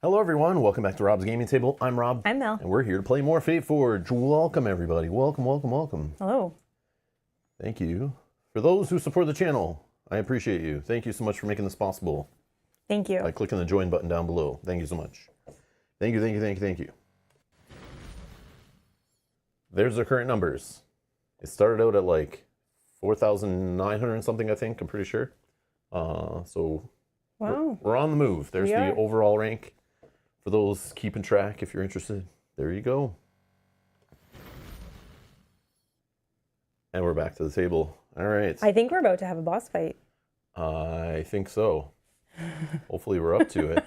Hello everyone, welcome back to Rob's Gaming Table. I'm Rob. I'm Mel. And we're here to play more Fateforge. Welcome everybody. Welcome, welcome, welcome. Hello. Thank you. For those who support the channel, I appreciate you. Thank you so much for making this possible. Thank you. By clicking the join button down below. Thank you so much. Thank you, thank you, thank you, thank you. There's the current numbers. It started out at like 4,900 and something, I think, I'm pretty sure. So wow. we're on the move. There's the overall rank. For those keeping track, if you're interested, there you go. And we're back to the table. All right. I think we're about to have a boss fight. I think so. Hopefully we're up to it.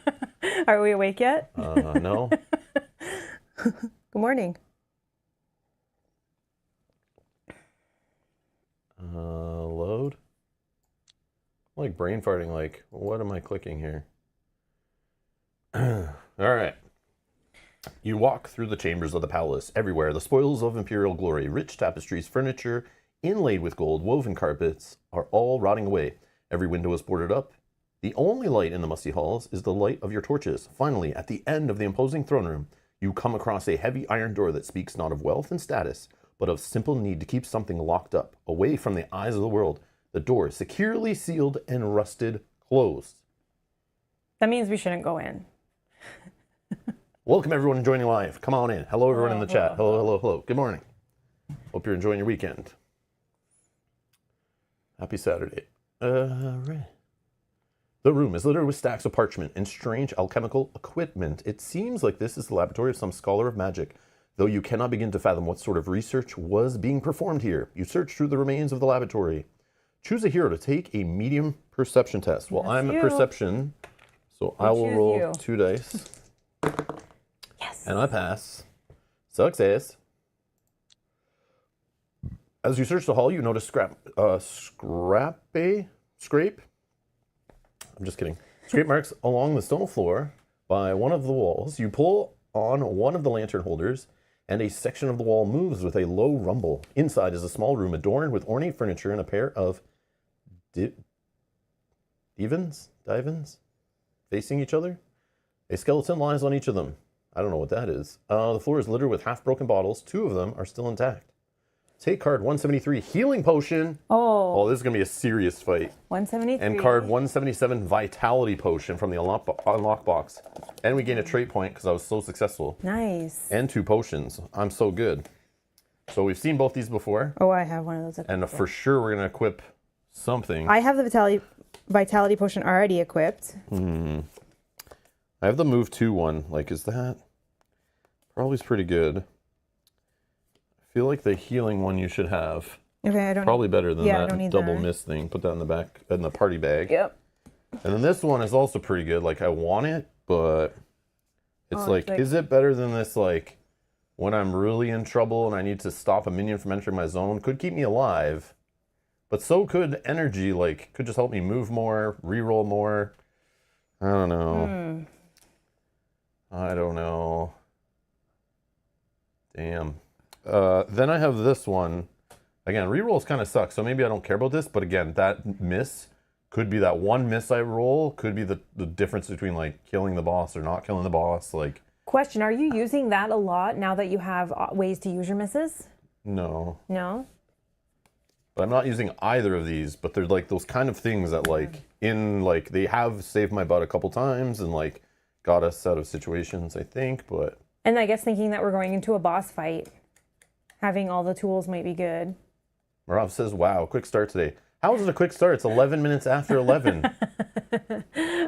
Are we awake yet? No. Good morning. Load. I'm like brain farting, like, what am I clicking here? All right. You walk through the chambers of the palace. Everywhere, the spoils of imperial glory, rich tapestries, furniture, inlaid with gold, woven carpets, are all rotting away. Every window is boarded up. The only light in the musty halls is the light of your torches. Finally, at the end of the imposing throne room, you come across a heavy iron door that speaks not of wealth and status, but of simple need to keep something locked up, away from the eyes of the world. The door, securely sealed and rusted, closed. That means we shouldn't go in. Welcome everyone joining live. Come on in. Hello everyone in the chat. Hello, hello, hello. Good morning. Hope you're enjoying your weekend. Happy Saturday. Right. The room is littered with stacks of parchment and strange alchemical equipment. It seems like this is the laboratory of some scholar of magic, though you cannot begin to fathom what sort of research was being performed here. You search through the remains of the laboratory. Choose a hero to take a medium perception test. Well, I'm a perception, so I will roll 2 dice. Yes. And I pass. Success. As you search the hall, you notice scrape. I'm just kidding. Scrape marks along the stone floor by one of the walls. You pull on one of the lantern holders, and a section of the wall moves with a low rumble. Inside is a small room adorned with ornate furniture and a pair of divans facing each other. A skeleton lies on each of them. I don't know what that is. The floor is littered with half-broken bottles. 2 of them are still intact. Take card 173, Healing Potion. Oh, this is going to be a serious fight. 173. And card 177, Vitality Potion from the unlock box. And we gain a trait point because I was so successful. Nice. And 2 potions. I'm so good. So we've seen both these before. Oh, I have one of those. And for sure we're going to equip something. I have the Vitality Potion already equipped. I have the move 2 one. Like, is that? Probably is pretty good. I feel like the healing one you should have. Okay, I don't Probably better than that double that. miss thing. Put that in the back, in the party bag. Yep. And then this one is also pretty good. Like, I want it, but it's like, is it better than this, like, when I'm really in trouble and I need to stop a minion from entering my zone? Could keep me alive, but so could energy, like, could just help me move more, reroll more. I don't know. I don't know. Damn. Then I have this one. Again, rerolls kind of suck, so maybe I don't care about this, but again, that miss could be that one miss I roll, could be the difference between, like, killing the boss or not killing the boss. Like, Question, are you using that a lot now that you have ways to use your misses? no. No? But I'm not using either of these, but they're, like, those kind of things that, like, they have saved my butt a couple times and, like, got us out of situations, I think, but... And I guess thinking that we're going into a boss fight, having all the tools might be good. Rob says, wow, quick start today. How is it a quick start? It's 11 minutes after 11.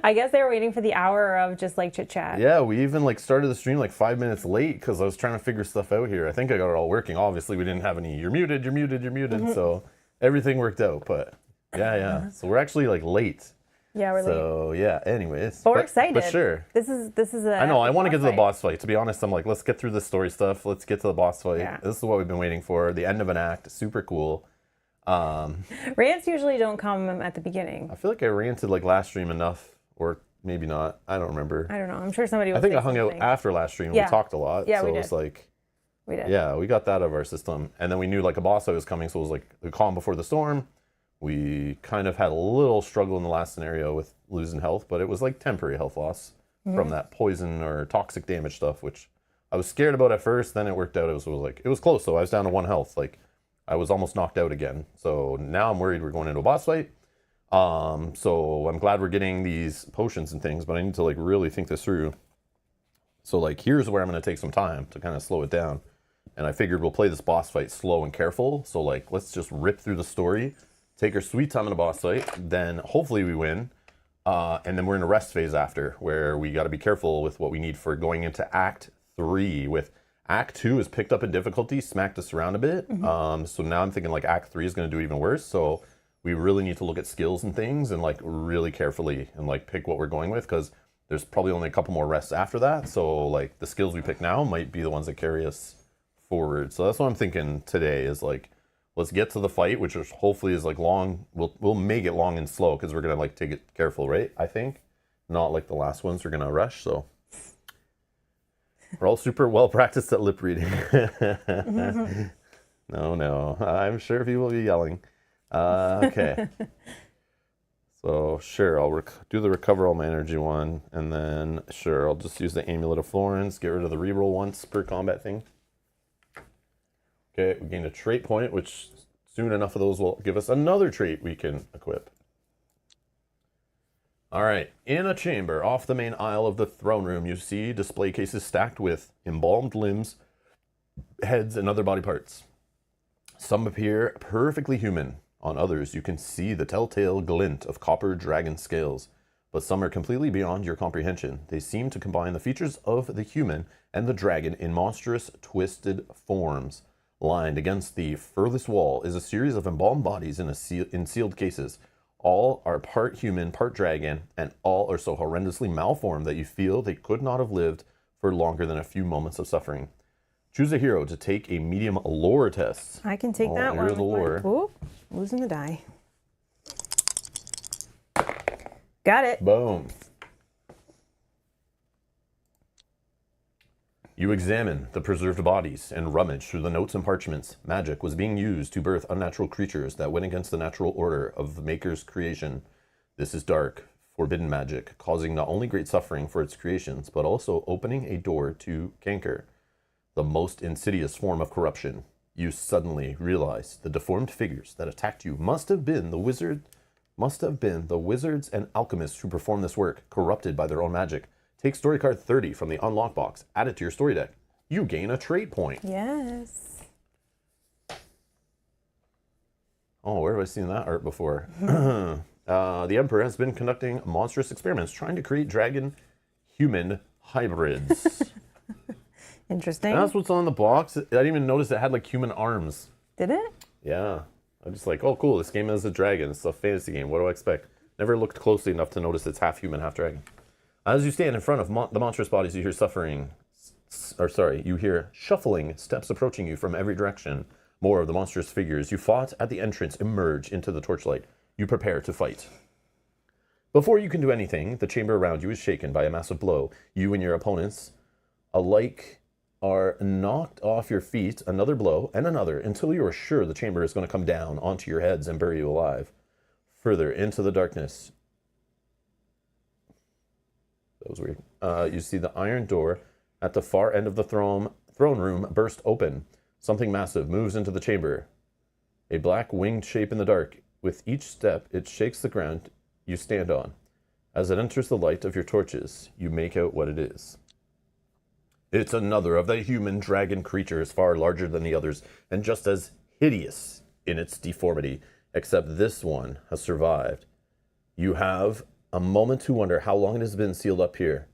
I guess they were waiting for the hour of just, like, chit-chat. Yeah, we even, like, started the stream, like, 5 minutes late because I was trying to figure stuff out here. I think I got it all working. Obviously, we didn't have any, you're muted, you're muted, you're muted, so everything worked out, but yeah. So we're actually, like, late. Yeah, we're late. So, yeah, anyways. But we're excited. But sure. This is a... I know, I want to get to the boss fight. To be honest, I'm like, let's get through the story stuff. Let's get to the boss fight. Yeah. This is what we've been waiting for. The end of an act. Super cool. Rants usually don't come at the beginning. I feel like I ranted, like, last stream enough. Or maybe not. I don't remember. I don't know. I'm sure somebody will I think I hung out after last stream. Yeah. We talked a lot. Yeah, so we it did. was like... We did. Yeah, we got that out of our system. And then we knew, like, a boss fight was coming, so it was like the calm before the storm. We kind of had a little struggle in the last scenario with losing health, but it was like temporary health loss. from that poison or toxic damage stuff, which I was scared about at first. Then it worked out. It was close though. I was down to 1 health. Like I was almost knocked out again. So now I'm worried we're going into a boss fight. So I'm glad we're getting these potions and things, but I need to like really think this through. So like here's where I'm going to take some time to kind of slow it down. And I figured we'll play this boss fight slow and careful. So like let's just rip through the story, take our sweet time in a boss fight, then hopefully we win. And then we're in a rest phase after, where we got to be careful with what we need for going into Act 3. With Act 2 is picked up in difficulty, smacked us around a bit. So now I'm thinking like Act 3 is going to do even worse. So we really need to look at skills and things and like really carefully and like pick what we're going with, because there's probably only a couple more rests after that. So like the skills we pick now might be the ones that carry us forward. So that's what I'm thinking today is like, let's get to the fight, which is hopefully is like long. We'll make it long and slow because we're gonna like take it careful, right? I think not like the last ones we're gonna rush. So we're all super well practiced at lip reading. No, I'm sure people will be yelling. Okay. So sure, I'll do the recover all my energy one, and then sure, I'll just use the Amulet of Florence, get rid of the reroll once per combat thing. Okay, we gained a trait point, which soon enough of those will give us another trait we can equip. All right, in a chamber off the main aisle of the throne room, you see display cases stacked with embalmed limbs, heads, and other body parts. Some appear perfectly human. On others, you can see the telltale glint of copper dragon scales, but some are completely beyond your comprehension. They seem to combine the features of the human and the dragon in monstrous, twisted forms. Lined against the furthest wall is a series of embalmed bodies in sealed cases. All are part human, part dragon, and all are so horrendously malformed that you feel they could not have lived for longer than a few moments of suffering. Choose a hero to take a medium lore test. I can take that one. Here's the lore. Oop, losing the die. Got it. Boom. You examine the preserved bodies and rummage through the notes and parchments. Magic was being used to birth unnatural creatures that went against the natural order of the Maker's creation. This is dark, forbidden magic, causing not only great suffering for its creations, but also opening a door to canker, the most insidious form of corruption. You suddenly realize the deformed figures that attacked you must have been the wizards and alchemists who performed this work, corrupted by their own magic. Take story card 30 from the unlock box, add it to your story deck. You gain a trait point. Yes. Oh, where have I seen that art before? The Emperor has been conducting monstrous experiments trying to create dragon-human hybrids. Interesting. And that's what's on the box. I didn't even notice it had like human arms. Did it? Yeah. I'm just like, oh, cool. This game has a dragon. It's a fantasy game. What do I expect? Never looked closely enough to notice it's half human, half dragon. As you stand in front of the monstrous bodies, you hear shuffling steps approaching you from every direction. More of the monstrous figures you fought at the entrance emerge into the torchlight. You prepare to fight. Before you can do anything, the chamber around you is shaken by a massive blow. You and your opponents alike are knocked off your feet, another blow, and another, until you are sure the chamber is going to come down onto your heads and bury you alive. Further into the darkness, that was weird. You see the iron door at the far end of the throne room burst open. Something massive moves into the chamber. A black winged shape in the dark. With each step, it shakes the ground you stand on. As it enters the light of your torches, you make out what it is. It's another of the human dragon creatures, far larger than the others, and just as hideous in its deformity, except this one has survived. You have a moment to wonder how long it has been sealed up here,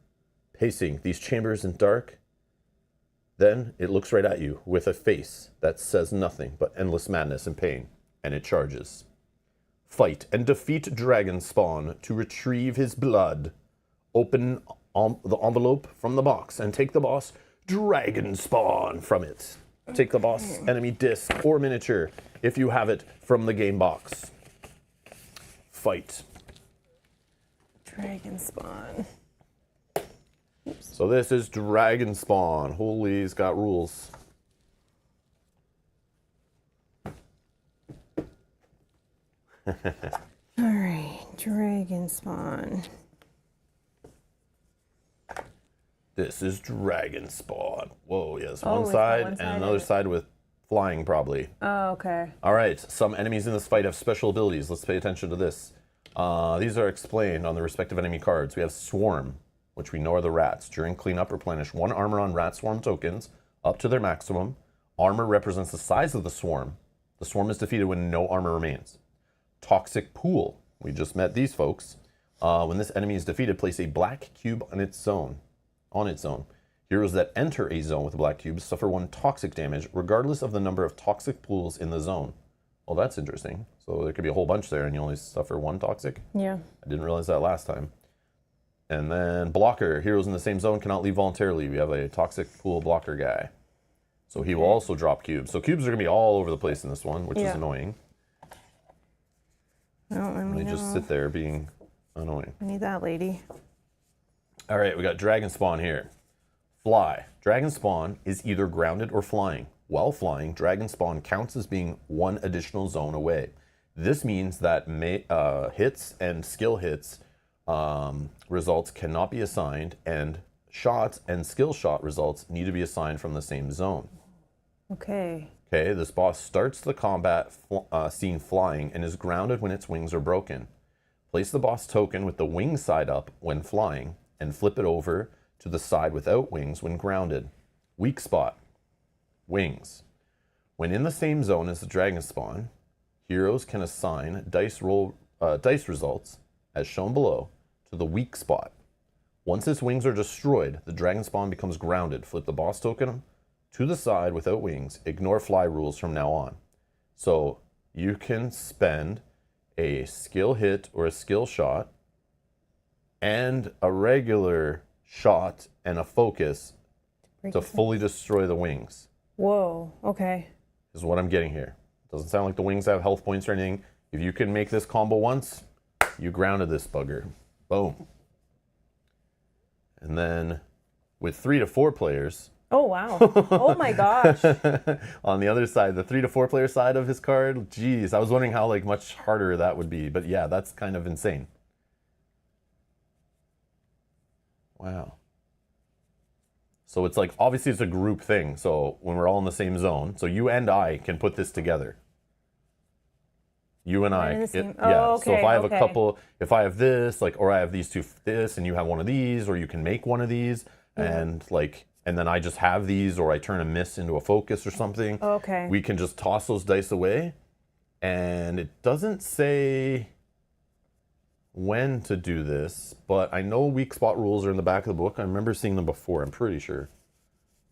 pacing these chambers in dark. Then it looks right at you with a face that says nothing but endless madness and pain, and it charges. Fight and defeat Dragonspawn to retrieve his blood. Open the envelope from the box and take the boss Dragonspawn from it. Take the boss enemy disc or miniature if you have it from the game box. Fight. Dragonspawn. So this is Dragonspawn. Holy, he's got rules. All right, Dragonspawn. This is Dragonspawn. Whoa, yes, Oh, one it's got side one and side another and- side with flying, probably. Oh, okay. All right, some enemies in this fight have special abilities. Let's pay attention to this. These are explained on the respective enemy cards. We have Swarm, which we know are the rats. During cleanup, replenish 1 armor on rat swarm tokens up to their maximum. Armor represents the size of the swarm. The swarm is defeated when no armor remains. Toxic Pool. We just met these folks. When this enemy is defeated, place a black cube on its zone. Heroes that enter a zone with a black cube suffer 1 toxic damage, regardless of the number of toxic pools in the zone. Well, that's interesting. So there could be a whole bunch there, and you only suffer 1 toxic. Yeah. I didn't realize that last time. And then Blocker. Heroes in the same zone cannot leave voluntarily. We have a toxic pool blocker guy. So he will also drop cubes. So cubes are going to be all over the place in this one, which is annoying. Oh, They just sit there being annoying. I need that lady. All right, we got Dragonspawn here. Fly. Dragonspawn is either grounded or flying. While flying, Dragonspawn counts as being 1 additional zone away. This means that hits and skill hits results cannot be assigned, and shots and skill shot results need to be assigned from the same zone. Okay. Okay, this boss starts the combat scene flying and is grounded when its wings are broken. Place the boss token with the wing side up when flying, and flip it over to the side without wings when grounded. Weak spot. Wings. When in the same zone as the Dragonspawn, heroes can assign dice results, as shown below, to the weak spot. Once its wings are destroyed, the Dragonspawn becomes grounded. Flip the boss token to the side without wings. Ignore fly rules from now on. So you can spend a skill hit or a skill shot and a regular shot and a focus to fully destroy the wings. Whoa. Okay. Is what I'm getting here. Doesn't sound like the wings have health points or anything. If you can make this combo once, you grounded this bugger. Boom. And then with 3 to 4 players. Oh, wow. Oh, my gosh. On the other side, the 3 to 4 player side of his card, geez, I was wondering how much harder that would be. But yeah, that's kind of insane. Wow. So it's obviously it's a group thing. So when we're all in the same zone, so you and I can put this together. You and I, okay, so if I have okay. a couple, if I have this, or I have these two, this, and you have one of these, or you can make one of these, and then I just have these, or I turn a miss into a focus or something. Okay. We can just toss those dice away, and it doesn't say when to do this, but I know weak spot rules are in the back of the book. I remember seeing them before, I'm pretty sure.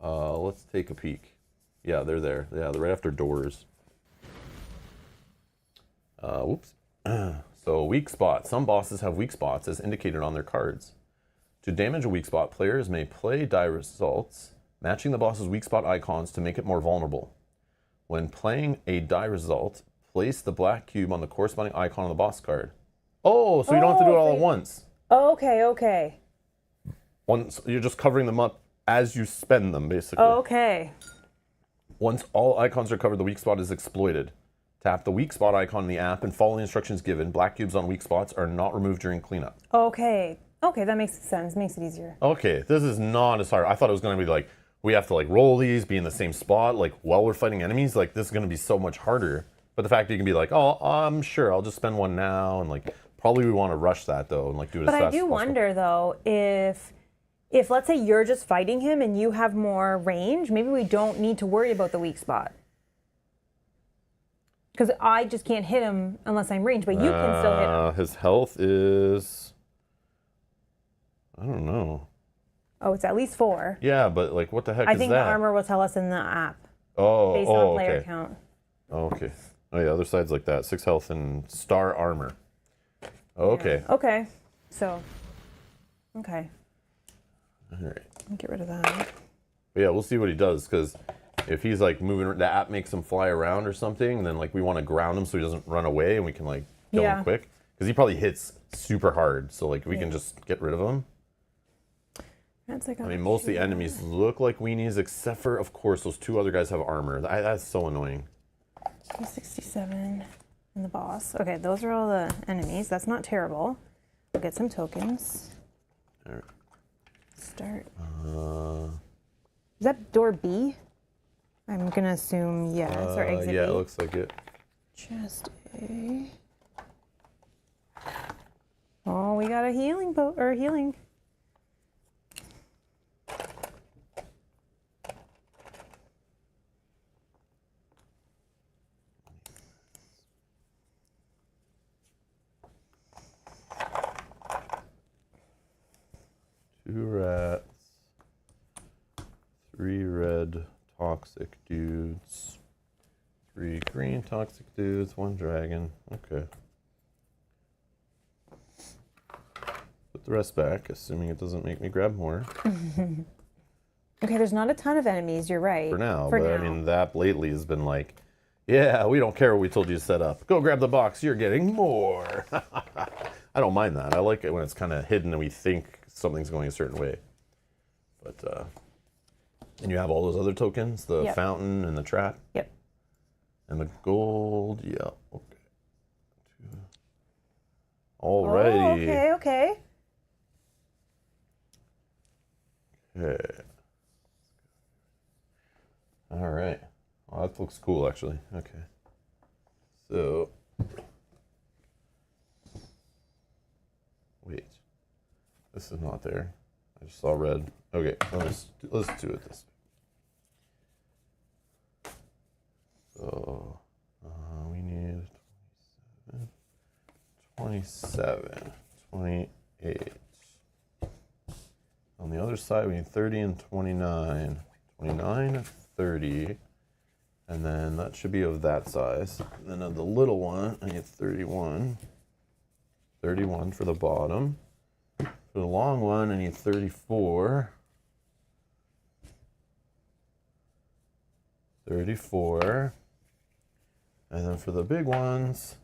Let's take a peek. Yeah, they're there. Yeah, they're right after doors. Whoops. So weak spot. Some bosses have weak spots as indicated on their cards. To damage a weak spot, players may play die results, matching the boss's weak spot icons to make it more vulnerable. When playing a die result, place the black cube on the corresponding icon on the boss card. Oh, so you don't have to do it all at once. Okay, okay. Once you're just covering them up as you spend them, basically. Okay. Once all icons are covered, the weak spot is exploited. Tap the weak spot icon in the app and follow the instructions given. Black cubes on weak spots are not removed during cleanup. Okay. Okay, that makes sense. Makes it easier. Okay, this is not as hard. I thought it was going to be we have to roll these, be in the same spot, while we're fighting enemies. This is going to be so much harder. But the fact that you can be oh, I'm sure I'll just spend one now, and probably we want to rush that though, and do it as But fast I as do possible. wonder though if let's say you're just fighting him and you have more range, maybe we don't need to worry about the weak spot. Because I just can't hit him unless I'm ranged, but you can still hit him. His health is, I don't know. Oh, it's at least 4. Yeah, but what the heck I is think that? the armor will tell us in the app Oh, based on player okay. count. Oh, okay. Oh yeah, other side's like that. 6 health and star armor. Okay. Yeah. Okay. So, okay. All right. Get rid of that. But yeah, we'll see what he does, because if he's moving, the app makes him fly around or something, then we want to ground him so he doesn't run away, and we can kill him quick, because he probably hits super hard. So we can just get rid of him. That's I mean, most of the enemies look like weenies, except for, of course, those 2 other guys have armor. That's so annoying. 267 and the boss. Okay, those are all the enemies. That's not terrible. We'll get some tokens. All right. Start. Uh, Is that door B? I'm gonna assume yes, or exit yeah, B. it looks like it. Chest A. Oh, we got a healing or healing. Two rats. 3 red toxic dudes. 3 green toxic dudes. 1 dragon. Okay. Put the rest back, assuming it doesn't make me grab more. Okay, there's not a ton of enemies, you're right. For now, For but now. I mean, that lately has been like, yeah, we don't care what we told you to set up. Go grab the box, you're getting more. I don't mind that. I like it when it's kind of hidden and we think something's going a certain way. But, and you have all those other tokens, the Yep. fountain and the trap. Yep. And the gold, yeah, okay. Alrighty. Oh, okay, okay. Okay. All right. Well, that looks cool, actually. Okay. So, wait. This is not there. I just saw red. Okay, let's do it this way. So, we need 27, 28. On the other side, we need 30 and 29. 29, 30. And then that should be of that size. And then of the little one, I need 31. 31 for the bottom. For the long one, I need 34. 34. And then for the big ones,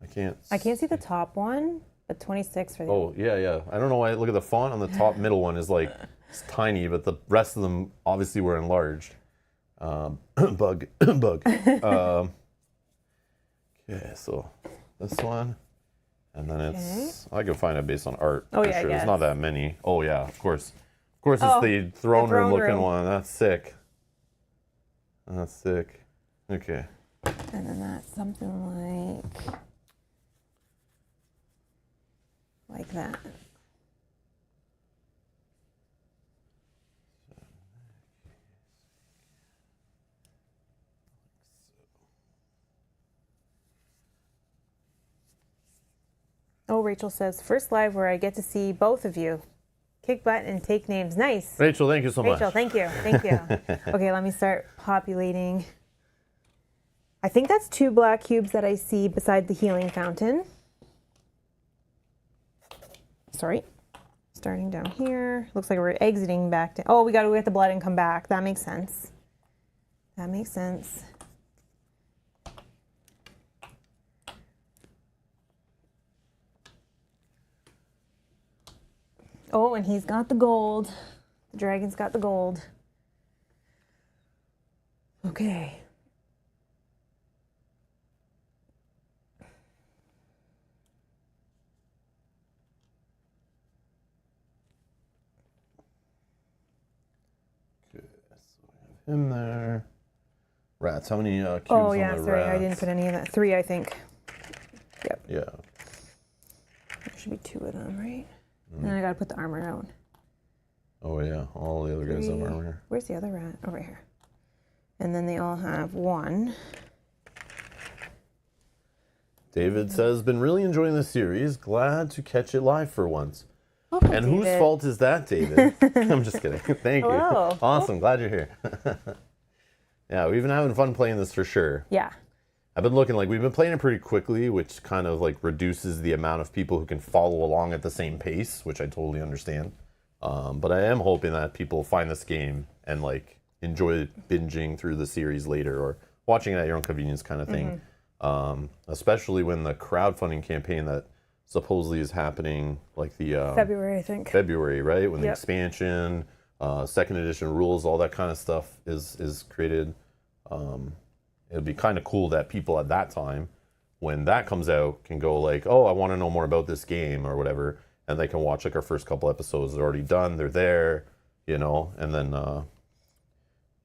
I can't see the top one, but 26 for the Oh, yeah. I don't know why. Look at the font on the top middle one is like, it's tiny, but the rest of them obviously were enlarged. Bug. Okay, so this one. And then it's, I can find it based on art. Oh, for yeah, I sure. There's guess. not that many. Oh, yeah, of course. Of course, it's Oh, the throne the room throne looking room. one. That's sick. That's sick. Okay. And then that's something like that. Oh, Rachel says, first live where I get to see both of you. Kick butt and take names. Nice. Rachel, thank you so much. Rachel, thank you. Thank you. Okay, let me start populating. I think that's 2 black cubes that I see beside the healing fountain. Sorry. Starting down here. Looks like we're exiting back to... Oh, we got to get the blood and come back. That makes sense. That makes sense. Oh, and he's got the gold. The dragon's got the gold. Okay. Okay, so we have him there. Rats, how many cubes Oh, on yeah, the sorry, rats? I didn't put any of that. 3, I think. Yep. Yeah. There should be 2 of them, right? And then I gotta put the armor out. Oh, yeah. All the other guys have 3. armor. Where's the other rat? Over here. And then they all have 1. David says, been really enjoying the series. Glad to catch it live for once. Oh, And whose David. fault is that, David? I'm just kidding. Thank Hello. you. Awesome. Glad you're here. Yeah, we've been having fun playing this for sure. Yeah. I've been looking like we've been playing it pretty quickly, which kind of like reduces the amount of people who can follow along at the same pace, which I totally understand. But I am hoping that people find this game and like enjoy binging through the series later or watching it at your own convenience kind of thing. Especially when the crowdfunding campaign that supposedly is happening, like the February, I think. February, right? When the Yep. expansion, second edition rules, all that kind of stuff is created. It'd be kind of cool that people at that time, when that comes out, can go like, oh, I want to know more about this game or whatever, and they can watch like our first couple episodes. They're already done. They're there, you know, and then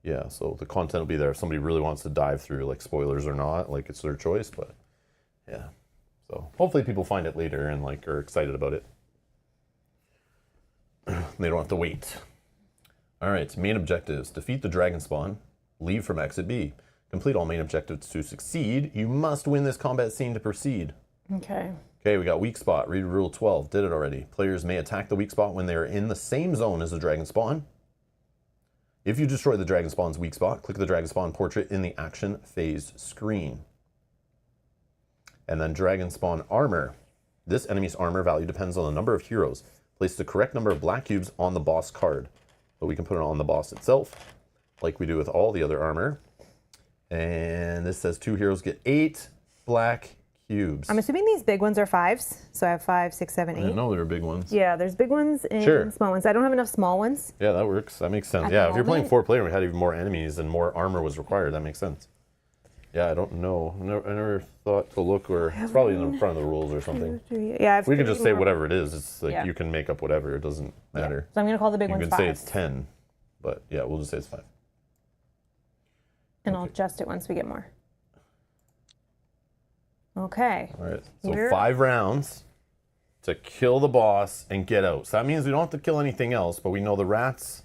yeah. So the content will be there. If somebody really wants to dive through, like spoilers or not, like it's their choice. But yeah. So hopefully people find it later and like are excited about it. They don't have to wait. All right, main objectives. Defeat the Dragonspawn. Leave from exit B. Complete all main objectives to succeed. You must win this combat scene to proceed. Okay. Okay, we got weak spot. Read rule 12. Did it already. Players may attack the weak spot when they are in the same zone as the Dragonspawn. If you destroy the Dragonspawn's weak spot, click the Dragonspawn portrait in the action phase screen. And then Dragonspawn armor. This enemy's armor value depends on the number of heroes. Place the correct number of black cubes on the boss card. But we can put it on the boss itself, like we do with all the other armor. And this says 2 heroes get 8 black cubes. I'm assuming these big ones are 5s. So I have 5, 6, 7, 8. I didn't know there were big ones. Yeah, there's big ones and small ones. I don't have enough small ones. Yeah, that works. That makes sense. At Yeah, the if you're playing moment. 4-player and we had even more enemies and more armor was required, that makes sense. Yeah, I don't know. I never thought to look where it's probably in the front of the rules or something. Yeah, We can just say whatever it is. It's like Yeah. you can make up whatever. It doesn't matter. So I'm going to call the big You ones can 5s. say it's 10, but yeah, we'll just say it's 5. And I'll adjust it once we get more. Okay. All right. So Here. 5 rounds to kill the boss and get out. So that means we don't have to kill anything else, but we know the rats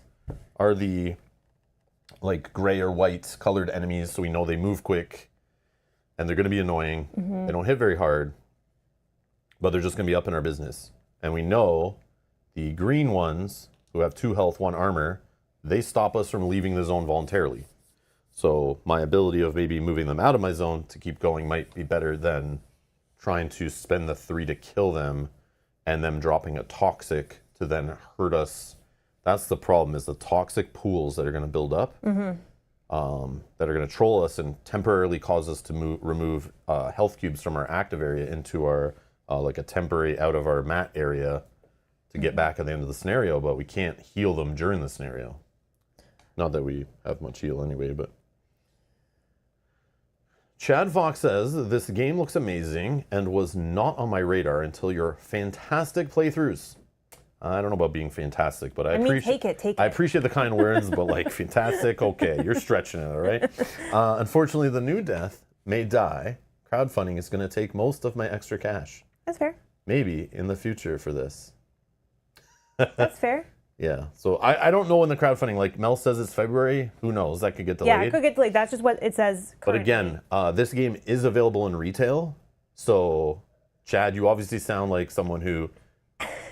are the like gray or white colored enemies, so we know they move quick and they're going to be annoying. They don't hit very hard, but they're just going to be up in our business. And we know the green ones who have 2 health, 1 armor, they stop us from leaving the zone voluntarily. So my ability of maybe moving them out of my zone to keep going might be better than trying to spend the 3 to kill them and them dropping a toxic to then hurt us. That's the problem, is the toxic pools that are going to build up, that are going to troll us and temporarily cause us to remove health cubes from our active area into our, like a temporary out of our mat area to get back at the end of the scenario, but we can't heal them during the scenario. Not that we have much heal anyway, but... Chad Fox says, this game looks amazing and was not on my radar until your fantastic playthroughs. I don't know about being fantastic, but I appreciate take it. I appreciate the kind words, but like fantastic, okay, you're stretching it, all right? Unfortunately, the new death may die. Crowdfunding is going to take most of my extra cash. That's fair. Maybe in the future for this. That's fair. Yeah, so I don't know when the crowdfunding, like Mel says it's February. Who knows? That could get delayed. Yeah, it could get delayed. That's just what it says But currently. again, this game is available in retail. So, Chad, you obviously sound like someone who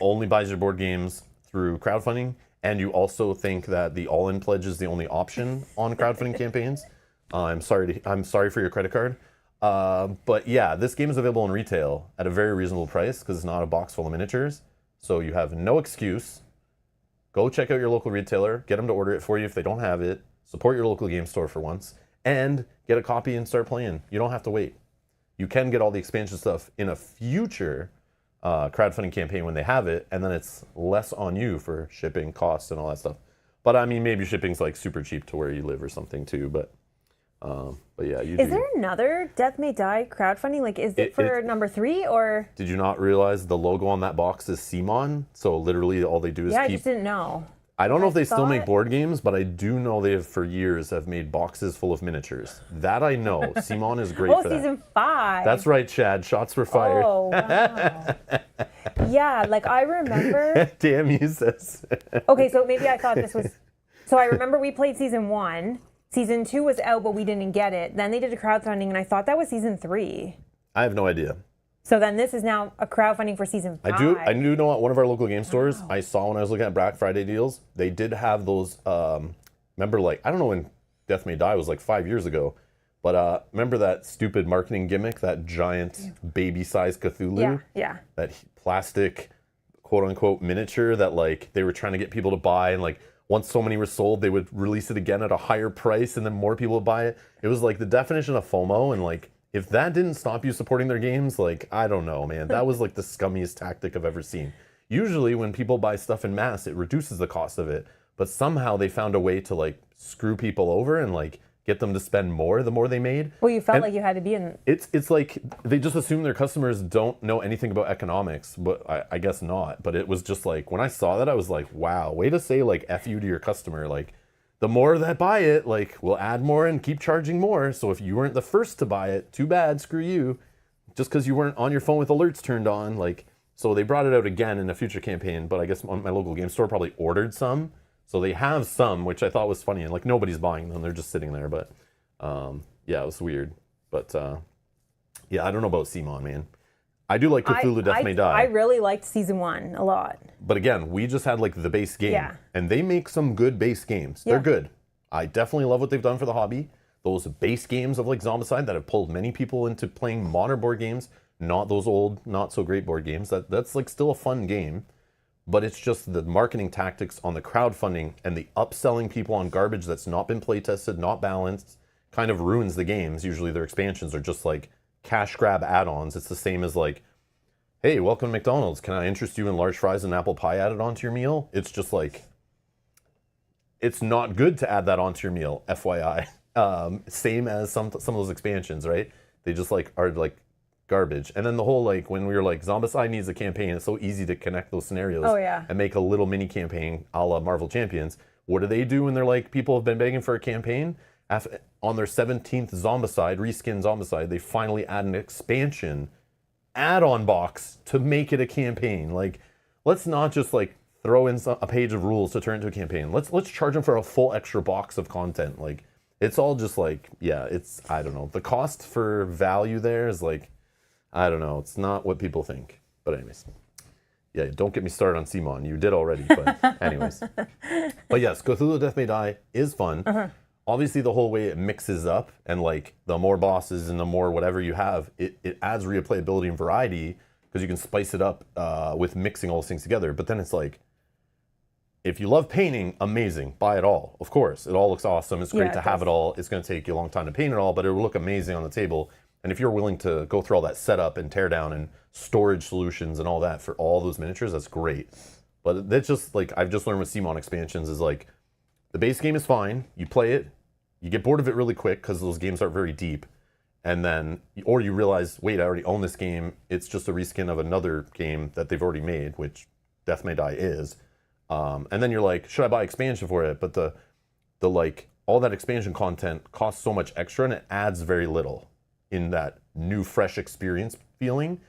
only buys your board games through crowdfunding, and you also think that the all-in pledge is the only option on crowdfunding campaigns. I'm sorry for your credit card. But yeah, this game is available in retail at a very reasonable price because it's not a box full of miniatures. So you have no excuse. Go check out your local retailer, get them to order it for you if they don't have it, support your local game store for once, and get a copy and start playing. You don't have to wait. You can get all the expansion stuff in a future crowdfunding campaign when they have it, and then it's less on you for shipping costs and all that stuff. But I mean, maybe shipping's like super cheap to where you live or something too, but yeah, you Is there another Death May Die crowdfunding? Like, is it for number 3 or? Did you not realize the logo on that box is CMON? So literally all they do is Yeah, I keep... just didn't know. I don't know if they still make thought- board games, but I do know they have for years have made boxes full of miniatures. That I know. CMON is great Oh, for that. season 5. That's right, Chad. Shots were fired. Oh, wow. Yeah, like I remember. Damn you, sis. Okay, so maybe I thought this was. So I remember we played season 1. Season 2 was out, but we didn't get it. Then they did a crowdfunding, and I thought that was season 3. I have no idea. So then this is now a crowdfunding for season 5. I do know at one of our local game stores, I saw when I was looking at Black Friday deals, they did have those, remember like, I don't know when Death May Die was like 5 years ago, but remember that stupid marketing gimmick, that giant baby-sized Cthulhu? Yeah, yeah. That plastic, quote-unquote, miniature that like they were trying to get people to buy, and like once so many were sold, they would release it again at a higher price, and then more people would buy it. It was like the definition of FOMO, and like, if that didn't stop you supporting their games, like, I don't know, man. That was like the scummiest tactic I've ever seen. Usually when people buy stuff in mass, it reduces the cost of it. But somehow they found a way to like screw people over and like get them to spend more the more they made. Well, you felt And like you had to be in. it's like they just assume their customers don't know anything about economics, but I guess not. But it was just like, when I saw that, I was like, wow, way to say like F you to your customer. Like, the more that buy it, like, we'll add more and keep charging more. So if you weren't the first to buy it, too bad, screw you. Just because you weren't on your phone with alerts turned on. Like, so they brought it out again in a future campaign, but I guess my local game store probably ordered some. So they have some, which I thought was funny, and like nobody's buying them; they're just sitting there. But yeah, it was weird. But yeah, I don't know about Simon, man. I do like Cthulhu Death May Die. I really liked season 1 a lot. But again, we just had like the base game, Yeah. and they make some good base games. They're good. I definitely love what they've done for the hobby. Those base games of like Zombicide that have pulled many people into playing modern board games, not those old, not so great board games. That's like still a fun game. But it's just the marketing tactics on the crowdfunding and the upselling people on garbage that's not been play tested, not balanced, kind of ruins the games. Usually their expansions are just like cash grab add-ons. It's the same as like, hey, welcome to McDonald's. Can I interest you in large fries and apple pie added onto your meal? It's just like, it's not good to add that onto your meal, FYI. Same as some of those expansions, right? They just like are like garbage. And then the whole like, when we were like, Zombicide needs a campaign, it's so easy to connect those scenarios and make a little mini campaign a la Marvel Champions. What do they do when they're like, people have been begging for a campaign? On their 17th Zombicide, reskin Zombicide, they finally add an expansion add-on box to make it a campaign. Like, let's not just like throw in a page of rules to turn into a campaign. Let's charge them for a full extra box of content. Like, it's all just like, yeah, it's, I don't know. The cost for value there is like, I don't know. It's not what people think. But anyways, yeah, don't get me started on Simon. You did already, but anyways. But yes, Cthulhu Death May Die is fun. Obviously, the whole way it mixes up, and like the more bosses and the more whatever you have, it adds replayability and variety, because you can spice it up with mixing all those things together. But then it's like, if you love painting, amazing, buy it all. Of course, it all looks awesome. It's great to have it all. It's going to take you a long time to paint it all, but it will look amazing on the table. And if you're willing to go through all that setup and tear down and storage solutions and all that for all those miniatures, that's great. But that's just like, I've just learned with Simon expansions is like, the base game is fine. You play it, you get bored of it really quick because those games aren't very deep. And then, or you realize, wait, I already own this game. It's just a reskin of another game that they've already made, which Death May Die is. And then you're like, should I buy expansion for it? But the like, all that expansion content costs so much extra and it adds very little in that new, fresh experience feeling.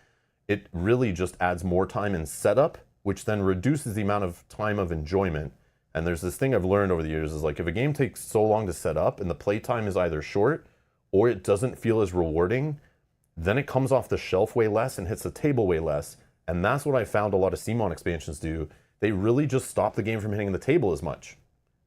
It really just adds more time in setup, which then reduces the amount of time of enjoyment. And there's this thing I've learned over the years is like, if a game takes so long to set up and the playtime is either short or it doesn't feel as rewarding, then it comes off the shelf way less and hits the table way less. And that's what I found a lot of Simon expansions do. They really just stop the game from hitting the table as much,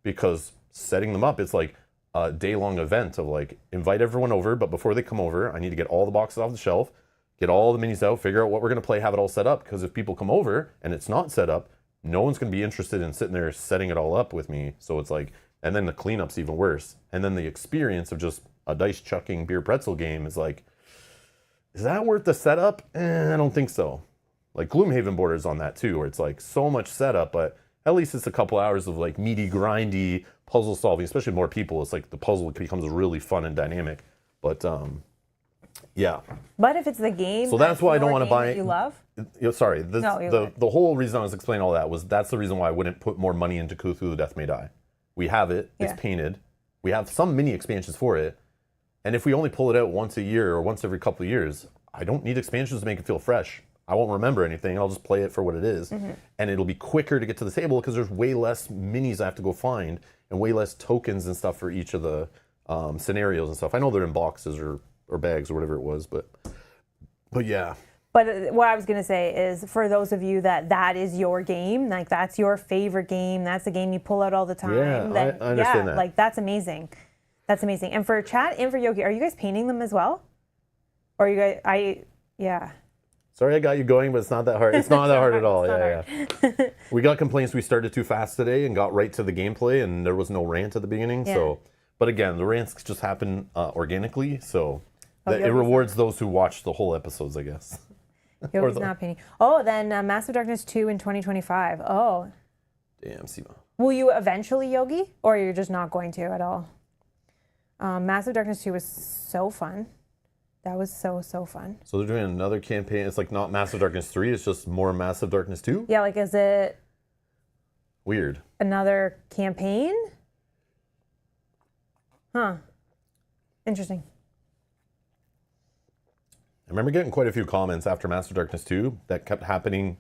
because setting them up, it's like a day-long event of like, invite everyone over, but before they come over, I need to get all the boxes off the shelf, get all the minis out, figure out what we're going to play, have it all set up, because if people come over and it's not set up, no one's going to be interested in sitting there setting it all up with me. So it's like, and then the cleanup's even worse. And then the experience of just a dice chucking beer pretzel game is like, is that worth the setup? I don't think so. Like Gloomhaven borders on that too, where it's like so much setup, but at least it's a couple hours of like meaty, grindy puzzle solving, especially with more people. It's like the puzzle becomes really fun and dynamic. But yeah. But if it's the game, so that's why I don't want to buy. You love. Sorry, No, the whole reason I was explaining all that was that's the reason why I wouldn't put more money into Cthulhu Death May Die. We have it. It's painted. We have some mini expansions for it. And if we only pull it out once a year or once every couple of years, I don't need expansions to make it feel fresh. I won't remember anything. I'll just play it for what it is. And it'll be quicker to get to the table because there's way less minis I have to go find and way less tokens and stuff for each of the scenarios and stuff. I know they're in boxes or bags or whatever it was, but yeah. But what I was going to say is, for those of you that is your game, like that's your favorite game, that's the game you pull out all the time. Yeah, then, I understand that. Like that's amazing. That's amazing. And for chat and for Yogi, are you guys painting them as well? Or are you guys, yeah. Sorry I got you going, but it's not that hard. It's not that hard at all. Yeah. We got complaints we started too fast today and got right to the gameplay, and there was no rant at the beginning. Yeah. So, but again, the rants just happen organically, so it rewards those who watch the whole episodes, I guess. Yogi's not painting. Oh, then Massive Darkness 2 in 2025. Oh. Damn, Sima. Will you eventually, Yogi, or you're just not going to at all? Massive Darkness 2 was so fun. That was so fun. So they're doing another campaign. It's like not Massive Darkness 3, it's just more Massive Darkness 2? Yeah, like is it Weird. another campaign? Huh. Interesting. I remember getting quite a few comments after Massive Darkness 2 that kept happening,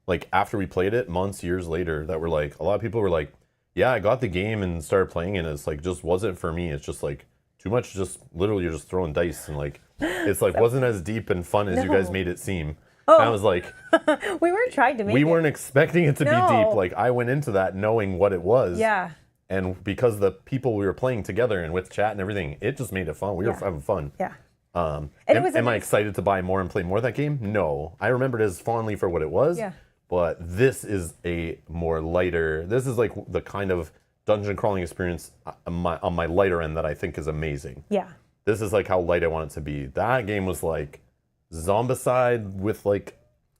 like after we played it, months, years later, that were like, a lot of people were like, yeah, I got the game and started playing and it's like, just wasn't for me. It's just like too much, just literally you're just throwing dice and like, it's like wasn't as deep and fun as you guys made it seem. Oh. And I was like, we weren't trying to make we it. weren't expecting it to be deep. Like I went into that knowing what it was. Yeah. And because the people we were playing together and with chat and everything, it just made it fun. We were having fun. Yeah. And it was am I excited to buy more and play more of that game? No. I remember it as fondly for what it was. Yeah. But this is a more lighter, this is like the kind of dungeon crawling experience on my lighter end that I think is amazing. Yeah. This is like how light I want it to be. That game was like Zombicide with like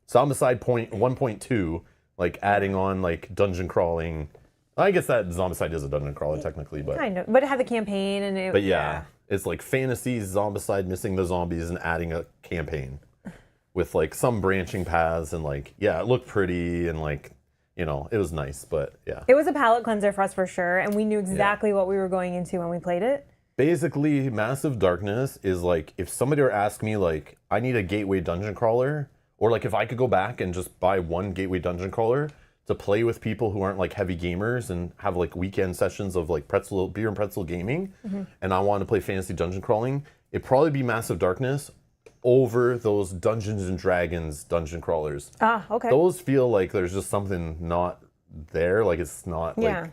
Zombicide 1.2, like adding on like dungeon crawling. I guess that Zombicide is a dungeon crawler technically, but Kind of. But it had the campaign and it. but yeah, it's like fantasy Zombicide missing the zombies and adding a campaign with like some branching paths and like, yeah, it looked pretty and like, you know, it was nice, but yeah. It was a palate cleanser for us for sure, and we knew exactly what we were going into when we played it. Basically, Massive Darkness is like, if somebody were asking me like, I need a gateway dungeon crawler, or like if I could go back and just buy one gateway dungeon crawler to play with people who aren't like heavy gamers and have like weekend sessions of like beer and pretzel gaming, and I want to play fantasy dungeon crawling, it'd probably be Massive Darkness over those Dungeons and Dragons dungeon crawlers. Ah, okay. Those feel like there's just something not there. Like it's not like,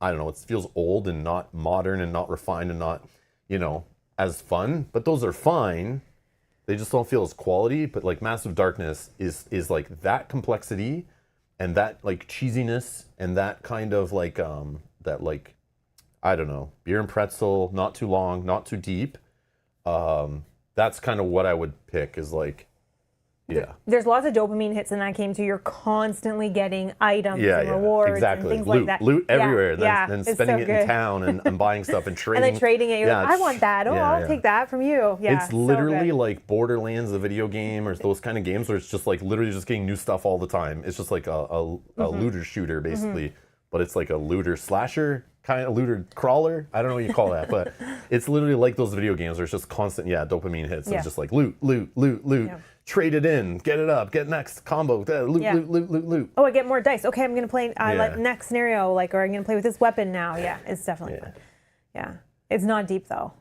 I don't know, it feels old and not modern and not refined and not, you know, as fun. But those are fine. They just don't feel as quality. But like Massive Darkness is like that complexity and that like cheesiness and that kind of like that like, I don't know, beer and pretzel, not too long, not too deep. That's kind of what I would pick is like, yeah. There's lots of dopamine hits in that game too. You're constantly getting items and rewards exactly. and things loot, like that. Loot everywhere. Then it's spending so it good. in town and buying stuff and trading. And then trading it. You're like, I want that. Oh, I'll take that from you. Yeah. It's literally like Borderlands, the video game, or those kind of games where it's just like literally just getting new stuff all the time. It's just like a looter shooter basically, but it's like a looter slasher. Kind of looter crawler. I don't know what you call that, but it's literally like those video games where it's just constant, dopamine hits. It's just like loot. Trade it in, get it up, get next combo, loot. Oh, I get more dice. Okay, I'm gonna play next scenario, like, or I'm gonna play with this weapon now. Yeah, it's definitely fun. Yeah, it's not deep though.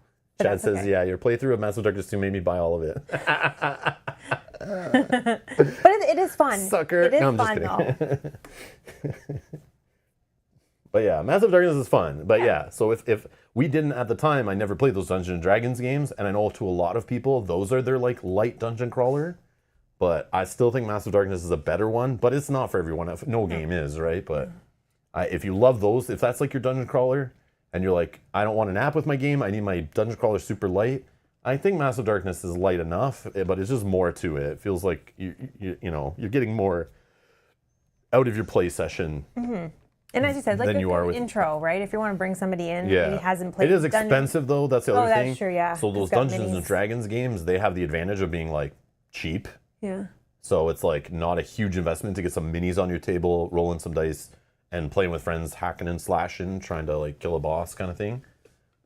Chad says, your playthrough of Massive Darkness 2 made me buy all of it. But it is fun. Sucker. It is I'm fun just though. But yeah, Massive Darkness is fun. But yeah, so if we didn't at the time, I never played those Dungeons and Dragons games, and I know to a lot of people, those are their like light dungeon crawler. But I still think Massive Darkness is a better one, but it's not for everyone. No game is, right? But if you love those, if that's like your dungeon crawler, and you're like, I don't want an app with my game, I need my dungeon crawler super light, I think Massive Darkness is light enough, but it's just more to it. It feels like you're getting more out of your play session. And as you said, like you are with intro, right? If you want to bring somebody in who hasn't played. It is expensive though, that's the other thing. That's true, yeah. So those Dungeons and Dragons games, they have the advantage of being like cheap. Yeah. So it's like not a huge investment to get some minis on your table, rolling some dice, and playing with friends, hacking and slashing, trying to like kill a boss kind of thing.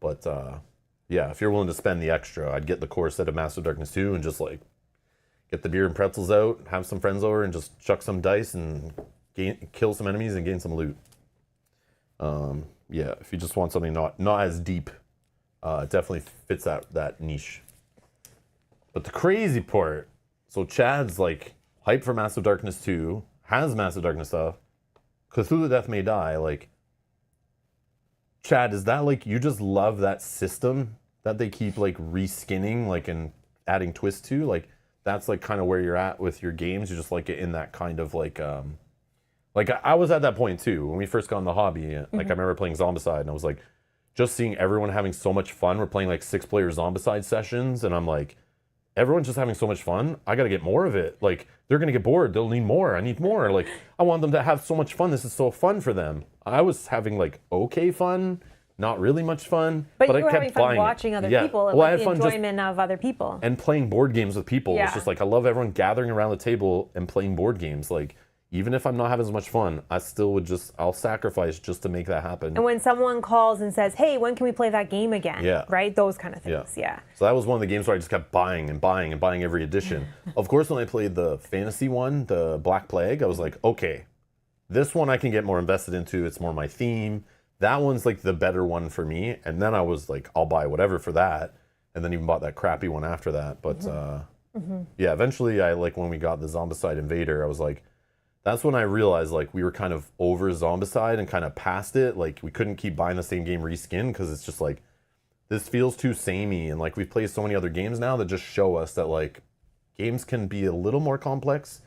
But if you're willing to spend the extra, I'd get the core set of Massive Darkness 2 and just like get the beer and pretzels out, have some friends over, and just chuck some dice and kill some enemies and gain some loot. If you just want something not as deep, it definitely fits that niche. But the crazy part, so Chad's like hyped for Massive Darkness 2, has Massive Darkness stuff. Cthulhu Death May Die, like, Chad, is that like you just love that system that they keep like reskinning, like, and adding twists to? Like, that's like kind of where you're at with your games. You just like it in that kind of like I was at that point too when we first got in the hobby. Like I remember playing Zombicide and I was like, just seeing everyone having so much fun. We're playing like 6-player Zombicide sessions, and I'm like, everyone's just having so much fun. I got to get more of it. Like, they're going to get bored. They'll need more. I need more. Like, I want them to have so much fun. This is so fun for them. I was having like okay fun, not really much fun. But you I were kept having fun buying watching it. other Yeah. people and Well, I like, had the fun just enjoyment of other people. and playing board games with people. Yeah. It's just like I love everyone gathering around the table and playing board games. Like even if I'm not having as much fun, I still would I'll sacrifice just to make that happen. And when someone calls and says, hey, when can we play that game again? Yeah. Right? Those kind of things. Yeah. So that was one of the games where I just kept buying and buying and buying every edition. Of course, when I played the fantasy one, the Black Plague, I was like, okay, this one I can get more invested into. It's more my theme. That one's like the better one for me. And then I was like, I'll buy whatever for that. And then even bought that crappy one after that. But yeah, eventually I like when we got the Zombicide Invader, I was like, that's when I realized like we were kind of over Zombicide and kind of past it. Like we couldn't keep buying the same game reskin because it's just like, this feels too samey. And like we've played so many other games now that just show us that like games can be a little more complex,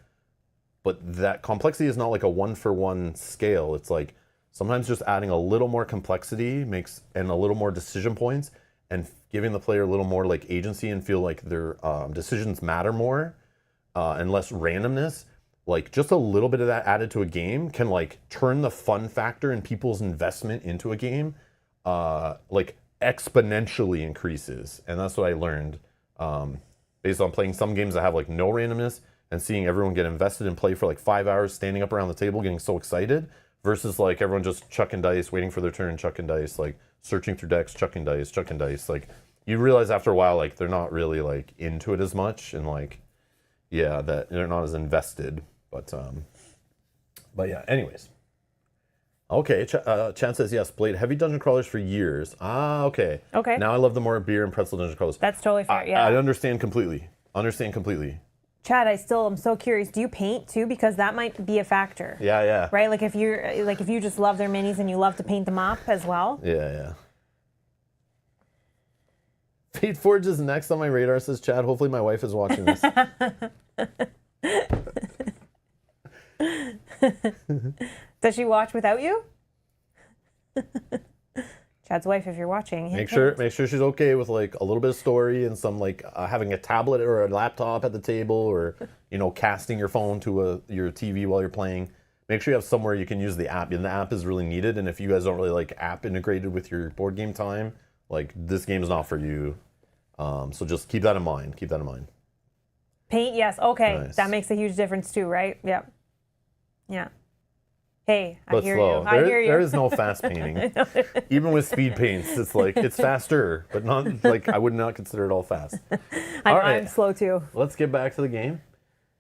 but that complexity is not like a 1-for-1 scale. It's like sometimes just adding a little more complexity and a little more decision points and giving the player a little more like agency and feel like their decisions matter more and less randomness. Like just a little bit of that added to a game can like turn the fun factor and people's investment into a game like exponentially increases. And that's what I learned based on playing some games that have like no randomness and seeing everyone get invested and play for like 5 hours standing up around the table getting so excited versus like everyone just chucking dice, waiting for their turn, chucking dice, like searching through decks, chucking dice. Like you realize after a while like they're not really like into it as much and like yeah, that they're not as invested. But yeah, anyways. Okay, Chan says yes, played heavy dungeon crawlers for years. Ah, okay. Okay. Now I love the more beer and pretzel dungeon crawlers. That's totally fair. I understand completely. Chad, I still am so curious. Do you paint too? Because that might be a factor. Yeah. Right? Like if you just love their minis and you love to paint them up as well. Yeah. Fateforge is next on my radar, says Chad. Hopefully my wife is watching this. Does she watch without you? Chad's wife, if you're watching, make sure she's okay with like a little bit of story and some like having a tablet or a laptop at the table or casting your phone to your TV while you're playing. Make sure you have somewhere you can use the app, and the app is really needed. And if you guys don't really like app integrated with your board game time, like this game is not for you. So just keep that in mind. Paint, yes, okay, Nice. That makes a huge difference too, right? Yep. Yeah. Hey, I But hear slow. you. I hear you. There is no fast painting. Even with speed paints, it's like it's faster, but not like I would not consider it all fast. I'm slow too. Let's get back to the game.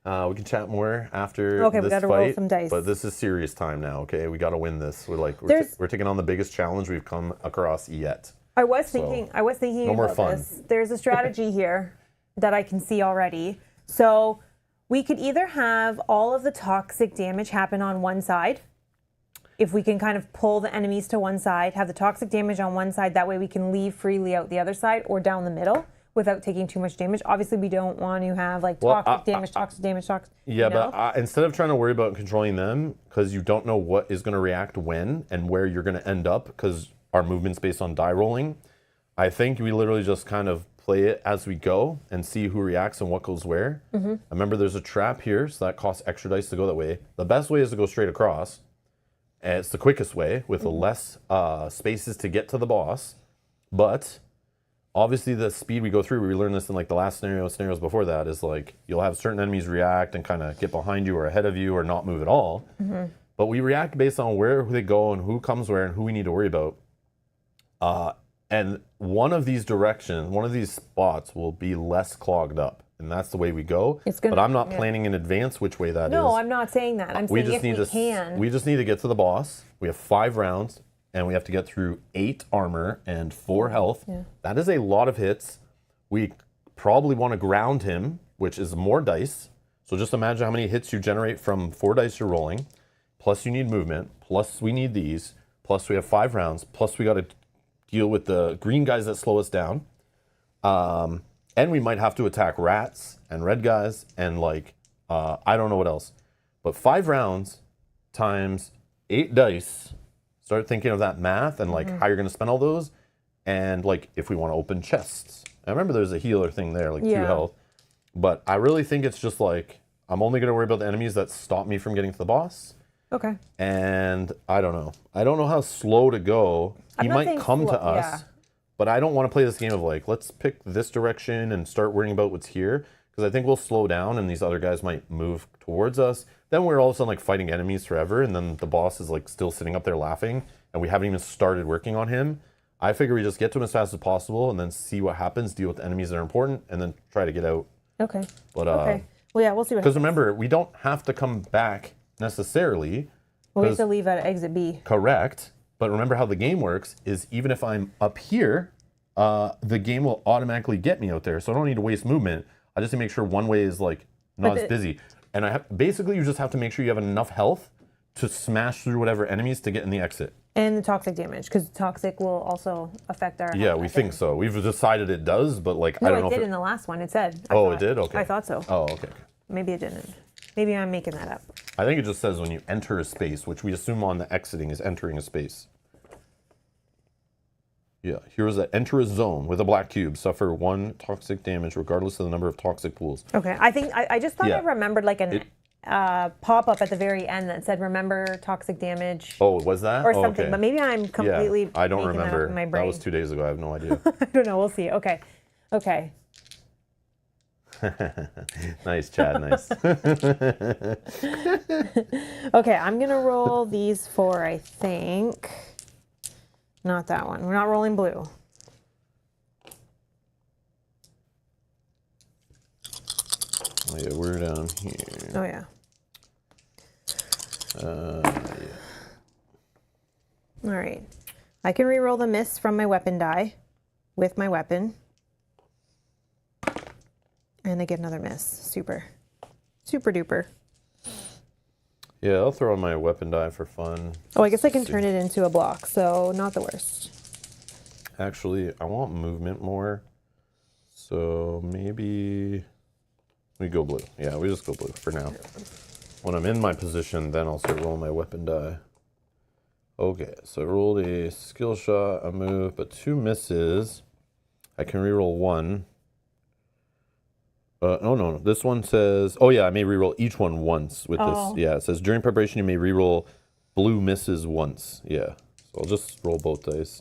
We can chat more after Okay, this we gotta fight, roll some dice. but this is serious time now. Okay, we got to win this. We're taking on the biggest challenge we've come across yet. I was thinking no more about fun. this. There's a strategy here that I can see already. So we could either have all of the toxic damage happen on one side, if we can kind of pull the enemies to one side, have the toxic damage on one side, that way we can leave freely out the other side or down the middle without taking too much damage. Obviously, we don't want to have like toxic damage. Yeah, but instead of trying to worry about controlling them, because you don't know what is going to react when and where you're going to end up, because our movement's based on die rolling, I think we literally just kind of play it as we go and see who reacts and what goes where. Mm-hmm. Remember, there's a trap here, so that costs extra dice to go that way. The best way is to go straight across. And it's the quickest way with the less spaces to get to the boss. But obviously the speed we go through, we learned this in like the last scenarios before that, is like you'll have certain enemies react and kind of get behind you or ahead of you or not move at all. Mm-hmm. But we react based on where they go and who comes where and who we need to worry about. And one of these spots will be less clogged up. And that's the way we go. But I'm not planning in advance which way that is. No, I'm not saying that. I'm saying if we can. We just need to get to the boss. We have 5 rounds, and we have to get through 8 armor and 4 health. Yeah. That is a lot of hits. We probably want to ground him, which is more dice. So just imagine how many hits you generate from 4 dice you're rolling. Plus you need movement. Plus we need these. Plus we have 5 rounds. Plus we got to deal with the green guys that slow us down. And we might have to attack rats and red guys and like, I don't know what else. But 5 rounds times 8 dice, start thinking of that math and like how you're going to spend all those. And like if we want to open chests. I remember there's a healer thing there, like 2 health. But I really think it's just like, I'm only going to worry about the enemies that stop me from getting to the boss. Okay. And I don't know. I don't know how slow to go. He I'm not might saying come to slow, us, yeah. but I don't want to play this game of like, let's pick this direction and start worrying about what's here. Because I think we'll slow down and these other guys might move towards us. Then we're all of a sudden like fighting enemies forever. And then the boss is like still sitting up there laughing. And we haven't even started working on him. I figure we just get to him as fast as possible and then see what happens, deal with the enemies that are important, and then try to get out. Okay. But Okay. Well, yeah, we'll see what because happens. remember, we don't have to come back necessarily. We have 'cause- to leave at exit B. Correct. But remember how the game works is even if I'm up here, the game will automatically get me out there. So I don't need to waste movement. I just need to make sure one way is like not as busy. And basically you just have to make sure you have enough health to smash through whatever enemies to get in the exit. And the toxic damage, because toxic will also affect our Yeah, health, we I think so. We've decided it does, but like No, I don't know it did if in the last one. It said. it did? Okay. I thought so. Oh, okay. Maybe it didn't. Maybe I'm making that up. I think it just says when you enter a space, which we assume on the exiting is entering a space. Yeah, here's a enter a zone with a black cube. Suffer 1 toxic damage regardless of the number of toxic pools. Okay. I think I just thought Yeah. I remembered like an pop-up at the very end that said remember toxic damage Oh, was that? or Oh, something. okay. But maybe I'm completely Yeah, I don't making that up remember. in my brain. That was 2 days ago. I have no idea. I don't know. We'll see. Okay. Okay. Nice, Chad. Nice. Okay, I'm going to roll these 4, I think. Not that one. We're not rolling blue. Oh, yeah, we're down here. Oh, yeah. Yeah. All right. I can re-roll the miss from my weapon die with my weapon. And I get another miss. Super. Super duper. Yeah, I'll throw on my weapon die for fun. Oh, I guess I can turn it into a block, so not the worst. Actually, I want movement more. So maybe we go blue. Yeah, we just go blue for now. When I'm in my position, then I'll start rolling my weapon die. Okay, so I rolled a skill shot, a move, but 2 misses. I can reroll 1. No. This one says, oh yeah, I may reroll each one once with this. Yeah, it says during preparation you may reroll blue misses once. Yeah, so I'll just roll both dice.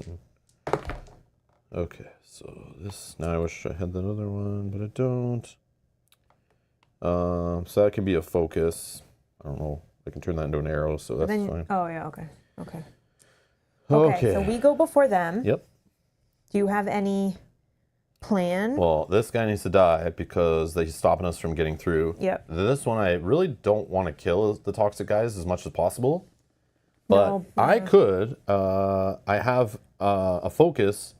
Okay, so this, now I wish I had that other one, but I don't. So that can be a focus. I don't know. I can turn that into an arrow, so that's fine. Oh, yeah, okay. Okay, so we go before them. Yep. Do you have any plan? Well, this guy needs to die because he's stopping us from getting through. Yep. This one, I really don't want to kill the toxic guys as much as possible. But No, I could. I have a focus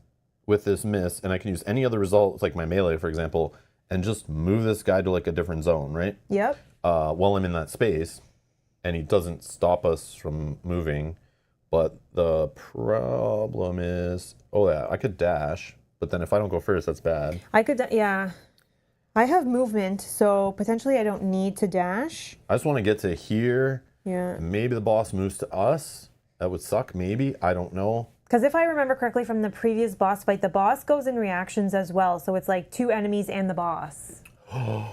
with this miss, and I can use any other result, like my melee, for example, and just move this guy to like a different zone, right? Yep. While I'm in that space, and he doesn't stop us from moving. But the problem is, oh yeah, I could dash, but then if I don't go first, that's bad. I could, yeah. I have movement, so potentially I don't need to dash. I just want to get to here. Yeah. Maybe the boss moves to us. That would suck, maybe. I don't know. Because if I remember correctly from the previous boss fight, the boss goes in reactions as well. So it's like 2 enemies and the boss.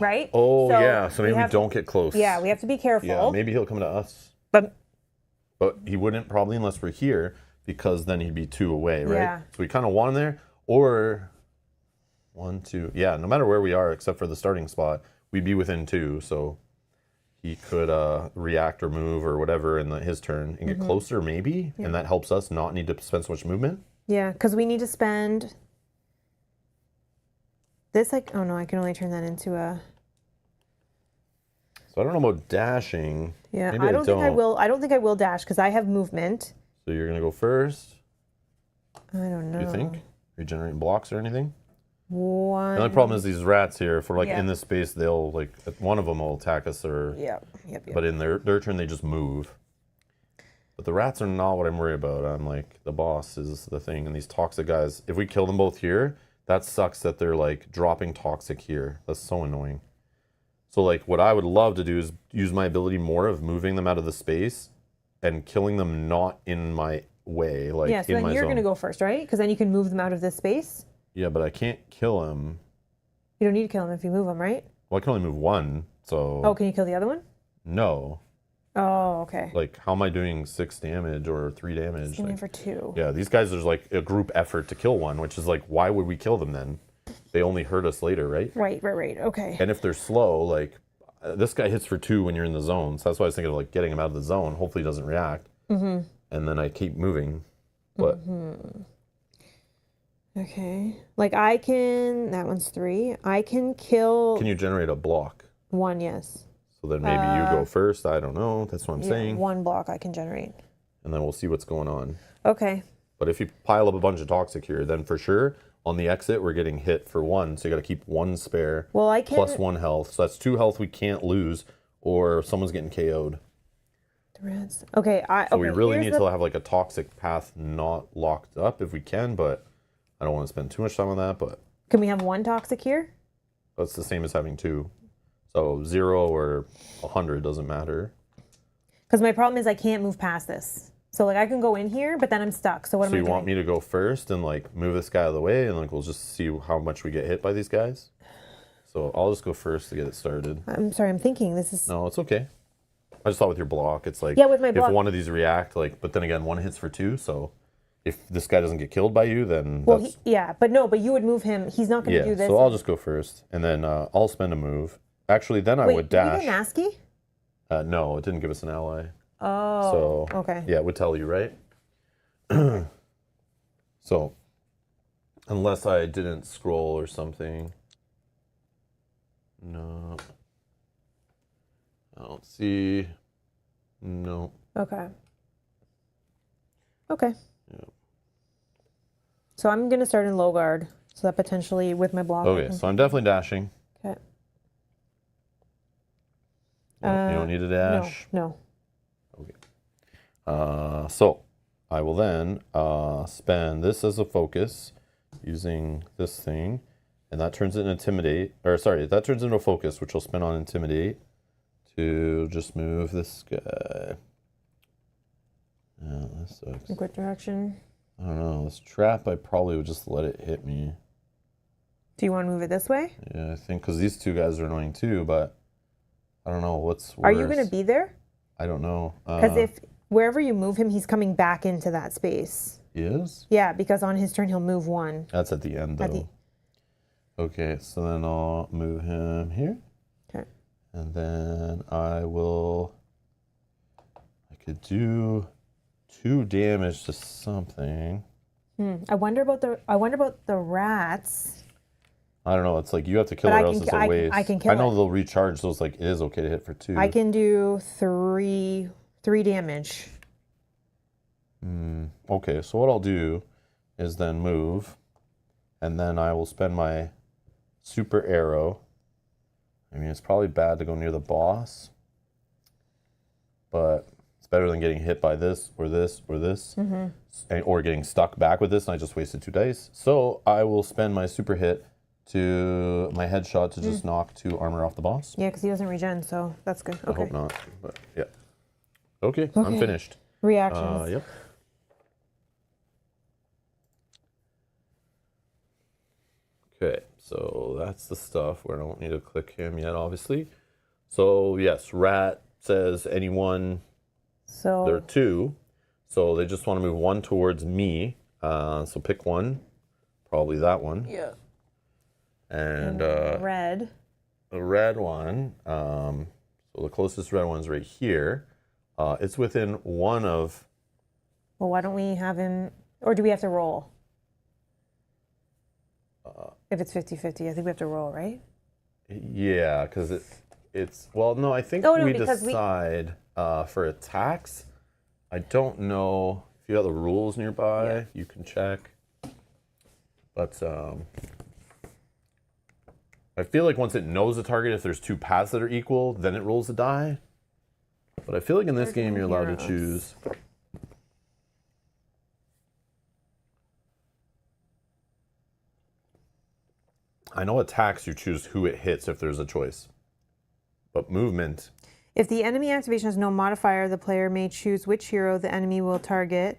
Right? Oh, yeah. So maybe we don't get close. Yeah, we have to be careful. Yeah, maybe he'll come to us. But he wouldn't probably unless we're here, because then he'd be 2 away, right? Yeah. So we kind of want him there. Or 1, 2. Yeah, no matter where we are, except for the starting spot, we'd be within 2. So he could react or move or whatever in his turn and get closer, maybe. Yeah. And that helps us not need to spend so much movement. Yeah, because we need to spend this, like, oh no, I can only turn that into a... So I don't know about dashing. Yeah, maybe I don't think I will. I don't think I will dash because I have movement. So you're gonna go first? I don't know. Do you think? Are you generating blocks or anything? One. The only problem is these rats here. If we're like Yeah. in this space, they'll like one of them will attack us, or Yep. But in their turn, they just move. But the rats are not what I'm worried about. I'm like, the boss is the thing, and these toxic guys. If we kill them both here, that sucks that they're like dropping toxic here. That's so annoying. So like what I would love to do is use my ability more of moving them out of the space and killing them not in my way, like Yeah, so in my then you're zone. going to go first, right? Because then you can move them out of this space. Yeah, but I can't kill him. You don't need to kill them if you move them, right? Well, I can only move one, so... Oh, can you kill the other one? No. Oh, okay. Like, how am I doing 6 damage or 3 damage? Aiming Like, for 2. yeah, these guys, there's like a group effort to kill one, which is like, why would we kill them then? They only hurt us later, right? Right. Okay. And if they're slow, like, this guy hits for 2 when you're in the zone. So that's why I was thinking of like getting him out of the zone. Hopefully he doesn't react. And then I keep moving. But Okay. Like I can, that one's 3. I can kill can you generate a block? 1, yes. So then maybe you go first. I don't know. That's what I'm saying. 1 block I can generate. And then we'll see what's going on. Okay. But if you pile up a bunch of toxic here, then for sure on the exit we're getting hit for 1. So you got to keep 1 spare. Well, I can plus 1 health. So that's 2 health we can't lose, or someone's getting KO'd. Threads. Okay. So we really need to have like a toxic path not locked up if we can, but I don't want to spend too much time on that. But can we have 1 toxic here? that's the same as having 2. So 0 or 100 doesn't matter. Because my problem is I can't move past this. So like I can go in here, but then I'm stuck. So what am I So doing? you want me to go first and like move this guy out of the way, and like we'll just see how much we get hit by these guys? So I'll just go first to get it started. I'm sorry, I'm thinking this is... No, it's okay. I just thought with your block, it's like, Yeah, with my block. if one of these react, like, but then again, 1 hits for 2, so if this guy doesn't get killed by you, then Well, that's... yeah, but you would move him. He's not going to do this. So I'll just go first, and then I'll spend a move. Actually, then I would dash. Wait, did we get an ASCII? No, it didn't give us an ally. Oh, So, okay. yeah, it would tell you, right? So, unless I didn't scroll or something. No. I don't see. No. Okay. Okay. Yeah. So I'm going to start in low guard. So that potentially with my block. Okay, so I'm definitely dashing. Okay. No, you don't need a dash? No. Okay. So I will then spend this as a focus using this thing, and that turns into intimidate, or sorry, that turns into a focus, which I'll spend on intimidate to just move this guy. Yeah, that sucks. In what direction? I don't know. This trap, I probably would just let it hit me. Do you want to move it this way? Yeah, I think because these 2 guys are annoying too, but I don't know what's worse. Are you going to be there? I don't know. Because if wherever you move him, he's coming back into that space. He is? Yeah, because on his turn he'll move 1. That's at the end though. Okay, so then I'll move him here. Okay. And then I could do 2 damage to something. I wonder about the rats. I don't know. It's like you have to kill But it or else it's a waste. I can kill I know it. they'll recharge, so it's like it is okay to hit for 2. I can do 3 damage. Okay, so what I'll do is then move, and then I will spend my super arrow. I mean, it's probably bad to go near the boss, but it's better than getting hit by this or this or this, or getting stuck back with this, and I just wasted 2 dice. So I will spend my super hit to my headshot to just knock 2 armor off the boss. Yeah, because he doesn't regen, so that's good. I Okay. hope not, but yeah. Okay, I'm finished. Reactions. Yep. Okay, so that's the stuff where I don't need to click him yet, obviously. So yes, rat says anyone, So there are 2. So they just want to move 1 towards me. So pick 1, probably that one. yeah. And Red. the red one, so the closest red one's right here. It's within 1 of, Well, why don't we have him, or do we have to roll? If it's 50-50, I think we have to roll, right? yeah, because it's, well, no, I think Oh, no, we because decide for attacks. I don't know if you have the rules nearby, you can check. But I feel like once it knows the target, if there's 2 paths that are equal, then it rolls a die. But I feel like in this game you're allowed to choose. I know attacks you choose who it hits if there's a choice. But movement, If the enemy activation has no modifier, the player may choose which hero the enemy will target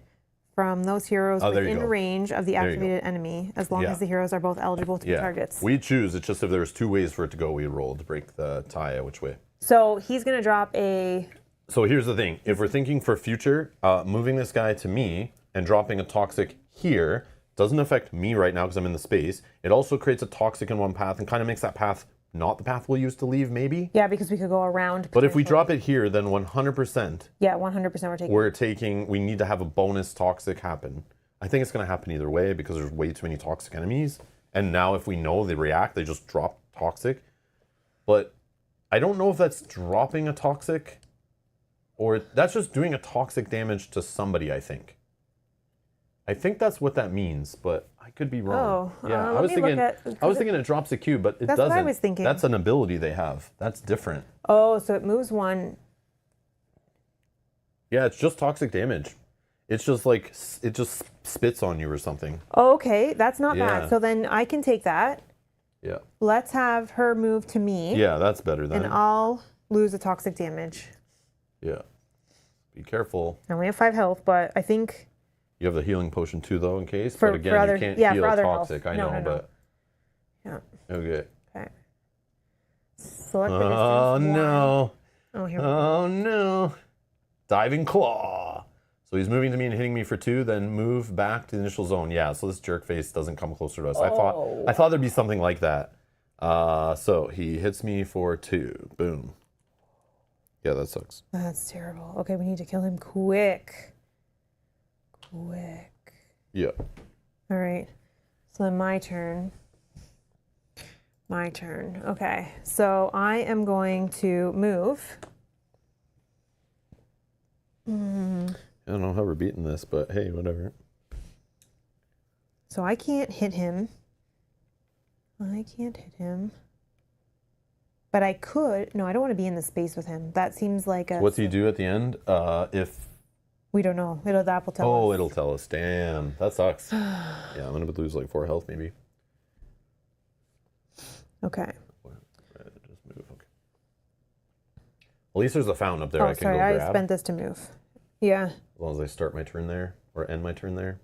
from those heroes there you within go. range of the There you go. activated enemy, as long Yeah. as the heroes are both eligible to be yeah. targets. We choose, it's just if there's 2 ways for it to go, we roll to break the tie which way. So he's going to drop a So here's the thing. If we're thinking for future, moving this guy to me and dropping a toxic here doesn't affect me right now because I'm in the space. It also creates a toxic in one path and kind of makes that path not the path we'll use to leave, maybe. Yeah, because we could go around. But if we drop it here, then 100%. Yeah, 100% we're taking. We need to have a bonus toxic happen. I think it's going to happen either way because there's way too many toxic enemies. And now if we know they react, they just drop toxic. But I don't know if that's dropping a toxic or that's just doing a toxic damage to somebody, I think. I think that's what that means, but I could be wrong. Oh, yeah. I was thinking it drops a Q, but it doesn't. That's what I was thinking. That's an ability they have. That's different. Oh, so it moves one. Yeah, it's just toxic damage. It's just like, it just spits on you or something. Oh, okay, that's not Yeah. bad. So then I can take that. Yeah. Let's have her move to me. Yeah, that's better than. And I'll lose the toxic damage. Yeah. Be careful. I only have 5 health, but I think. You have the healing potion too, though, in case. For but again, other, you can't yeah, heal for other toxic. health. I know, but. Yeah. Okay. Okay. Select the distance. Oh, one. no. Oh, here we go. Oh, no. Diving Claw. So he's moving to me and hitting me for 2, then move back to the initial zone. Yeah, so this jerk face doesn't come closer to us. Oh. I thought there'd be something like that. So he hits me for 2. Boom. Yeah, that sucks. That's terrible. Okay, we need to kill him quick. Quick. Yeah. All right. So then my turn. My turn. Okay. So I am going to move. I don't know how we're beating this, but hey, whatever. So I can't hit him. I can't hit him. But I could. No, I don't want to be in the space with him. That seems like a. What's he do at the end? If. We don't know. That will tell us. Oh, it'll tell us. Damn, that sucks. Yeah, I'm gonna lose like 4 health maybe. Okay. Just move. Okay. At least there's a fountain up there Oh, I can sorry. go grab. I spent this to move. Yeah. As long as I start my turn there or end my turn there,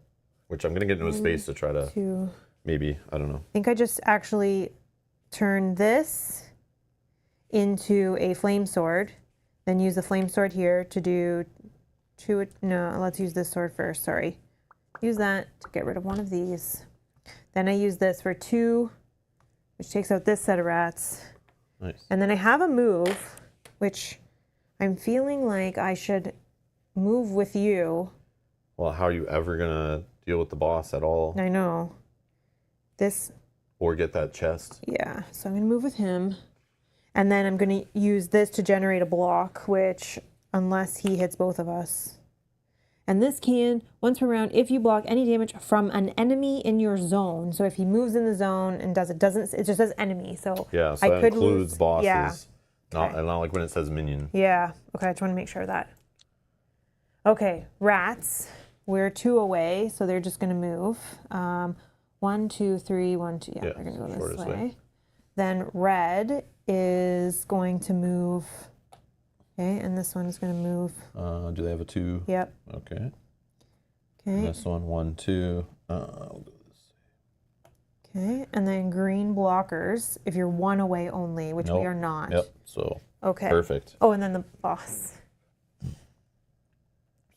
which I'm gonna get into a space to try to. 2. Maybe I don't know. I think I just actually turn this into a flame sword, then use the flame sword here to do 2. No, let's use this sword first. Sorry. Use that to get rid of one of these. Then I use this for 2, which takes out this set of rats. Nice. And then I have a move, which I'm feeling like I should move with you. Well, how are you ever gonna deal with the boss at all, I know. This. or get that chest? Yeah, so I'm going to move with him. And then I'm going to use this to generate a block, which, unless he hits both of us. And this can, once per round, if you block any damage from an enemy in your zone. So if he moves in the zone and it just says enemy. So Yeah, so I that could includes lose, bosses. Yeah. Not Okay. like when it says minion. Yeah, okay, I just want to make sure of that. Okay, rats. We're 2 away, so they're just going to move. 1, 2, 3, 1, 2. Yeah, Yeah, they're going to go this shortest way. way. Then red is going to move. Okay, and this one is going to move. Do they have a 2? Yep. Okay. Okay. And this one, 1, 2. I'll do this. Okay, and then green blockers. If you're 1 away only, which we Nope. are not. Yep. So Okay. perfect. Oh, and then the boss.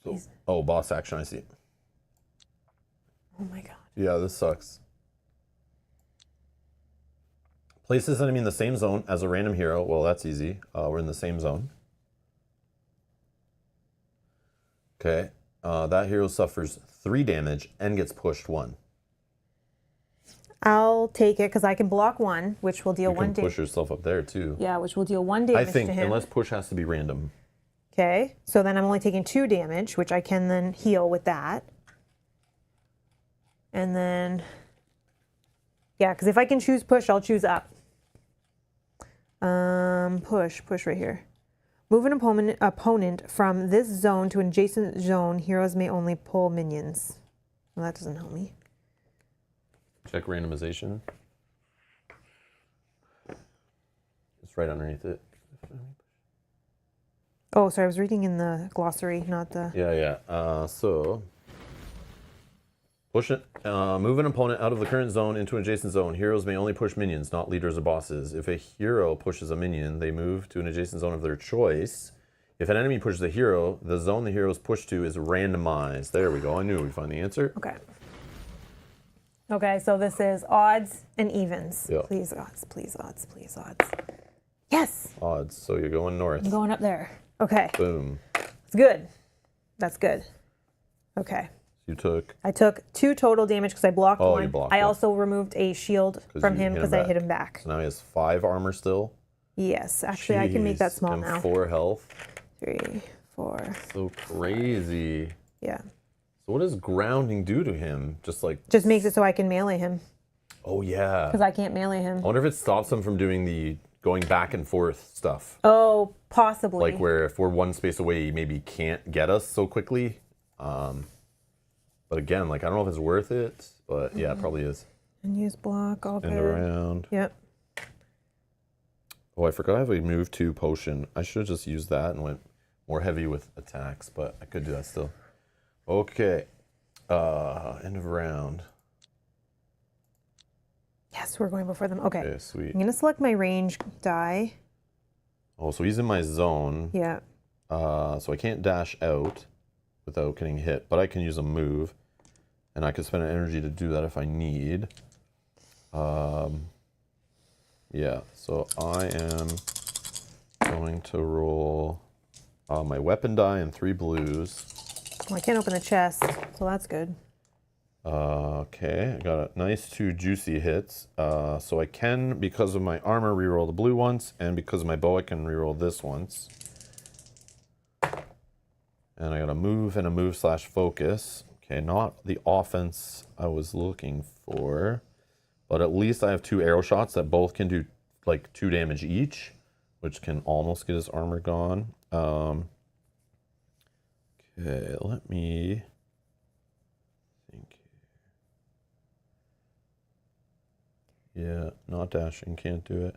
So, oh, boss action. I see. Oh my god. Yeah, this sucks. Place this enemy in the same zone as a random hero. Well, that's easy. We're in the same zone. Okay. That hero suffers 3 damage and gets pushed 1. I'll take it because I can block 1, which will deal You 1 can damage. push yourself up there too. Yeah, which will deal 1 damage I think to him. unless push has to be random. Okay, so then I'm only taking 2 damage, which I can then heal with that. And then, yeah, because if I can choose push, I'll choose up. Push right here. Move an opponent from this zone to an adjacent zone. Heroes may only pull minions. Well, that doesn't help me. Check randomization. It's right underneath it. Oh, sorry, I was reading in the glossary, not the... Yeah. So push it. Move an opponent out of the current zone into an adjacent zone. Heroes may only push minions, not leaders or bosses. If a hero pushes a minion, they move to an adjacent zone of their choice. If an enemy pushes a hero, the zone the hero is pushed to is randomized. There we go. I knew we'd find the answer. Okay. Okay, so this is odds and evens. Yeah. Please odds, please odds, please odds. Yes! Odds. So you're going north. I'm going up there. Okay. Boom. It's good. That's good. Okay. You took. I took 2 total damage because I blocked Oh, one. you blocked I it. also removed a shield from you him hit because him I hit him back. So now he has 5 armor still. Yes, actually I can make that Jeez, small and now. 4 health. 3, 4. So crazy. Yeah. So what does grounding do to him? Just like. Just makes it so I can melee him Oh yeah. because I can't melee him. I wonder if it stops him from doing the going back and forth stuff. Oh, possibly. Like where if we're one space away, he maybe can't get us so quickly. But again, like I don't know if it's worth it, but yeah, it probably is. And use block, all And good. around. Yep. Oh, I forgot I have a move 2 potion. I should have just used that and went more heavy with attacks, but I could do that still. Okay. End of round. Yes, we're going before them. Okay. Okay, sweet. I'm going to select my range die. Oh, so he's in my zone. Yeah. So I can't dash out without getting hit, but I can use a move. And I can spend an energy to do that if I need. Yeah, so I am going to roll my weapon die and 3 blues. Well, I can't open the chest, so that's good. Okay, I got a nice 2 juicy hits. So I can, because of my armor, reroll the blue once, and because of my bow, I can reroll this once. And I got a move and a move / focus. Okay, not the offense I was looking for, but at least I have 2 arrow shots that both can do like 2 damage each, which can almost get his armor gone. Okay, let me think. Yeah, not dashing, can't do it.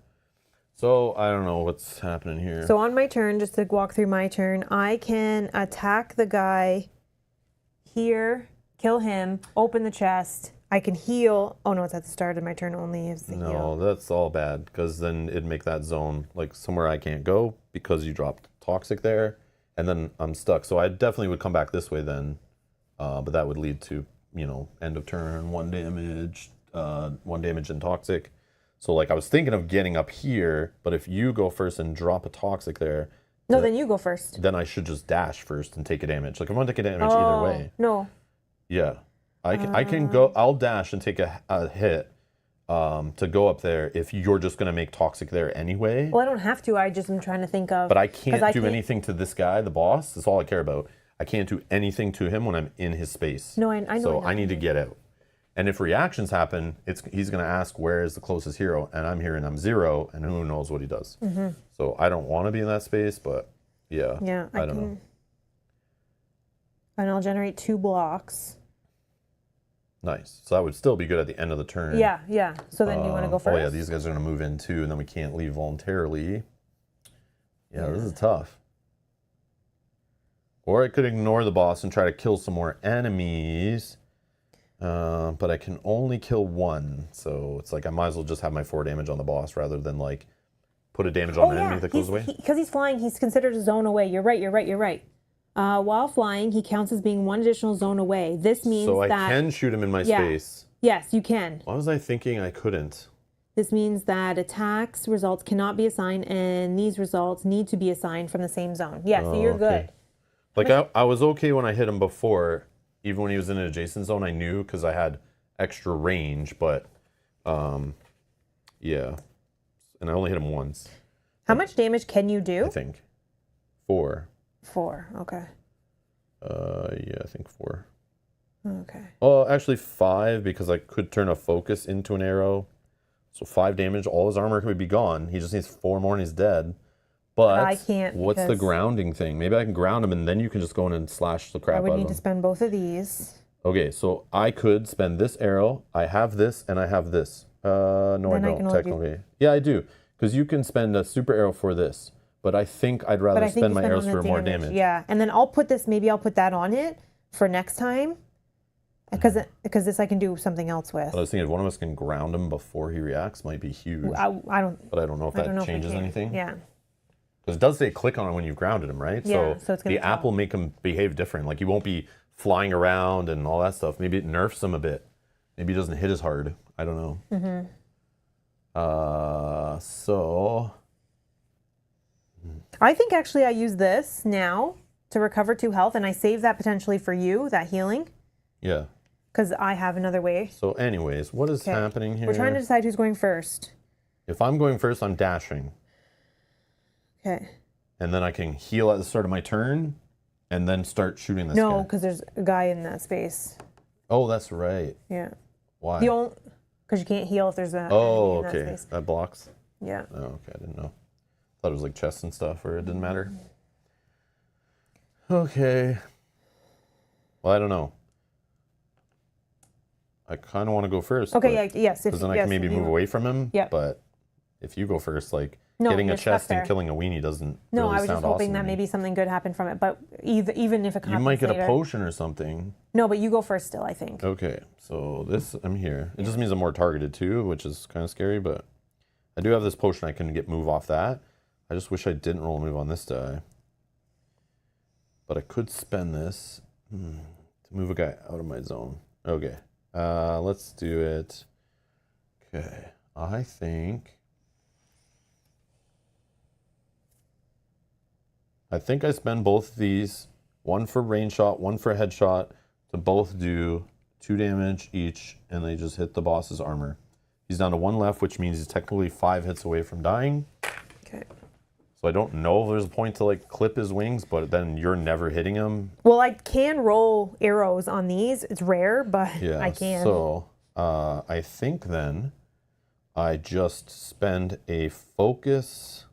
So I don't know what's happening here. So on my turn, just to walk through my turn, I can attack the guy here, kill him, open the chest. I can heal. Oh no, it's at the start of my turn only. Is the No, heal. that's all bad because then it'd make that zone like somewhere I can't go because you dropped toxic there, and then I'm stuck. So I definitely would come back this way then, but that would lead to end of turn 1 damage, 1 damage and toxic. So like I was thinking of getting up here, but if you go first and drop a toxic there, No, then you go first. then I should just dash first and take a damage. Like I'm gonna take a damage either way. No. Yeah, I can go. I'll dash and take a hit to go up there if you're just gonna make toxic there anyway. Well, I don't have to. I just am trying to think of. But I can't 'cause do anything to this guy, the boss. That's all I care about. I can't do anything to him when I'm in his space. No, I know. So I I need to get out. And if reactions happen, he's gonna ask where is the closest hero, and I'm here and I'm 0, and who knows what he does. Mm-hmm. So I don't want to be in that space, but yeah. Yeah, I don't know. And I'll generate 2 blocks. Nice. So that would still be good at the end of the turn. Yeah, yeah. So then you want to go first? Oh yeah, these guys are gonna move in too, and then we can't leave voluntarily. Yeah, this is tough. Or I could ignore the boss and try to kill some more enemies. But I can only kill 1, so it's like I might as well just have my 4 damage on the boss rather than like put a damage on an enemy that goes away. Because he's flying, he's considered a zone away. You're right. While flying, he counts as being 1 additional zone away. This means So I that... can shoot him in my space. Yes, you can. Why was I thinking I couldn't? This means that attacks results cannot be assigned, and these results need to be assigned from the same zone. Yeah, so you're good. Like I was okay when I hit him before. Even when he was in an adjacent zone, I knew because I had extra range, but yeah. And I only hit him once. How much damage can you do? I think 4. 4, okay. Yeah, I think 4. Okay. Oh, actually 5 because I could turn a focus into an arrow. So 5 damage, all his armor could be gone. He just needs 4 more and he's dead. But I can't. What's the grounding thing? Maybe I can ground him and then you can just go in and slash the crap out I of him. would need to spend both of these. Okay, so I could spend this arrow. I have this and I have this. No, Then I I can don't only technically. Yeah, I do. Because you can spend a super arrow for this. But I think I'd rather spend my arrows for more damage. Yeah, and then I'll put this, maybe I'll put that on it for next time. Because this I can do something else with. But I was thinking if one of us can ground him before he reacts, might be huge. I don't. But I don't know if I don't know that if I changes can. anything. Yeah. Because it does say click on it when you've grounded him, right? Yeah, so it's gonna the app tell. will make him behave different. Like he won't be flying around and all that stuff. Maybe it nerfs him a bit. Maybe he doesn't hit as hard. I don't know. So I think actually I use this now to recover 2 health, and I save that potentially for you, that healing, yeah. because I have another way. So anyways, what is happening here? We're trying to decide who's going first. If I'm going first, I'm dashing. Okay. And then I can heal at the start of my turn and then start shooting this guy. No, because there's a guy in that space. Oh, that's right. Yeah. Why? Because you can't heal if there's a Oh, enemy in that okay. space. That blocks. Yeah. Oh, okay. I didn't know. Thought it was like chests and stuff where it didn't matter. Okay. Well, I don't know. I kind of want to go first. Okay, yeah, yes. Because then I can maybe move away from him. Yep. But if you go first, like No, getting a you're stuck chest and there. killing a weenie doesn't No, really I was sound just hoping awesome that to me. maybe something good happened from it. But even if it happens You might get later. a potion or something. No, but you go first still, I think. Okay, so I'm here. It just means I'm more targeted too, which is kind of scary, but I do have this potion I can get move off that. I just wish I didn't roll a move on this die. But I could spend this to move a guy out of my zone. Okay, let's do it. Okay, I think I spend both of these, one for range shot, one for headshot, to both do 2 damage each, and they just hit the boss's armor. He's down to 1 left, which means he's technically 5 hits away from dying. Okay. So I don't know if there's a point to like clip his wings, but then you're never hitting him. Well, I can roll arrows on these. It's rare, but Yeah. I can. So I think then I just spend a focus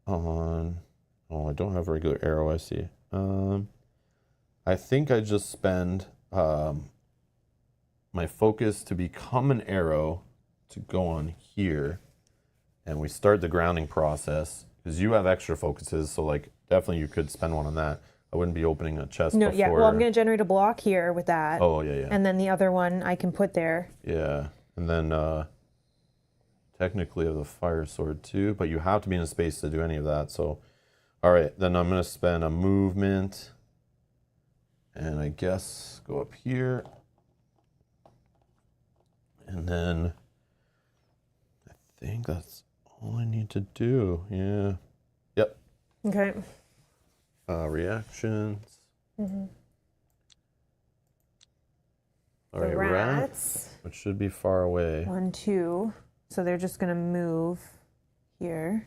on. Oh, I don't have a regular arrow. I see. I think I just spend my focus to become an arrow to go on here, and we start the grounding process because you have extra focuses. So like definitely you could spend one on that. I wouldn't be opening a chest No, before. yeah. Well, I'm going to generate a block here with that. Oh yeah, yeah. And then the other one I can put there. Yeah, and then technically I have the fire sword too, but you have to be in a space to do any of that. So, all right, then I'm gonna spend a movement, and I guess go up here, and then I think that's all I need to do. Yeah. Yep. Okay. Reactions. Mm-hmm. All The right, rats. which should be far away. 1, 2. So they're just going to move here.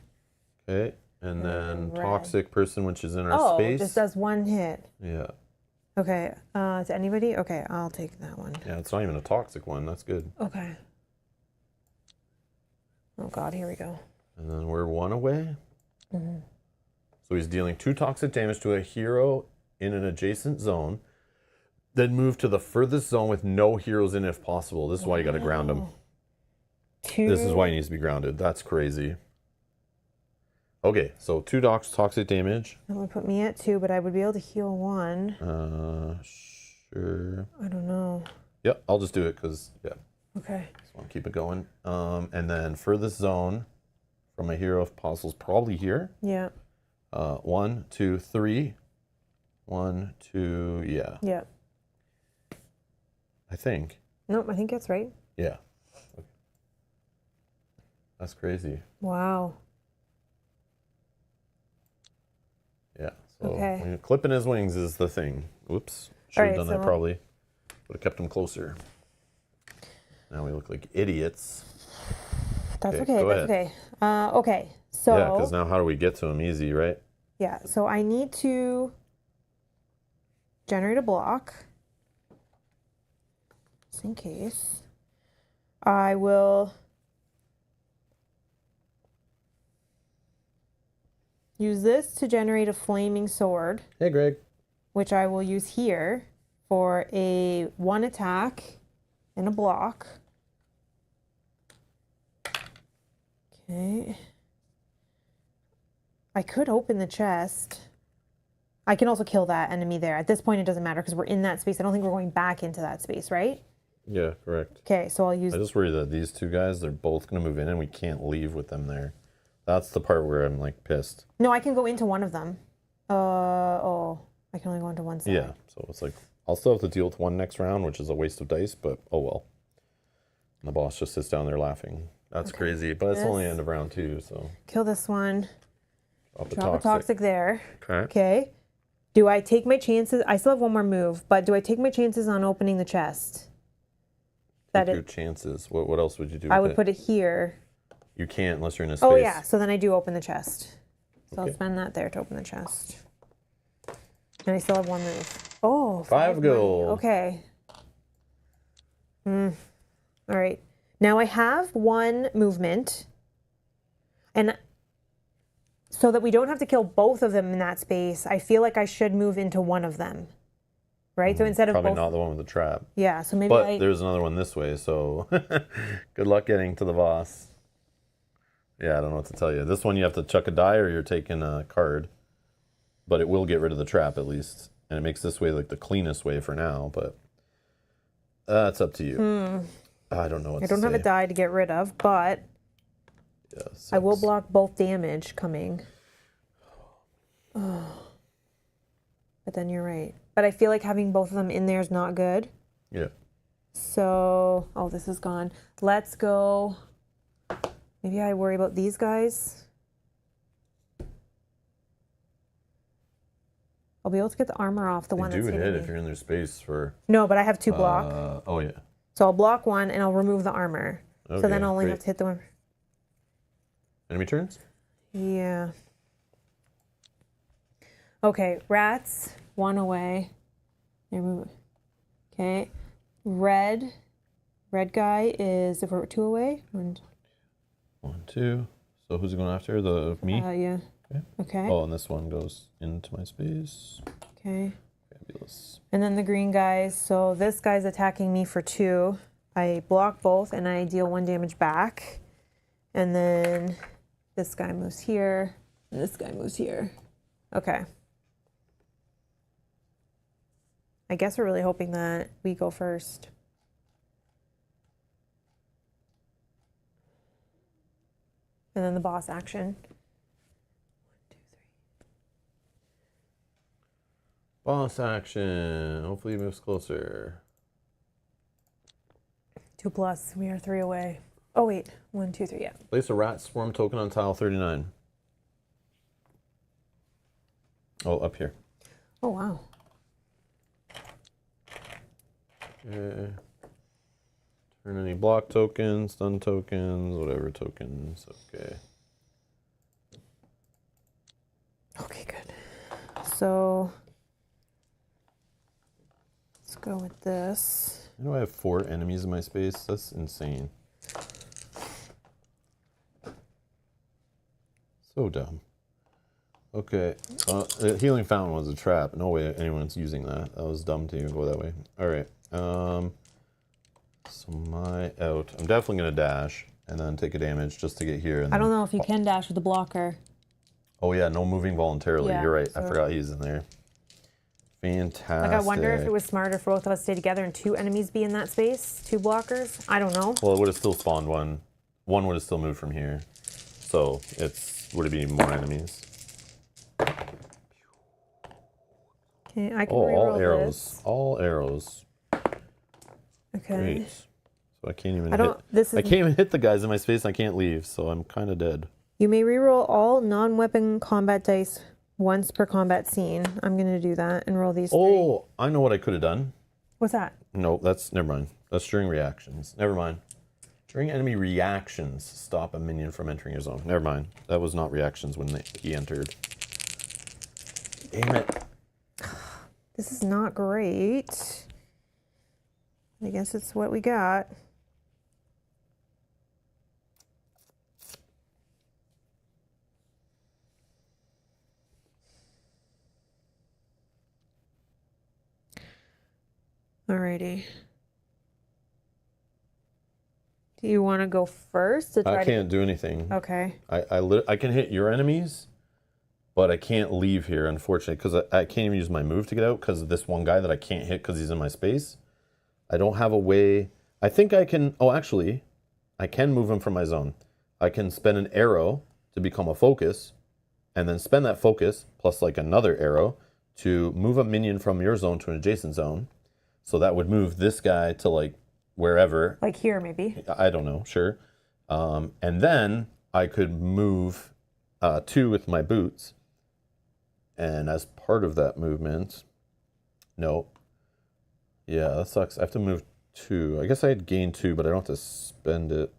Okay, and then red. toxic person, which is in our space. Oh, just does 1 hit. Yeah. Okay. To anybody? Okay, I'll take that one. Yeah, it's not even a toxic one. That's good. Okay. Oh God, here we go. And then we're 1 away. Mm-hmm. So he's dealing 2 toxic damage to a hero in an adjacent zone. Then move to the furthest zone with no heroes in if possible. This is why you got to ground him. 2. This is why he needs to be grounded. That's crazy. Okay, so 2 toxic damage. That would put me at 2, but I would be able to heal 1. Sure. I don't know. Yep, I'll just do it because, yeah, Okay. just want to keep it going. And then furthest zone from a hero if possible is probably here. Yeah. 1, 2, 3. 1, 2, yeah. Yeah. I think. Nope, I think that's right. Yeah. Okay. That's crazy. Wow. Yeah. So Okay. when you're clipping his wings is the thing. Oops. Should have Alright, done that so- probably. Would have kept him closer. Now we look like idiots. That's Okay, okay. go That's okay. Okay. So Yeah, because now how do we get to him? Easy, right? yeah, so I need to generate a block. Just in case. I will use this to generate a flaming sword, Hey, Greg. which I will use here for a 1 attack and a block. Okay. I could open the chest. I can also kill that enemy there. At this point, it doesn't matter because we're in that space. I don't think we're going back into that space, right? Yeah, correct. Okay, so I'll use... I just worry that these 2 guys, they're both going to move in and we can't leave with them there. That's the part where I'm like pissed. No, I can go into one of them. Oh, I can only go into one side. Yeah, so it's like, I'll still have to deal with one next round, which is a waste of dice, but oh well. And the boss just sits down there laughing. That's crazy, but it's only end of round 2, so. Kill this one. Drop a toxic there. Okay. Okay. Do I take my chances? I still have one more move, but do I take my chances on opening the chest? Take your chances. What else would you do? I would put it here. You can't unless you're in a space. Oh yeah, so then I do open the chest. So I'll spend that there to open the chest. And I still have one move. Oh, 5 gold. Okay. All right. Now I have one movement. And so that we don't have to kill both of them in that space, I feel like I should move into one of them. Right? So instead of Probably both... not the one with the trap. Yeah, so maybe But there's another one this way, so good luck getting to the boss. Yeah, I don't know what to tell you. This one you have to chuck a die or you're taking a card. But it will get rid of the trap at least. And it makes this way like the cleanest way for now, but that's up to you. I don't know what to say. I don't have a die to get rid of, but I will block both damage coming. Oh. But then you're right. But I feel like having both of them in there is not good. Yeah. So, oh, this is gone. Let's go. Maybe I worry about these guys. I'll be able to get the armor off the one that's hitting me. You do hit me. if you're in their space for... No, but I have 2 block. Oh, yeah. So I'll block one and I'll remove the armor. Okay, so then I'll only have to hit the one. Enemy turns? Yeah. Okay, rats, 1 away. Okay. Red guy is, if we're 2 away. 1, 2. So who's it going after? Me? Yeah. Okay. Oh, and this one goes into my space. Okay. Fabulous. And then the green guys. So this guy's attacking me for 2. I block both and I deal 1 damage back. And then this guy moves here. And this guy moves here. Okay. I guess we're really hoping that we go first. And then the boss action. 1, 2, 3. Boss action. Hopefully he moves closer. 2+. We are 3 away. Oh wait, 1, 2, 3. Yeah. Place a rat swarm token on tile 39. Oh, up here. Oh wow. Okay. Turn any block tokens, stun tokens, whatever tokens. Okay. Okay, good. So let's go with this. I know I have 4 enemies in my space. That's insane. So dumb. Okay. The healing fountain was a trap. No way anyone's using that. That was dumb to go that way. All right. So my out. I'm definitely gonna dash and then take a damage just to get here. And I don't know if you can dash with the blocker. Oh yeah, no moving voluntarily. Yeah, You're right. so... I forgot he's in there. Fantastic. Like I wonder if it was smarter for both of us to stay together and 2 enemies be in that space, 2 blockers. I don't know. Well, it would have still spawned one. One would have still moved from here. So would it be more enemies? Okay, I can all reroll arrows. this. All arrows. Okay. Great. So I can't even I can't even hit the guys in my space. I can't leave, so I'm kind of dead. You may reroll all non-weapon combat dice once per combat scene. I'm going to do that and roll these 3. Oh, I know what I could have done. What's that? No, never mind. That's during reactions. Never mind. During enemy reactions, stop a minion from entering your zone. Never mind. That was not reactions when he entered. Damn it. This is not great. I guess it's what we got. Alrighty. Do you want to go first to try I can't do anything. Okay. I can hit your enemies, but I can't leave here, unfortunately, because I can't even use my move to get out because of this one guy that I can't hit because he's in my space. I don't have a way. I think I can. Oh, actually, I can move him from my zone. I can spend an arrow to become a focus, and then spend that focus plus like another arrow to move a minion from your zone to an adjacent zone. So that would move this guy to like wherever. Like here, maybe. I don't know, sure. And then I could move 2 with my boots. And as part of that movement, no. Yeah, that sucks. I have to move 2. I guess I'd gain 2, but I don't have to spend it.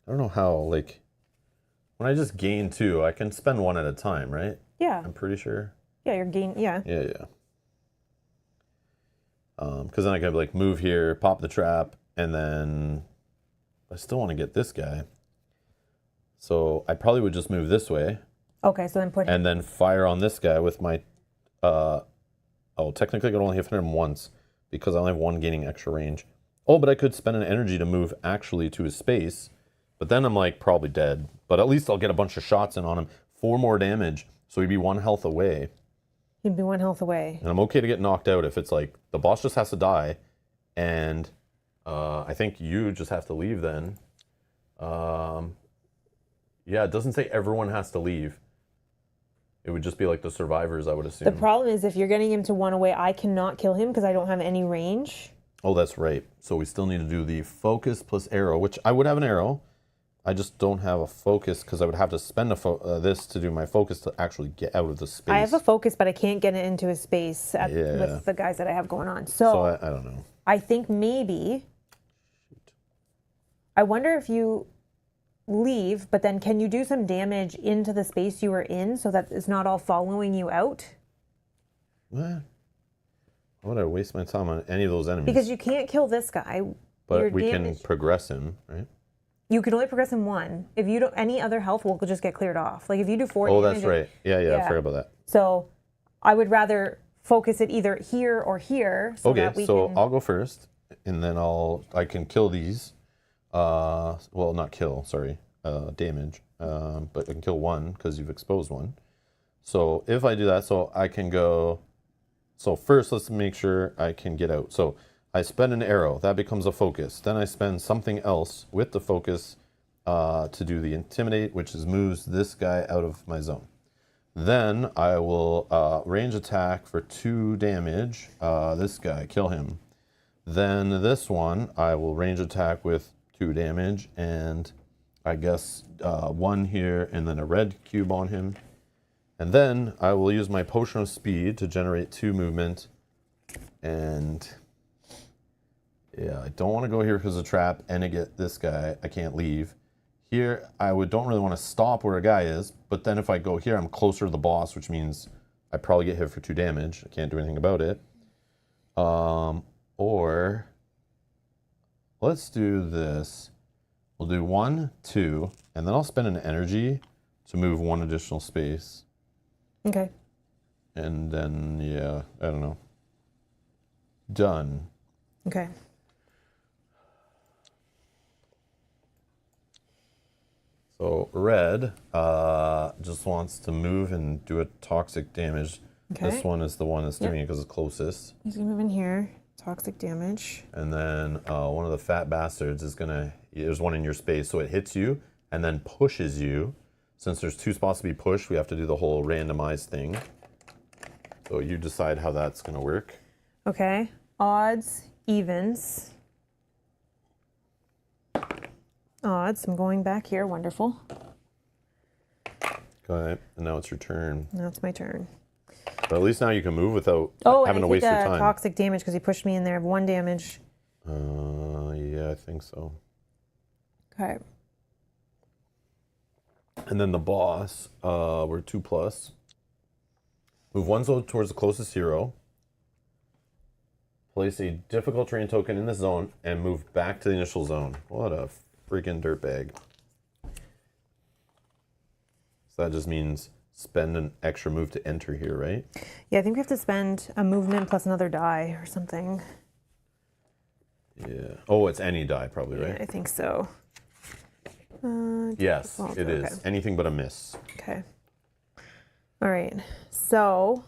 I don't know how, like, when I just gain 2, I can spend 1 at a time, right? Yeah. I'm pretty sure. Yeah, you're yeah. Yeah. Because then I could like move here, pop the trap, and then I still want to get this guy. So I probably would just move this way. Okay, so then put him. And then fire on this guy with my, technically I could only hit him once because I only have 1 gaining extra range. Oh, but I could spend an energy to move actually to his space, but then I'm like probably dead. But at least I'll get a bunch of shots in on him. 4 more damage, so he'd be 1 health away. He'd be 1 health away. And I'm okay to get knocked out if it's like the boss just has to die, and I think you just have to leave then. Yeah, it doesn't say everyone has to leave. It would just be like the survivors, I would assume. The problem is if you're getting him to 1 away, I cannot kill him because I don't have any range. Oh, that's right. So we still need to do the focus plus arrow, which I would have an arrow. I just don't have a focus because I would have to spend this to do my focus to actually get out of the space. I have a focus, but I can't get it into his space with the guys that I have going on. So I don't know. I think maybe... I wonder if you leave, but then can you do some damage into the space you were in so that it's not all following you out? Why would I waste my time on any of those enemies? Because you can't kill this guy. But we can progress him, right? You can only progress him 1. If you don't, any other health will just get cleared off. Like if you do 4 damage. Oh, that's right. Yeah, I forgot about that. So I would rather focus it either here or here. So okay, that we so can... I'll go first, and then I can kill these. Well, not kill, sorry, damage. But I can kill 1 because you've exposed 1. So if I do that, so I can go. So first, let's make sure I can get out. So I spend an arrow, that becomes a focus. Then I spend something else with the focus to do the intimidate, which is moves this guy out of my zone. Then I will range attack for 2 damage. This guy, kill him. Then this one, I will range attack with 2 damage, and I guess 1 here, and then a red cube on him. And then I will use my potion of speed to generate 2 movement, and... yeah, I don't want to go here because of the trap, and I get this guy. I can't leave. Here, I don't really want to stop where a guy is, but then if I go here, I'm closer to the boss, which means I probably get hit for 2 damage. I can't do anything about it. Or, let's do this. We'll do 1, 2, and then I'll spend an energy to move 1 additional space. Okay. And then, yeah, I don't know. Done. Okay. So red just wants to move and do a toxic damage. Okay. This one is the one that's doing it because it's closest. You can move in here. Toxic damage. And then one of the fat bastards is gonna, there's one in your space, so it hits you and then pushes you. Since there's 2 spots to be pushed, we have to do the whole randomized thing. So you decide how that's gonna work. Okay. Odds, evens. Odds. I'm going back here. Wonderful. Okay, and now it's your turn. Now it's my turn. But at least now you can move without having to and waste your time. Toxic damage because he pushed me in there. 1 damage. Yeah, I think so. Okay. And then the boss, we're 2+. Move 1 zone towards the closest hero. Place a difficult terrain token in the zone and move back to the initial zone. What a freaking dirtbag. So that just means spend an extra move to enter here, right? Yeah, I think we have to spend a movement plus another die or something. Yeah. Oh, it's any die probably, right? Yeah, I think so. Yes, it is. Okay. Anything but a miss. Okay. All right. So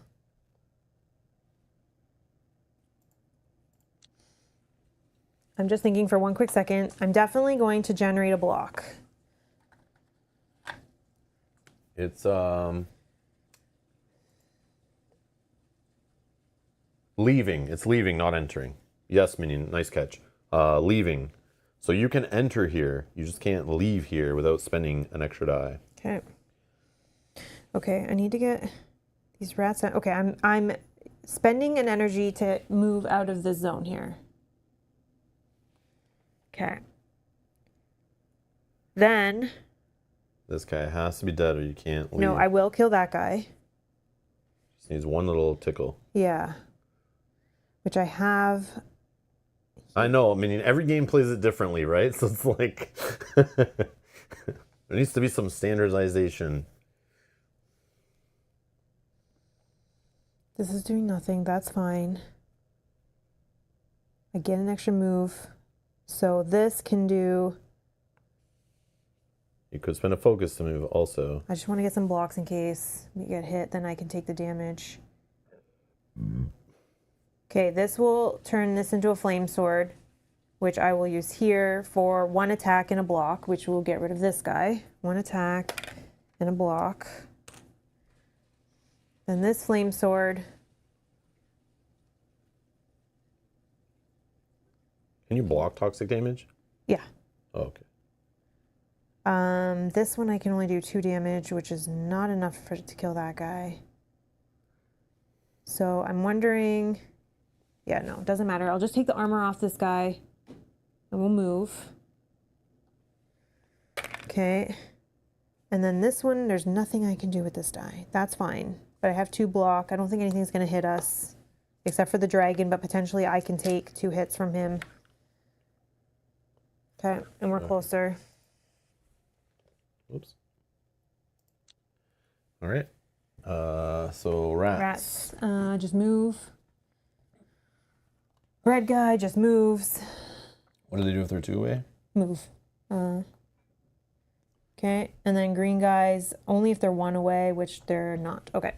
I'm just thinking for 1 quick second. I'm definitely going to generate a block. It's leaving. It's leaving, not entering. Yes, minion. Nice catch. Leaving. So you can enter here. You just can't leave here without spending an extra die. Okay. Okay, I need to get these rats out. Okay, I'm spending an energy to move out of this zone here. Okay. Then... This guy has to be dead or you can't leave. No, I will kill that guy. Just needs one little tickle. Yeah. Which I have... I know. I mean, every game plays it differently, right? So it's like... there needs to be some standardization. This is doing nothing. That's fine. I get an extra move. So this can do... You could spend a focus to move also. I just want to get some blocks in case we get hit. Then I can take the damage. Okay, this will turn this into a flame sword, which I will use here for one attack and a block, which will get rid of this guy. One attack and a block. Then this flame sword... Can you block toxic damage? Yeah. Oh, okay. This one I can only do 2 damage, which is not enough for it to kill that guy. So I'm wondering... Yeah, no, it doesn't matter. I'll just take the armor off this guy and we'll move. Okay. And then this one, there's nothing I can do with this die. That's fine. But I have 2 block. I don't think anything's going to hit us except for the dragon, but potentially I can take 2 hits from him. Okay, and we're closer. Oops. All right. So rats. Rats, just move. Red guy just moves. What do they do if they're 2-way? Move. Okay, and then green guys only if they're 1 away, which they're not. Okay.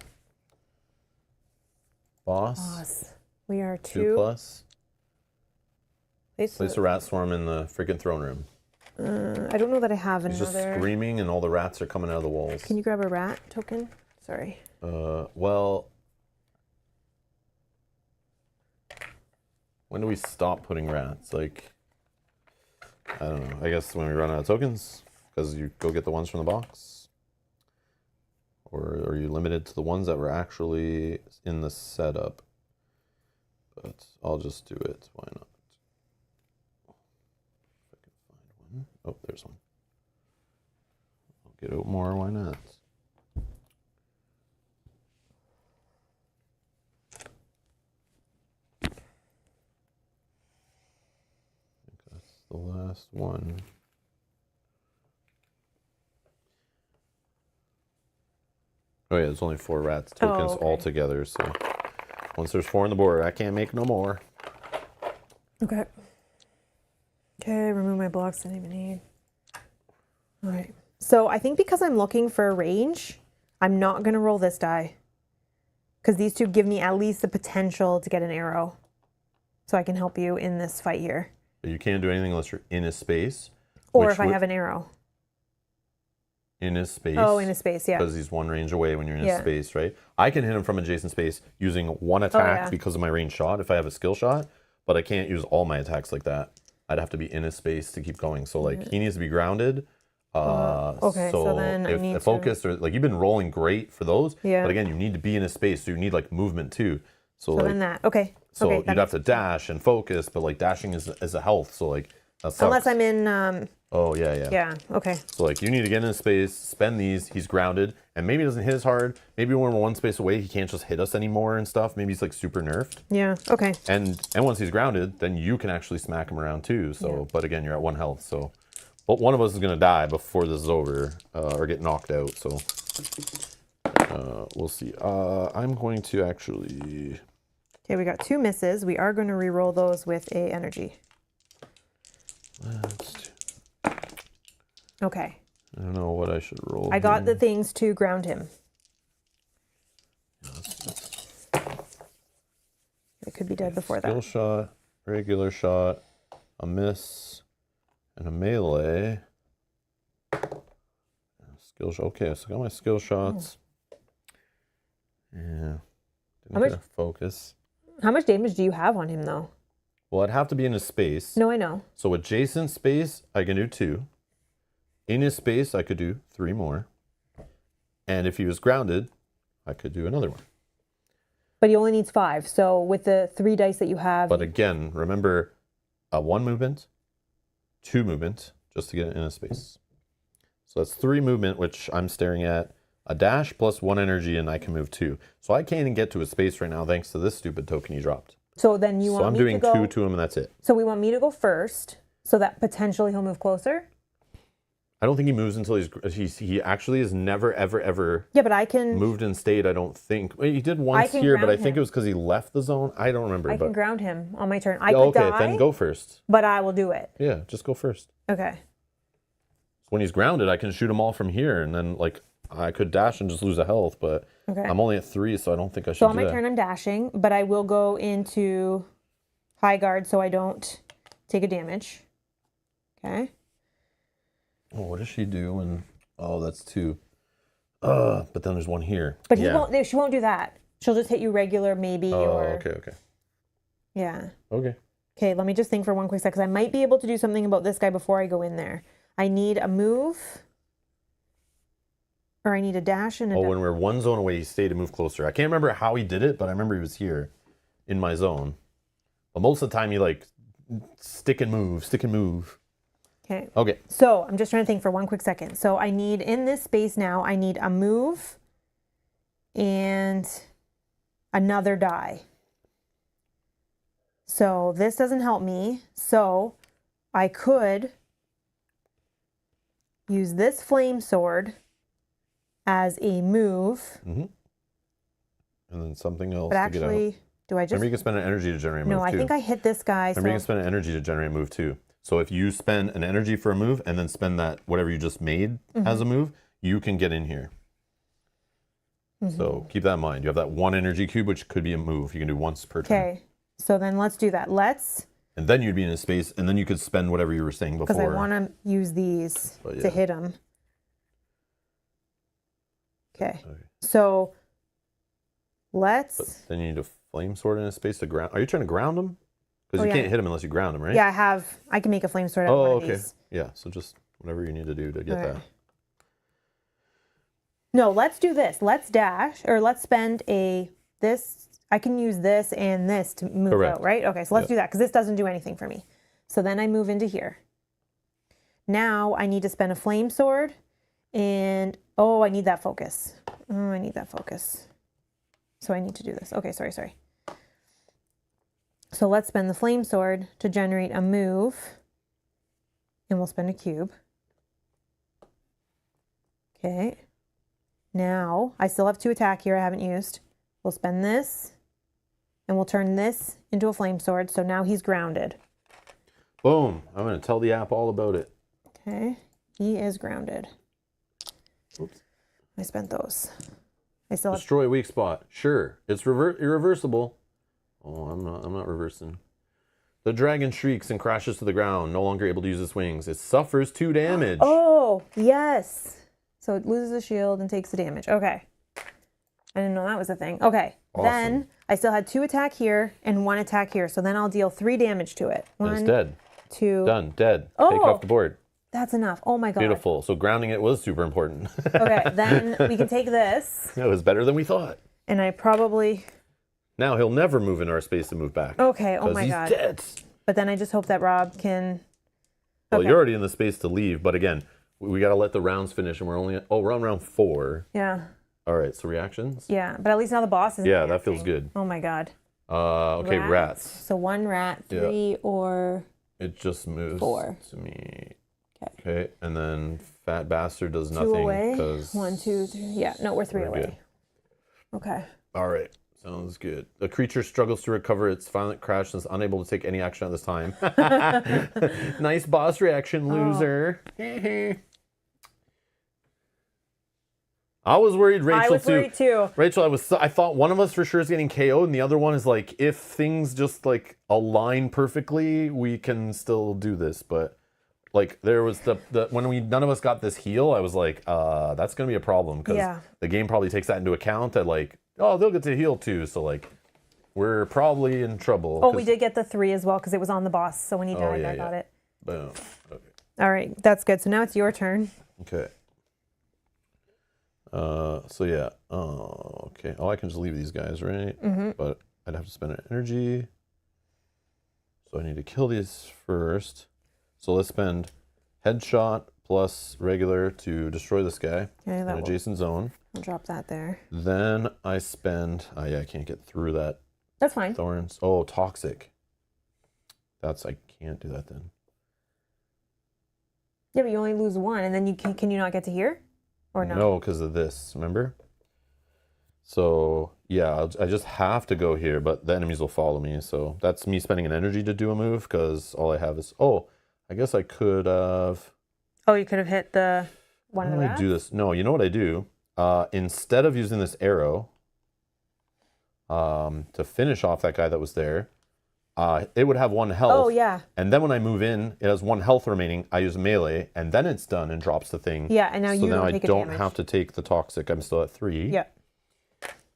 Boss. We are 2 plus. Place So, a rat swarm in the freaking throne room. I don't know that I have He's just another. screaming and all the rats are coming out of the walls. Can you grab a rat token? Sorry. Well, when do we stop putting rats? Like, I don't know. I guess when we run out of tokens, because you go get the ones from the box. Or are you limited to the ones that were actually in the setup? But I'll just do it. Why not? If I can find one. Oh, there's one. I'll get out more. Why not? The last one. Oh yeah, there's only 4 rats tokens altogether, so once there's 4 on the board, I can't make no more. Okay. Okay, remove my blocks I didn't even need. All right. So I think because I'm looking for a range, I'm not going to roll this die. Because these 2 give me at least the potential to get an arrow. So I can help you in this fight here. But you can't do anything unless you're in a space. Or if I have an arrow. In his space. Oh, in a space, yeah. Because he's 1 range away when you're in his space, right? I can hit him from adjacent space using 1 attack because of my range shot if I have a skill shot, but I can't use all my attacks like that. I'd have to be in his space to keep going. So like he needs to be grounded. Okay, so then I need if focused or like you've been rolling great for those, Yeah. but again you need to be in his space, so you need like movement too. So like then that. Okay. so okay, you'd have to dash and focus, but like dashing is a health, so like that sucks. Unless I'm in Oh yeah. yeah, okay. So like you need to get in his space, spend these, he's grounded, and maybe he doesn't hit as hard. Maybe when we're 1 space away, he can't just hit us anymore and stuff. Maybe he's like super nerfed. Yeah, okay. And once he's grounded, then you can actually smack him around too. So but again, you're at 1 health. So but one of us is gonna die before this is over, or get knocked out. So we'll see. I'm going to actually. Okay, we got 2 misses. We are going to re-roll those with a energy. Let's do. Okay. I don't know what I should roll. I got the things to ground him. It could be dead before Skill that. shot, regular shot, a miss, and a melee. Skill shot. Okay, so I got my skill shots. Yeah. How much- Didn't get a focus. How much damage do you have on him, though? Well, I'd have to be in his space. No, I know. So adjacent space, I can do 2. In his space, I could do 3 more. And if he was grounded, I could do another one. But he only needs 5. So with the 3 dice that you have... But again, remember, 1 movement, 2 movement, just to get in a space. So that's 3 movement, which I'm staring at. A dash plus 1 energy, and I can move 2. So I can't even get to his space right now thanks to this stupid token he dropped. So then you So want I'm me doing to go... 2 to him, and that's it. So we want me to go first, so that potentially he'll move closer? I don't think he moves until he actually has never, ever, ever Yeah, but I can... moved and stayed, I don't think. Well, he did once can here, but I ground think him. it was because he left the zone. I don't remember. I but can ground him on my turn. I Oh, could okay, die, then go first. but I will do it. Yeah, just go first. Okay. So when he's grounded, I can shoot him all from here, and then like I could dash and just lose a health, but Okay. I'm only at 3, so I don't think I should So on do my that. turn, I'm dashing, but I will go into high guard so I don't take a damage. Okay. Oh, what does she do when... Oh, that's 2. But then there's 1 here. But yeah. she won't do that. She'll just hit you regular, maybe, Oh, or... okay. Yeah. Okay. Okay, let me just think for one quick sec, because I might be able to do something about this guy before I go in there. I need a move, or I need a dash and a... Oh, when we're 1 zone away, he stayed to move closer. I can't remember how he did it, but I remember he was here in my zone. But most of the time, he like stick and move. Okay. Okay. So I'm just trying to think for one quick second. So I need, in this space now, I need a move and another die. So this doesn't help me. So I could use this flame sword as a move. Mm-hmm. And then something else But to get out. actually, do I just... Remember, you can spend an energy to generate a move, No, I too. think I hit this guy. Remember, you can So spend an energy to generate a move, too. So if you spend an energy for a move and then spend that, whatever you just made as a move, you can get in here. So keep that in mind. You have that 1 energy cube, which could be a move. You can do once per turn. okay. So then let's do that. Let's... And then you'd be in a space, and then you could spend whatever you were saying before. Because I want to use these But to yeah. hit him. Okay. Okay. So let's... But then you need a flame sword in a space to ground. Are you trying to ground him? Because Oh, you yeah. can't hit him unless you ground him, right? Yeah, I can make a flame sword out of Oh, one okay. of these. Yeah, so just whatever you need to do to get Alright. that. No, let's do this. Let's dash, or let's spend this. I can use this and this to move Correct. out, right? Okay, so let's Yeah. do that, because this doesn't do anything for me. So then I move into here. Now I need to spend a flame sword, and oh, I need that focus. Oh, I need that focus. So I need to do this. Okay, sorry. So let's spend the flame sword to generate a move, and we'll spend a cube. Okay. Now I still have 2 attack here I haven't used. We'll spend this, and we'll turn this into a flame sword. So now he's grounded. Boom. I'm going to tell the app all about it. Okay. He is grounded. Oops. I spent those. I still have... Destroy weak spot. Sure. It's irreversible. Oh, I'm not reversing. The dragon shrieks and crashes to the ground, no longer able to use its wings. It suffers 2 damage. Oh, yes. So it loses the shield and takes the damage. Okay. I didn't know that was a thing. Okay. Awesome. Then I still had 2 attack here and 1 attack here. So then I'll deal 3 damage to it. And it's 1, dead. 2. Done. Dead. Oh. Take off the board. That's enough. Oh my God. Beautiful. So grounding it was super important. Okay. Then we can take this, It was better than we thought. and I probably... Now he'll never move in our space and move back. Okay. Oh 'cause my he's God. dead. But then I just hope that Rob can... Well, Okay. you're already in the space to leave, but again, we got to let the rounds finish, and we're only we're on round 4. Yeah. All right, so reactions. Yeah. But at least now the boss is... Yeah, that feels good. Oh my God. Okay, rats. So 1 rat, 3 or... It just moves 4. to me. Okay. Okay, and then fat bastard does 2 nothing away. because 1, 2, 3. Yeah. No, we're 3 We're away. good. Okay. All right, sounds good. The creature struggles to recover its violent crash and is unable to take any action at this time. Nice boss reaction, loser. I was worried, Rachel, I was worried too. Rachel, I thought one of us for sure is getting KO'd, and the other one is like, if things just like align perfectly, we can still do this. But like there was the when none of us got this heal, I was like, that's gonna be a problem because the game probably takes that into account that like, oh, they'll get to heal too, so like we're probably in trouble. Oh, we did get the 3 as well because it was on the boss. So when he died, I got it. Boom. Okay. All right, that's good. So now it's your turn. Okay. So yeah. Oh, okay. Oh, I can just leave these guys, right? Mm-hmm. But I'd have to spend an energy. So I need to kill these first. So let's spend headshot plus regular to destroy this guy in adjacent zone. I'll drop that there. Then I spend. Oh yeah, I can't get through that. That's fine. Thorns. Oh, toxic. I can't do that then. Yeah, but you only lose 1, and then you can you not get to here, or no? No, because of this. Remember. So yeah, I just have to go here, but the enemies will follow me. So that's me spending an energy to do a move because all I have is. Oh, I guess I could have. Oh, you could have hit the one of the rats? I do this? No, you know what I do? Instead of using this arrow to finish off that guy that was there, it would have 1 health. Oh, yeah. And then when I move in, it has 1 health remaining. I use melee, and then it's done and drops the thing. Yeah, and now you don't take a damage. I don't have to take the toxic. I'm still at 3. Yeah.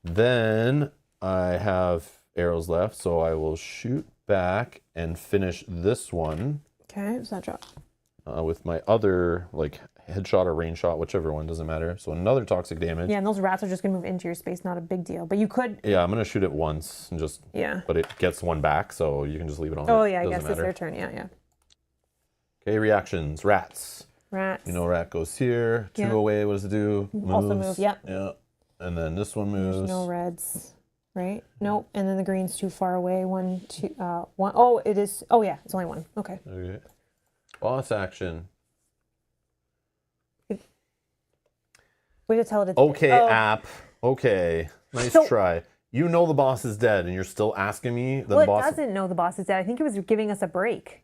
Then I have arrows left, so I will shoot back and finish this one. Okay, what's that drop? With my other, like, headshot or range shot, whichever one, doesn't matter. So another toxic damage. Yeah, and those rats are just going to move into your space, not a big deal. But you could... Yeah, I'm going to shoot it once and just... Yeah. But it gets 1 back, so you can just leave it on. Oh, yeah, I guess it's their turn. Yeah. Okay, reactions. Rats. Rats. You know, rat goes here. 2 away, what does it do? Moves. Also move, yeah. Yeah. And then this one moves. There's no reds, right? Nope. And then the green's too far away. 1, 2, 1. Oh, it is... Oh, yeah, it's only 1. Okay. Okay. Boss action. We have to tell it. Okay, app. Okay. Nice try. You know the boss is dead, and you're still asking me that the boss... It doesn't know the boss is dead. I think it was giving us a break.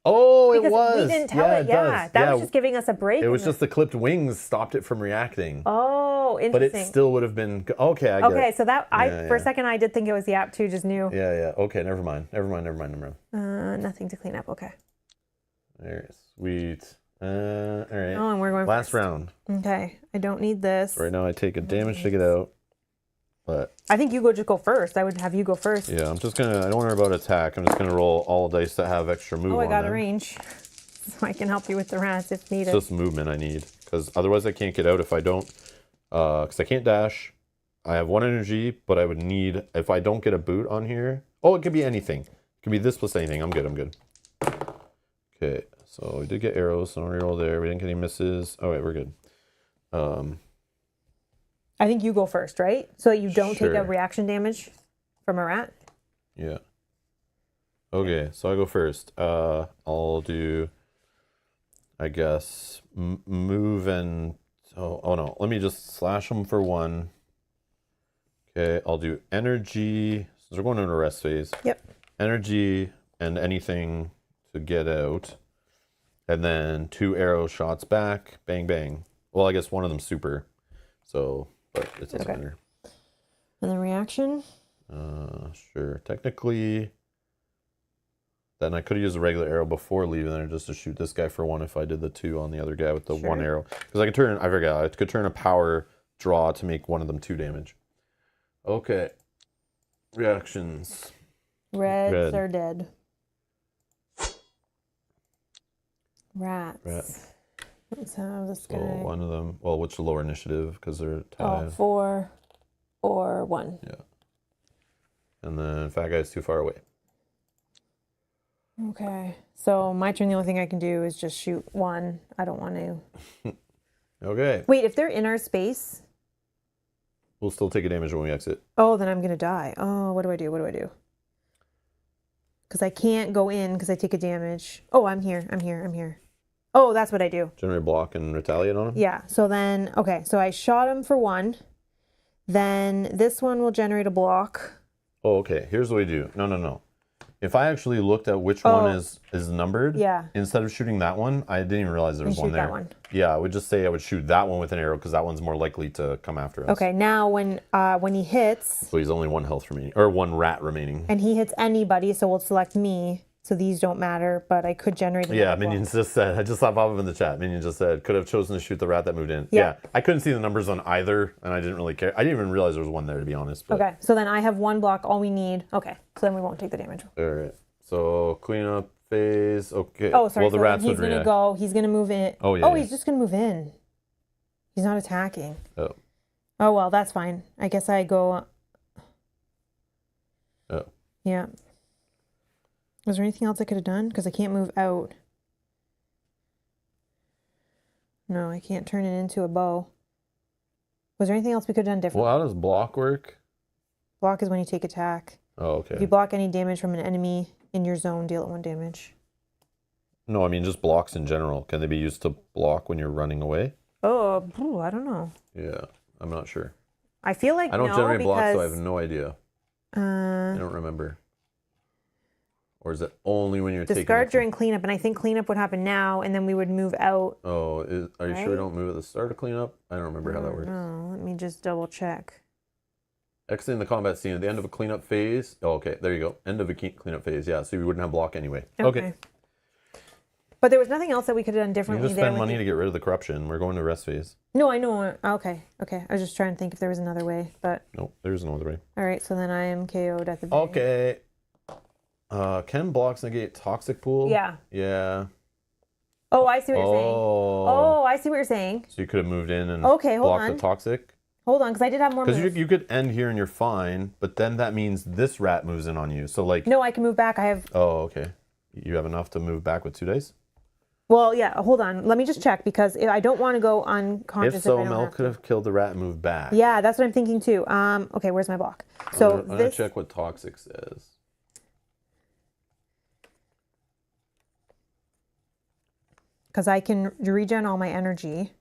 Oh, because it was. We didn't tell it. Yeah, that was just giving us a break. It was just the clipped wings stopped it from reacting. Oh, interesting. But it still would have been... Okay, I get it. Okay, so that... for a second, I did think it was the app, too, just knew. Yeah. Okay, never mind. Nothing to clean up. Okay. There, sweet. All right. Oh, and we're going last round. Okay, I don't need this. Right now, I take a damage to get out, but I think you just go first. I would have you go first. Yeah, I'm just gonna. I don't worry about attack. I'm just gonna roll all dice that have extra move. Oh, I got a them. range, so I can help you with the rats if needed. It's just movement I need, because otherwise I can't get out if I don't. Because I can't dash. I have 1 energy, but I would need if I don't get a boot on here. Oh, it could be anything. It could be this plus anything. I'm good. Okay. So we did get arrows, so no reroll there. We didn't get any misses. All right, we're good. I think you go first, right? So you don't take a reaction damage from a rat? Yeah. Okay, so I go first. I'll do, I guess, move and... Oh no, let me just slash them for 1. Okay, I'll do energy. So we're going into a rest phase. Yep. Energy and anything to get out. And then 2 arrow shots back. Bang, bang. Well, I guess one of them's super. So, but it doesn't matter. And the reaction? Sure. Technically, then I could have used a regular arrow before leaving there just to shoot this guy for 1 if I did the 2 on the other guy with the 1 arrow. Because I could turn a power draw to make one of them 2 damage. Okay. Reactions. Reds are dead. Rats. Let's have this guy. So one of them. Well, which lower initiative? Because they're tied. 4 or 1. Yeah. And then fat guy's too far away. Okay. So my turn, the only thing I can do is just shoot 1. I don't want to. Okay. Wait, if they're in our space. We'll still take a damage when we exit. Oh, then I'm going to die. Oh, what do I do? Because I can't go in because I take a damage. Oh, I'm here. Oh, that's what I do. Generate a block and retaliate on him? Yeah. So then, okay. So I shot him for 1. Then this one will generate a block. Oh, okay. Here's what we do. No. If I actually looked at which one is numbered, instead of shooting that one, I didn't even realize there was one there. That one. Yeah, I would just say I would shoot that one with an arrow because that one's more likely to come after us. Okay, now when he hits... So he's only 1 health remaining, or 1 rat remaining. And he hits anybody, so we'll select me. So these don't matter, but I could generate another Yeah, block. Minions just said, I just saw pop up in the chat. Minion just said, could have chosen to shoot the rat that moved in. Yeah. I couldn't see the numbers on either, and I didn't really care. I didn't even realize there was one there, to be honest. But. Okay, so then I have 1 block, all we need. Okay, so then we won't take the damage. All right. So cleanup phase. Okay. Oh, sorry. Well, the so rats he's would going to react. go. He's going to move in. Oh, yeah. Oh, he's just going to move in. He's not attacking. Oh. Oh, well, that's fine. I guess I go. Oh. Yeah. Was there anything else I could have done? Because I can't move out. No, I can't turn it into a bow. Was there anything else we could have done different? Well, how does block work? Block is when you take attack. Oh, okay. If you block any damage from an enemy in your zone, deal it 1 damage. No, I mean just blocks in general. Can they be used to block when you're running away? Oh, I don't know. Yeah, I'm not sure. I feel like I don't no, generate because, blocks, so I have no idea. I don't remember. Or is it only when you're discard taking... during cleanup, and I think cleanup would happen now, and then we would move out. Oh, are you sure we Right? don't move at the start of cleanup? I don't remember how that works. No, let me just double check. Exiting the combat scene at the end of a cleanup phase. Oh, okay, there you go. End of a cleanup phase. Yeah, so we wouldn't have block anyway. Okay. But there was nothing else that we could have done You differently just there. spend money to get rid of the corruption. We're going to rest phase. No, I know. Okay. I was just trying to think if there was another way, but Nope, there's no other way. all right. So then I am KO'd at the beginning. Okay. Can blocks negate toxic pool? Yeah. Yeah. Oh, I see what you're saying. Oh. Oh, I see what you're saying. So you could have moved in and Okay, hold blocked on. the toxic? Hold on, because I did have more Because moves. you could end here and you're fine, but then that means this rat moves in on you. So like... No, I can move back. I have. Oh, okay. You have enough to move back with 2 days? Well, yeah. Hold on. Let me just check because I don't want to go unconscious. If so, I don't Mel have could have killed the rat and moved back. Yeah, that's what I'm thinking too. Okay, where's my block? So I'm gonna check what toxic says. because I can regen all my energy.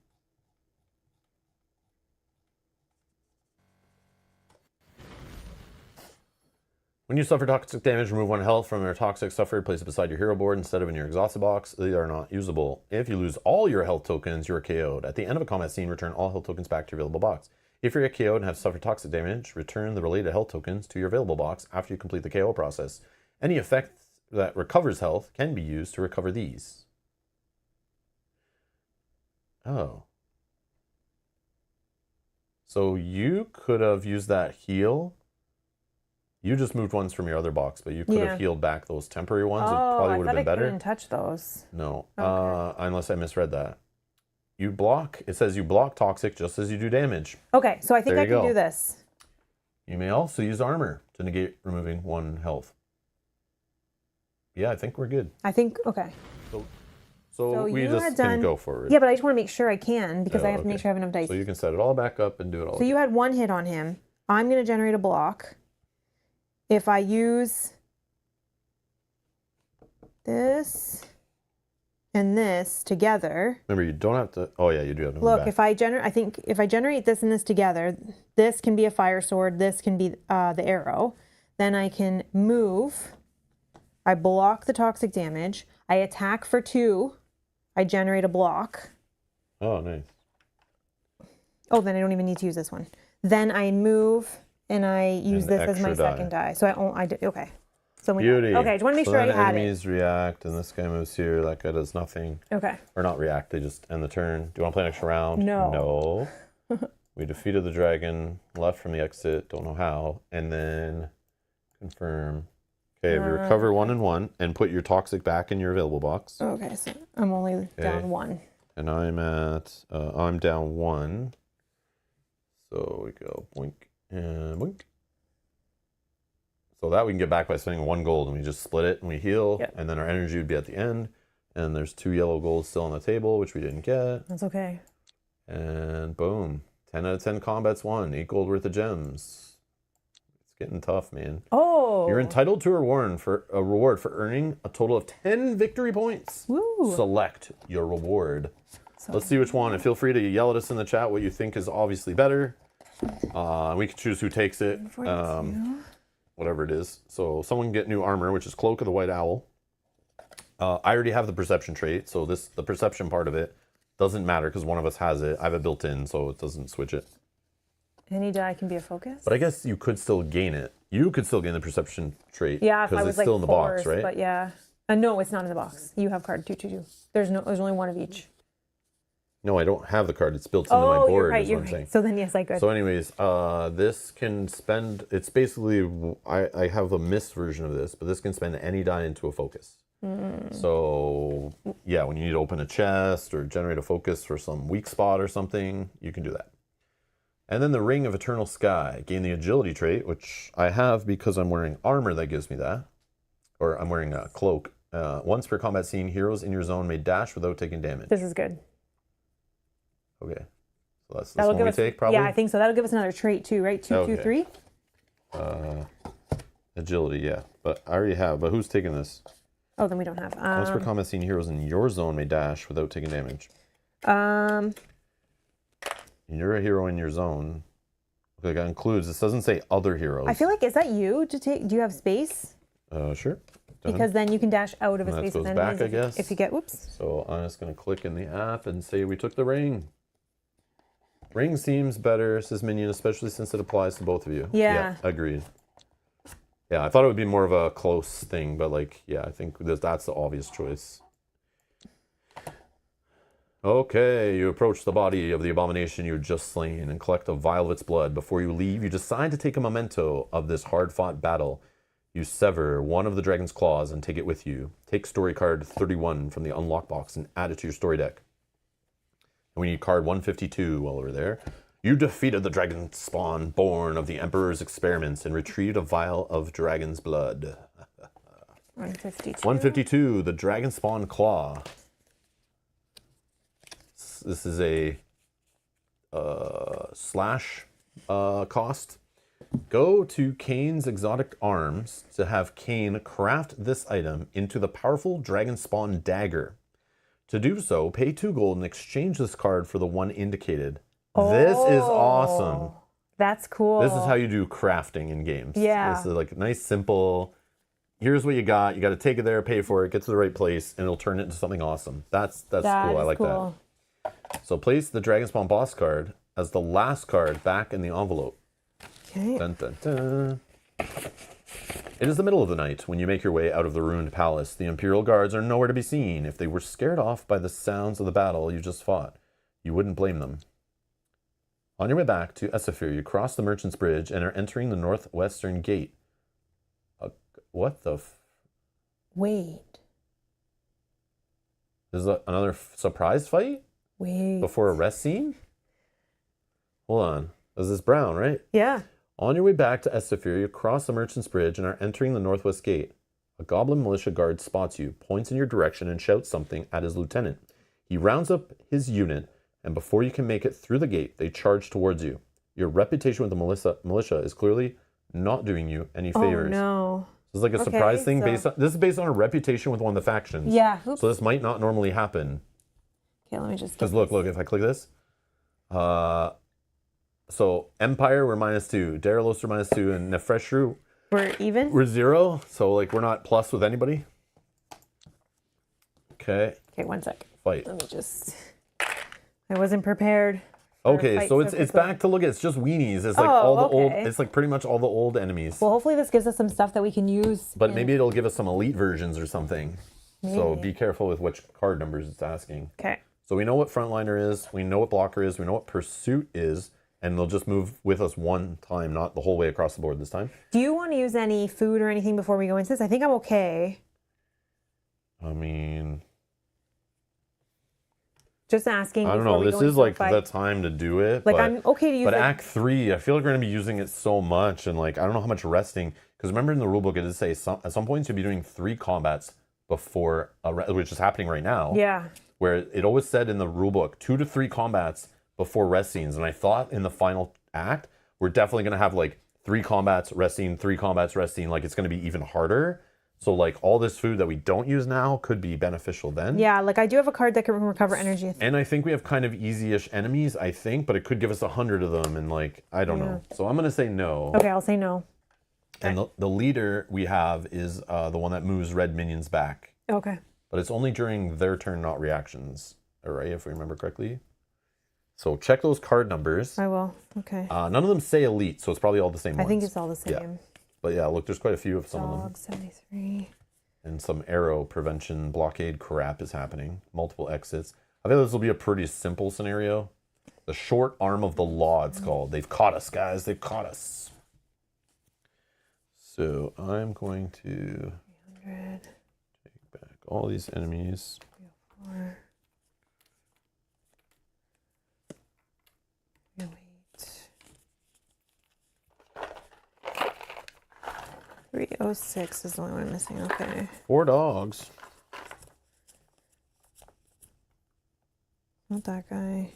When you suffer toxic damage, remove 1 health from your toxic suffered, place it beside your hero board instead of in your exhausted box. They are not usable. If you lose all your health tokens, you are KO'd. At the end of a combat scene, return all health tokens back to your available box. If you're KO'd and have suffered toxic damage, return the related health tokens to your available box after you complete the KO process. Any effect that recovers health can be used to recover these. Oh. So you could have used that heal. You just moved ones from your other box, but you could have healed back those temporary ones. It probably would have been better. I couldn't touch those. No, Okay. unless I misread that. You block. It says you block toxic just as you do damage. Okay, so I think There I you can go. do this. You may also use armor to negate removing 1 health. Yeah, I think we're good. I think okay. So we you just had can done- go forward. Yeah, but I just want to make sure I can because I have to make okay. sure I have enough dice. So you can set it all back up and do it all So again. you had 1 hit on him. I'm going to generate a block. If I use this and this together, Remember, you don't have to... Oh, yeah, you do have to move look, back. if I generate this and this together, this can be a fire sword, this can be the arrow. Then I can move. I block the toxic damage. I attack for 2. I generate a block. Oh, nice. Oh, then I don't even need to use this one. Then I move and I use An this as my extra die. second die. So okay. So we Beauty. Okay, I just want to make So sure I then had it. enemies react, and this guy moves here. That guy does nothing. Okay. Or not react, they just end the turn. Do you want to play an extra round? No. No. We defeated the dragon, left from the exit, don't know how, and then confirm. Okay, we recover 1 and 1, and put your toxic back in your available box. Okay, so I'm only down 1. And I'm down 1. So we go boink and boink. So that we can get back by spending 1 gold, and we just split it and we heal, Yep. and then our energy would be at the end. And there's 2 yellow golds still on the table, which we didn't get. That's okay. And boom, 10 out of 10 combats won, 8 gold worth of gems. It's getting tough, man. Oh. You're entitled to a reward for earning a total of 10 victory points. Woo. Select your reward. Let's see which one, and feel free to yell at us in the chat what you think is obviously better. We can choose who takes it, whatever it is. So someone can get new armor, which is Cloak of the White Owl. I already have the perception trait, so the perception part of it doesn't matter because one of us has it. I have it built in, so it doesn't switch it. Any die can be a focus. But I guess you could still gain it. You could still gain the perception trait. Yeah, if I because was it's like still in the forced, box, right? But yeah. No, it's not in the box. You have card 222. There's only one of each. No, I don't have the card. It's built into my board. You're right. Is You're what I'm right. saying. So then, yes, I could. So, anyways, this can spend. It's basically I have a mist version of this, but this can spend any die into a focus. So yeah, when you need to open a chest or generate a focus for some weak spot or something, you can do that. And then the Ring of Eternal Sky, gain the agility trait, which I have because I'm wearing armor that gives me that, or I'm wearing a cloak. Once per combat scene, heroes in your zone may dash without taking damage. This is good. Okay, so that's this one we take probably. Yeah, I think so. That'll give us another trait too, right? 223. Agility, yeah, but I already have. But who's taking this? Oh, then we don't have. Once per combat scene, heroes in your zone may dash without taking damage. You're a hero in your zone. Okay, that includes. This doesn't say other heroes. I feel like, is that you to take? Do you have space? Sure. Because then you can dash out of a And that space goes with back, enemies I guess. if you get, whoops. So I'm just going to click in the app and say we took the ring. Ring seems better, says Minion, especially since it applies to both of you. Yeah. Agreed. Yeah, I thought it would be more of a close thing, but like, yeah, I think that's the obvious choice. Okay, you approach the body of the abomination you had just slain and collect a vial of its blood. Before you leave, you decide to take a memento of this hard-fought battle. You sever one of the dragon's claws and take it with you. Take story card 31 from the unlock box and add it to your story deck. And we need card 152 while we're there. You defeated the Dragonspawn born of the Emperor's experiments and retrieved a vial of dragon's blood. 152. 152, the Dragonspawn claw. This is a slash cost. Go to Kane's Exotic Arms to have Kane craft this item into the powerful Dragonspawn dagger. To do so, pay 2 gold and exchange this card for the one indicated. This is awesome. That's cool. This is how you do crafting in games. Yeah. This is like nice, simple. Here's what you got. You got to take it there, pay for it, get to the right place, and it'll turn it into something awesome. That's cool. I like that. So place the Dragonspawn boss card as the last card back in the envelope. Okay. Dun, dun, dun. It is the middle of the night when you make your way out of the ruined palace. The Imperial Guards are nowhere to be seen. If they were scared off by the sounds of the battle you just fought, you wouldn't blame them. On your way back to Esafir, you cross the Merchant's Bridge and are entering the northwestern gate. What the Wait. This is another surprise fight? Wait. Before a rest scene? Hold on. This is brown, right? Yeah. On your way back to Esafir, you cross the Merchant's Bridge and are entering the northwest gate. A goblin militia guard spots you, points in your direction, and shouts something at his lieutenant. He rounds up his unit, and before you can make it through the gate, they charge towards you. Your reputation with the militia is clearly not doing you any favors. Oh, no. This is like a surprise thing. This is based on a reputation with one of the factions. Yeah. Oops. So this might not normally happen. Okay, let me just... Because look, if I click this. So Empire, we're -2. Daralos are -2. And Nefreshru, We're even? we're 0. So like we're not plus with anybody. Okay. Okay, one sec. Fight. Let me just... I wasn't prepared. Okay, so it's back to look at, it's just weenies. It's like all the old, it's like pretty much all the old enemies. Well, hopefully this gives us some stuff that we can use. But maybe it'll give us some elite versions or something. So be careful with which card numbers it's asking. Okay. So we know what Frontliner is, we know what Blocker is, we know what Pursuit is, and they'll just move with us one time, not the whole way across the board this time. Do you want to use any food or anything before we go into this? I think I'm okay. I mean... Just asking. I don't know, this is like the time to do it. Like, but, I'm okay to use it. But Act 3, I feel like we're going to be using it so much, and like, I don't know how much resting, because remember in the rulebook it did say at some points you'll be doing 3 combats before, which is happening right now. Yeah. Where it always said in the rulebook 2 to 3 combats before rest scenes, and I thought in the final act we're definitely going to have like 3 combats, rest scene, 3 combats, rest scene. Like it's going to be even harder. So like all this food that we don't use now could be beneficial then. Yeah, like I do have a card that can recover energy. And I think we have kind of easy-ish enemies, I think, but it could give us 100 of them, and like I don't know. So I'm going to say no. Okay, I'll say no. And the leader we have is the one that moves red minions back. Okay. But it's only during their turn, not reactions. All right, if we remember correctly. So check those card numbers. I will. Okay. None of them say elite, so it's probably all the same ones. I think it's all the same. Yeah. But yeah, look, there's quite a few of some of them. Dog 73. And some arrow prevention blockade crap is happening. Multiple exits. I think this will be a pretty simple scenario. The short arm of the law, it's called. They've caught us, guys. They've caught us. So I'm going to 300. take back all these enemies. 304. 306 is the only one I'm missing. Okay. 4 dogs. Not that guy.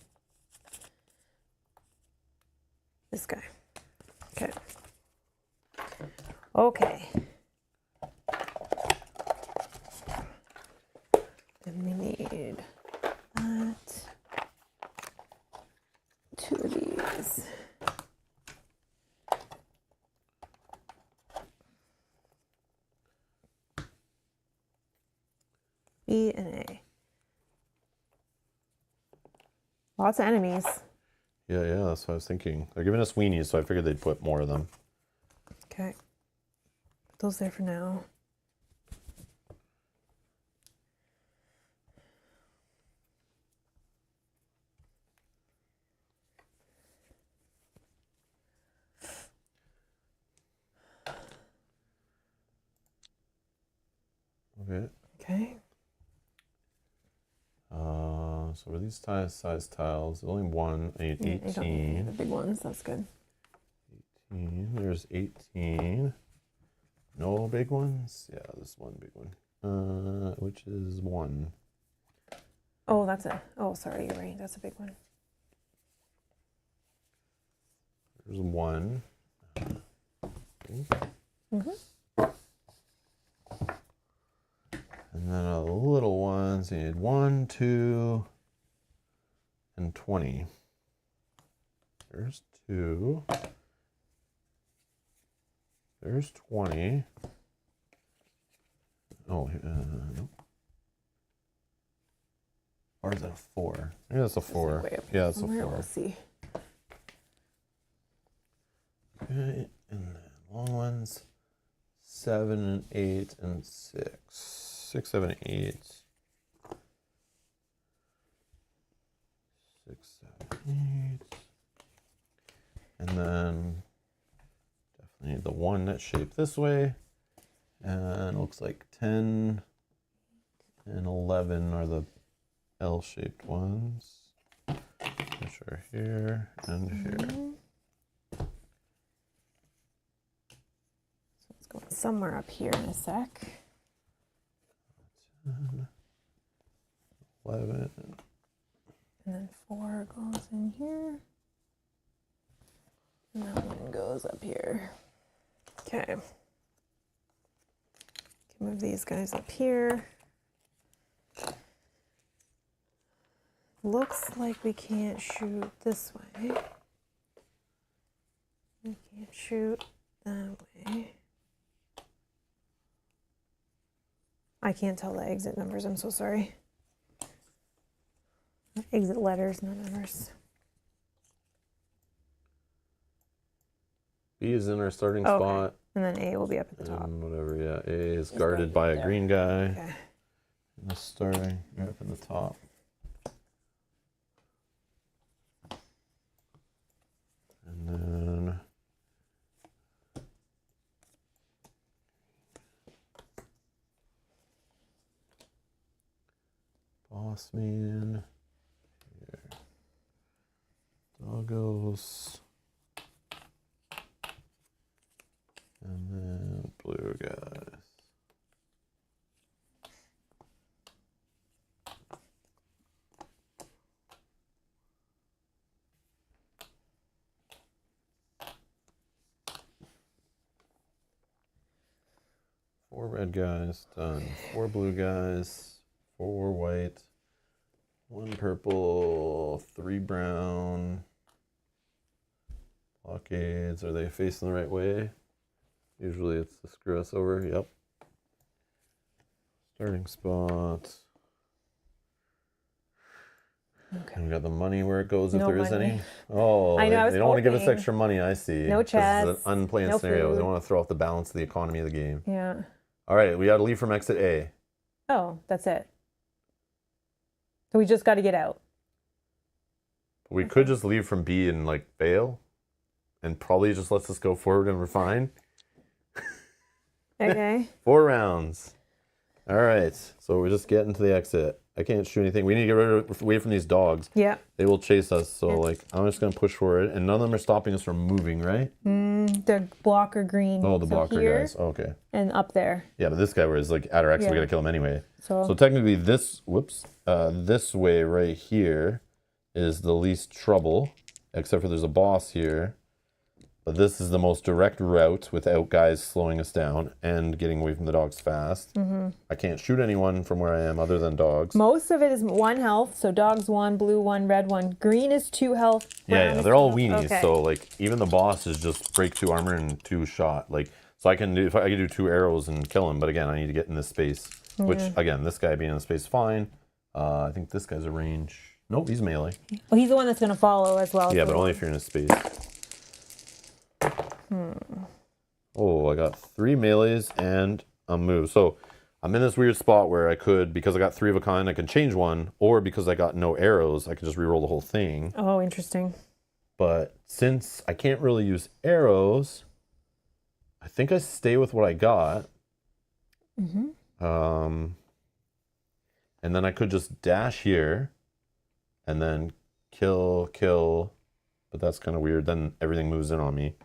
This guy. Okay. Okay. Then we need that. 2 of these. B and A. Lots of enemies. Yeah, that's what I was thinking. They're giving us weenies, so I figured they'd put more of them. Okay. Put those there for now. Okay. Okay. So are these size tiles? Only one. I need Yeah, you don't need 18. the big ones. That's good. 18. There's 18. No big ones? Yeah, there's one big one. Which is 1. Oh, that's a. Oh, sorry, you're right. That's a big one. There's 1. Mm-hmm. And then a little ones, you need 1, 2, and 20. There's 2. There's 20. Oh, nope. Or is that a 4? Maybe that's a 4. Way up Yeah, that's a somewhere. 4. We'll see. Okay, and then long ones, 7 and 8 and 6. 6, 7, 8. 6, 7, 8. And then definitely need the one that's shaped this way. And it looks like 10 and 11 are the L-shaped ones, which are here and here. So it's going somewhere up here in a sec. 10, 11. And then 4 goes in here. And that one goes up here. Okay. Can move these guys up here. Looks like we can't shoot this way. We can't shoot that way. I can't tell the exit numbers, I'm so sorry. Exit letters, not numbers. B is in our starting Okay. spot. And then A will be up at the top. And whatever, yeah. A is guarded by a there. green guy. Okay. And the starting right up in the top. And then boss man. Here. Doggos. And then blue guys. Four red guys, done. 4 blue guys, 4 white, 1 purple, 3 brown. Blockades, are they facing the right way? Usually it's to screw us over, yep. Starting spot. Okay. And we got the money where it goes if No there is money. any. Oh, I know, I was they don't want to give us hoping. extra money, I see. No 'Cause this is chests, an unplanned no scenario. They food. want to throw off the balance of the economy of the game. Yeah. All right, we got to leave from exit A. Oh, that's it. So we just got to get out. We could just leave from B and like bail, and probably just lets us go forward and we're fine. Okay. 4 rounds. All right, so we're just getting to the exit. I can't shoot anything. We need to get away from these dogs. Yeah. They will chase us. So like, I'm just gonna push forward, and none of them are stopping us from moving, right? The blocker green. Oh, the So blocker here guys. Okay. and up there. Yeah, but this guy was like at our exit, we Yeah. gotta kill him anyway. So technically, this this way right here is the least trouble, except for there's a boss here. But this is the most direct route without guys slowing us down and getting away from the dogs fast. I can't shoot anyone from where I am other than dogs. most of it is 1 health. So dogs 1, blue 1, red 1. Green is 2 health. brown Yeah, is they're all 2 weenies. health. Okay. So like even the boss is just break 2 armor and 2 shot. Like so I can do if I could do 2 arrows and kill him, but again I need to get in this space. Which again, this guy being in the space fine. I think this guy's a range. Nope, he's melee. Well, he's the one that's going to follow as well. Yeah, so but only if you're in a space. Oh, I got 3 melees and a move. So I'm in this weird spot where I could, because I got 3 of a kind, I can change one, or because I got no arrows, I could just reroll the whole thing. Oh, interesting. But since I can't really use arrows, I think I stay with what I got. And then I could just dash here and then kill. But that's kind of weird. Then everything moves in on me.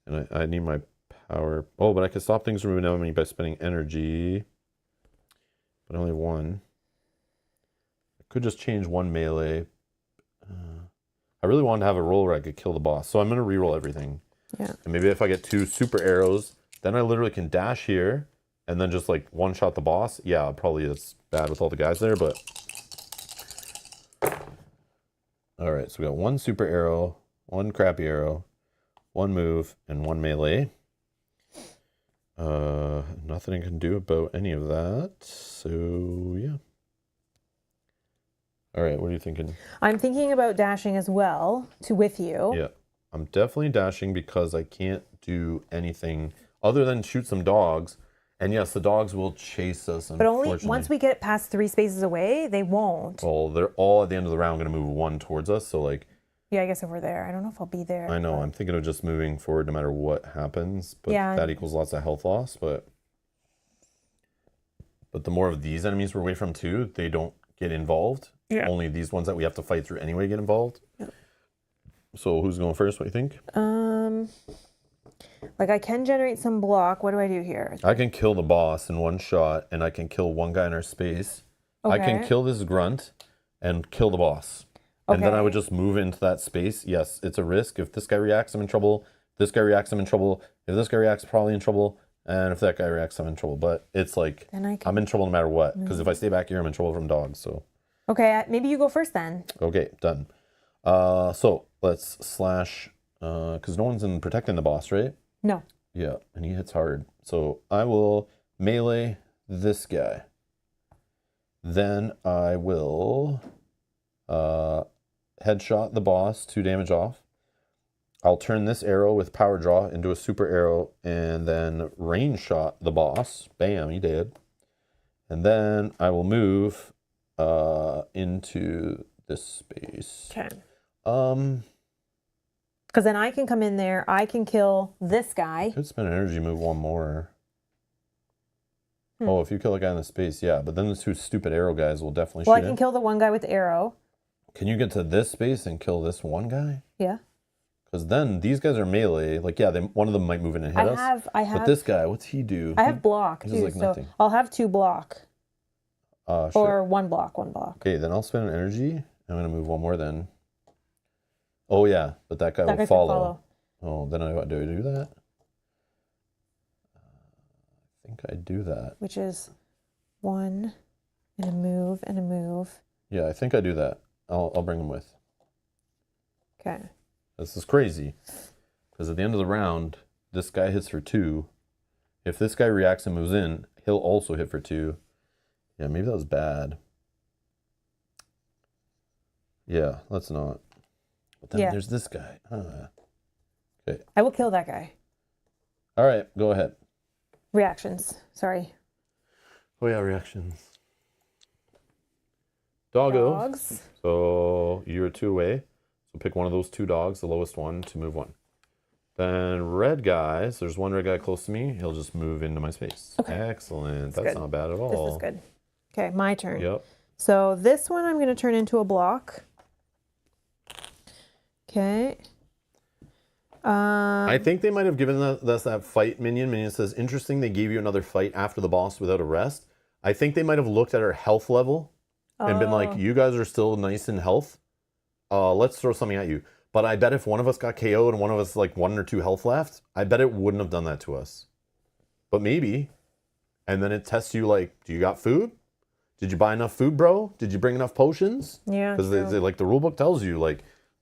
And I need my power. Oh, but I can stop things from moving on me by spending energy. But only 1. I could just change 1 melee. I really wanted to have a roll where I could kill the boss. So I'm going to reroll everything. Yeah. And maybe if I get 2 super arrows, then I literally can dash here and then just like one-shot the boss. Yeah, probably it's bad with all the guys there, but... All right, so we got 1 super arrow, 1 crappy arrow, 1 move, and 1 melee. Nothing I can do about any of that. So, yeah. All right, what are you thinking? I'm thinking about dashing as well with you. Yeah, I'm definitely dashing because I can't do anything other than shoot some dogs. And yes, the dogs will chase us, But only unfortunately. once we get past 3 spaces away, they won't. Well, they're all at the end of the round going to move 1 towards us. So, like, Yeah, I guess if we're there. I don't know if I'll be there. I know, I'm thinking of just moving forward no matter what happens. But Yeah. that equals lots of health loss. But the more of these enemies we're away from, too, they don't get involved. Yeah. Only these ones that we have to fight through anyway get involved. Yeah. So, who's going first? What do you think? Like I can generate some block. What do I do here? I can kill the boss in 1 shot, and I can kill 1 guy in our space. I can Okay. kill this grunt and kill the boss. And then I Okay. would just move into that space. Yes, it's a risk. If this guy reacts, I'm in trouble. If this guy reacts, I'm in trouble. If this guy reacts, probably in trouble. And if that guy reacts, I'm in trouble. But it's like, Then I can... I'm in trouble no matter what. Because if I stay back here, I'm in trouble from dogs. So, Okay, maybe you go first then. okay, done. So let's slash, because no one's in protecting the boss, right? No. Yeah, and he hits hard. So I will melee this guy. Then I will headshot the boss, 2 damage off. I'll turn this arrow with power draw into a super arrow and then range shot the boss. Bam, he did. And then I will move into this space. Okay. Because then I can come in there. I can kill this guy. Could spend energy, move 1 more. Oh, if you kill a guy in the space, yeah. But then the 2 stupid arrow guys will definitely Well, I shoot can him. kill the one guy with the arrow. Can you get to this space and kill this 1 guy? Yeah. Because then these guys are melee. Like, yeah, one of them might move in and hit us. I have. But this guy, what's he do? I have block he too. does, like, So nothing. I'll have 2 block Shit. or 1 block. Okay, then I'll spend an energy. I'm gonna move 1 more then. Oh yeah, but that guy That will guy's follow. gonna follow. Oh, then do I do that? I think I do that. Which is 1 and a move and a move. Yeah, I think I do that. I'll bring him with. Okay. This is crazy. Because at the end of the round, this guy hits for 2. If this guy reacts and moves in, he'll also hit for 2. Yeah, maybe that was bad. Yeah, let's not. But then there's this guy. Okay. I will kill that guy. All right, go ahead. Reactions. Sorry. Oh yeah, reactions. Doggo. Dogs. So you're 2 away. So pick one of those 2 dogs, the lowest one, to move 1. Then red guys. There's one red guy close to me. He'll just move into my space. Okay. Excellent. That's good. not bad at all. This is good. Okay, my turn. Yep. So this one I'm going to turn into a block. Okay. I think they might have given us that fight minion. Minion says, interesting, they gave you another fight after the boss without a rest. I think they might have looked at our health level and been like, you guys are still nice in health. Let's throw something at you. But I bet if one of us got KO'd and one of us like 1 or 2 health left, I bet it wouldn't have done that to us. But maybe. And then it tests you like, do you got food? Did you buy enough food, bro? Did you bring enough potions? Yeah. Because they like the rule book tells you like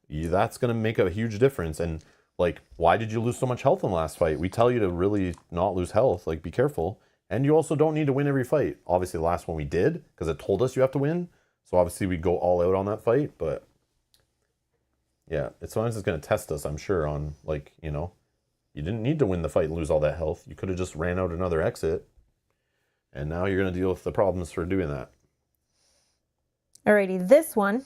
that's gonna make a huge difference. And like, why did you lose so much health in the last fight? We tell you to really not lose health. Like, be careful. And you also don't need to win every fight. Obviously, the last one we did because it told us you have to win. So obviously we go all out on that fight. But yeah, sometimes it's gonna test us. I'm sure on like you didn't need to win the fight and lose all that health. You could have just ran out another exit. And now you're going to deal with the problems for doing that. Alrighty, this one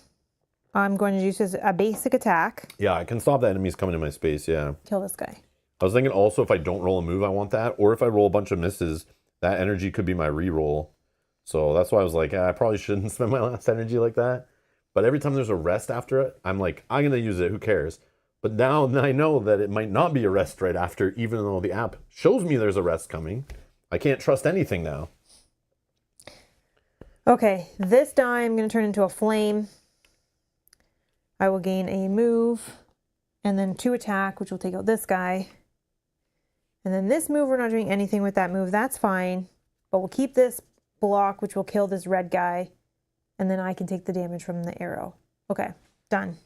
I'm going to use as a basic attack. Yeah, I can stop the enemies coming in my space, yeah. Kill this guy. I was thinking also if I don't roll a move, I want that. Or if I roll a bunch of misses, that energy could be my reroll. So that's why I was like, I probably shouldn't spend my last energy like that. But every time there's a rest after it, I'm like, I'm going to use it, who cares? But now I know that it might not be a rest right after, even though the app shows me there's a rest coming. I can't trust anything now. Okay, this die I'm going to turn into a flame. I will gain a move and then 2 attack, which will take out this guy. And then this move, we're not doing anything with that move. That's fine. But we'll keep this block, which will kill this red guy. And then I can take the damage from the arrow. Okay, done.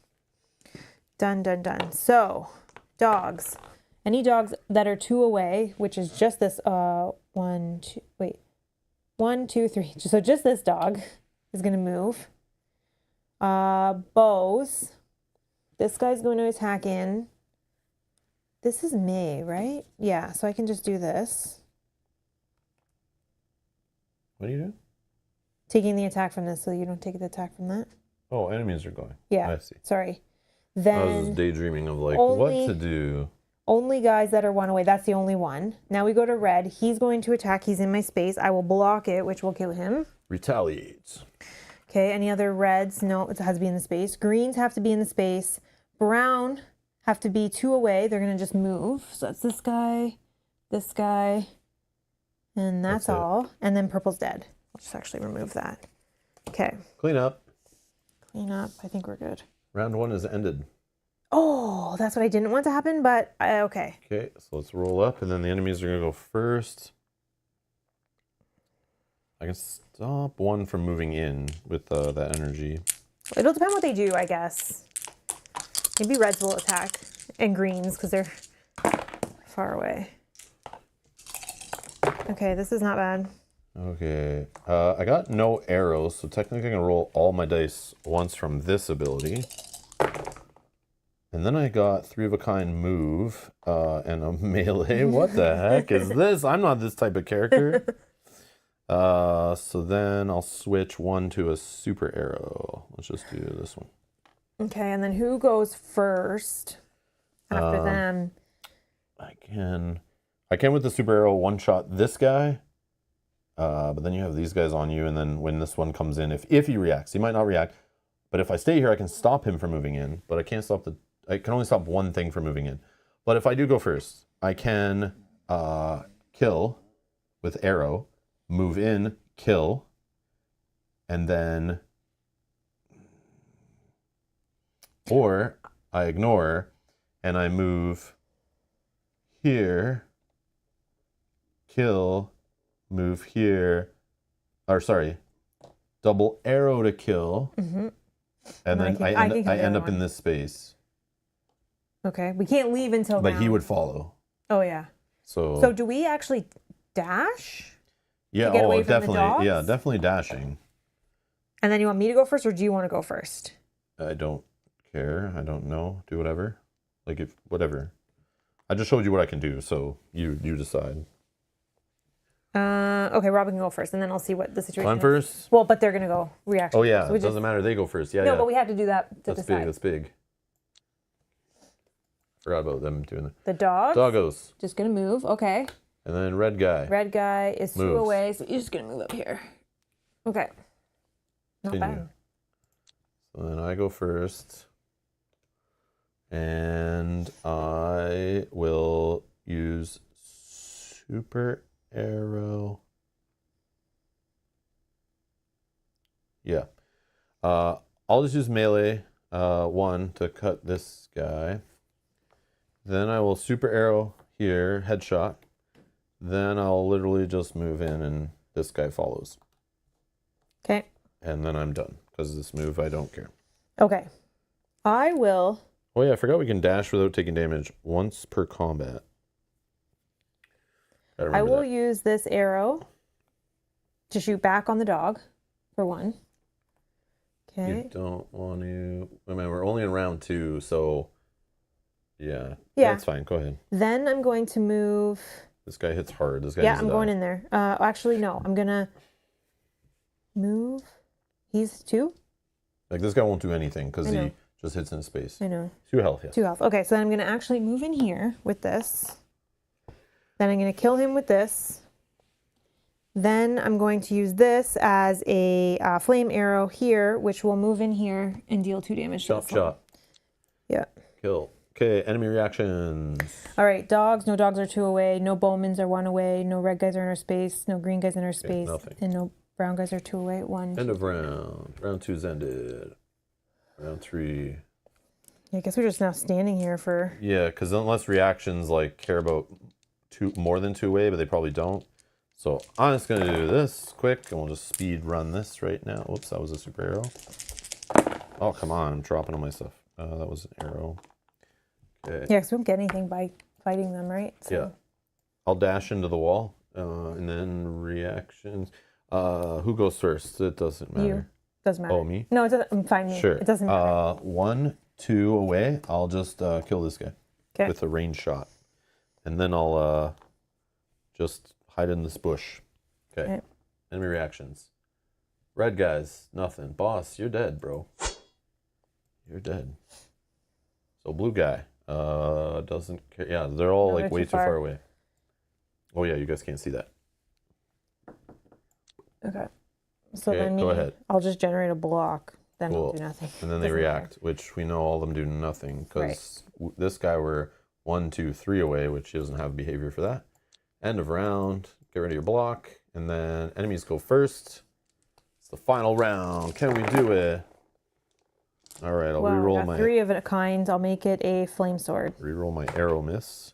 Done, done, done. So, dogs. Any dogs that are 2 away, which is just this, 1, 2, 3. So just this dog is going to move. Bows. This guy's going to attack in. This is May, right? Yeah, so I can just do this. What are you doing? Taking the attack from this so you don't take the attack from that. Oh, enemies are going. Yeah, I see. sorry. Then I was just daydreaming of like what to do. Only guys that are 1 away. That's the only one. Now we go to red. He's going to attack. He's in my space. I will block it, which will kill him. Retaliates. Okay, any other reds? No, it has to be in the space. Greens have to be in the space. Brown have to be 2 away. They're going to just move. So that's this guy, and that's all. And then purple's dead. I'll just actually remove that. Okay. Clean up. Clean up. I think we're good. Round 1 is ended. Oh, that's what I didn't want to happen, but okay. Okay, so let's roll up, and then the enemies are going to go first. I can stop one from moving in with that energy. It'll depend what they do, I guess. Maybe reds will attack, and greens, because they're far away. Okay, this is not bad. Okay, I got no arrows, so technically I can roll all my dice once from this ability. And then I got 3 of a kind move and a melee. What the heck is this? I'm not this type of character. So then I'll switch 1 to a super arrow. Let's just do this one. Okay, and then who goes first after them? I can with the super arrow one-shot this guy. But then you have these guys on you, and then when this one comes in, if he reacts, he might not react. But if I stay here, I can stop him from moving in. But I can only stop one thing from moving in. But if I do go first, I can kill with arrow, move in, kill, and then, or I ignore and I move here, kill, move here, or sorry, double arrow to kill, and then I end up in this space. Okay, we can't leave until But now. he would follow. Oh, yeah. So do we actually dash? Yeah, to get away from the definitely. dogs? Yeah, definitely dashing. And then you want me to go first, or do you want to go first? I don't care. I don't know. Do whatever. Whatever. I just showed you what I can do, so you decide. Okay, Robin can go first, and then I'll see what the situation Climb is. first? Well, but they're going to go reaction. Oh, yeah. So we It doesn't matter. They go first. Yeah, No, yeah. but we have to do that to That's decide. big. That's big. Forgot about them doing that. The dog. Doggos. Just going to move. Okay. And then red guy. Red guy is 2 Moves. away, so he's just going to move up here. Okay. Not Continue. bad. So then I go first. And I will use super arrow. Yeah. I'll just use melee 1 to cut this guy. Then I will super arrow here, headshot. Then I'll literally just move in and this guy follows. Okay. And then I'm done. Because this move, I don't care. Okay. I will... Oh yeah, I forgot we can dash without taking damage once per combat. I will use this arrow to shoot back on the dog, for 1. Okay. You don't want to... I mean, we're only in round 2, so... Yeah. Yeah. That's fine. Go ahead. Then I'm going to move... This guy hits hard. This guy Yeah, needs to I'm going die. in there. Actually, no. I'm going to move. He's 2? Like, this guy won't do anything because I know. he just hits in space. I know. 2 health, yeah. 2 health. Okay, so then I'm going to actually move in here with this. Then I'm going to kill him with this. Then I'm going to use this as a flame arrow here, which will move in here and deal 2 damage. Chop, chop. Yeah. Kill. Okay, enemy reactions. All right, dogs. No dogs are 2 away. No bowmans are 1 away. No red guys are in our space. No green guys in our space. nothing. And no brown guys are 2 away. 1. End of round. Round 2's ended. Round 3. I guess we're just now standing here for... Yeah, because unless reactions like care about more than 2 away, but they probably don't. So I'm just going to do this quick, and we'll just speed run this right now. Whoops, that was a super arrow. Oh, come on. I'm dropping on my stuff. That was an arrow. Okay. Yeah, because we don't get anything by fighting them, right? So. Yeah. I'll dash into the wall, and then reactions. Who goes first? It doesn't matter. You. Doesn't matter. Oh, me? No, it doesn't. I'm fine. Me. Sure. It doesn't matter. 1, 2 away. I'll just kill this guy with a range shot. And then I'll just hide in this bush. Okay. Enemy reactions. Red guys, nothing. Boss, you're dead, bro. You're dead. So blue guy doesn't care. Yeah, they're all like way too far away. Oh yeah, you guys can't see that. Okay. So Okay, then go ahead. I'll just generate a block. Then Cool. I'll do nothing. And then they Doesn't react, which we know all of them do nothing because this guy we're 1, 2, 3 away, which he doesn't have behavior for that. End of round. Get rid of your block, and then enemies go first. It's the final round. Can we do it? All right, I'll reroll I got my 3 of a kind. I'll make it a flame sword. reroll my arrow miss.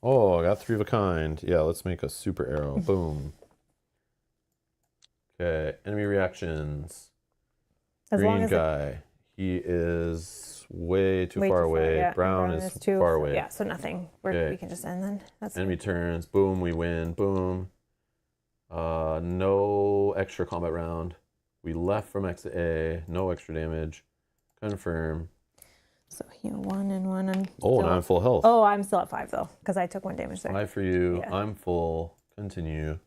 Oh, I got 3 of a kind. Yeah, let's make a super arrow. Boom. Okay, enemy reactions. Green guy. He is way too far away. Yeah. Brown is too far away. Yeah, so nothing. We can just end then. That's enemy turns. Boom, we win. Boom. No extra combat round. We left from exit A. No extra damage. Confirm. So heal 1 and 1. And I'm full health. Oh, I'm still at 5 though, because I took 1 damage there. 5 for you. Yeah. I'm full. Continue.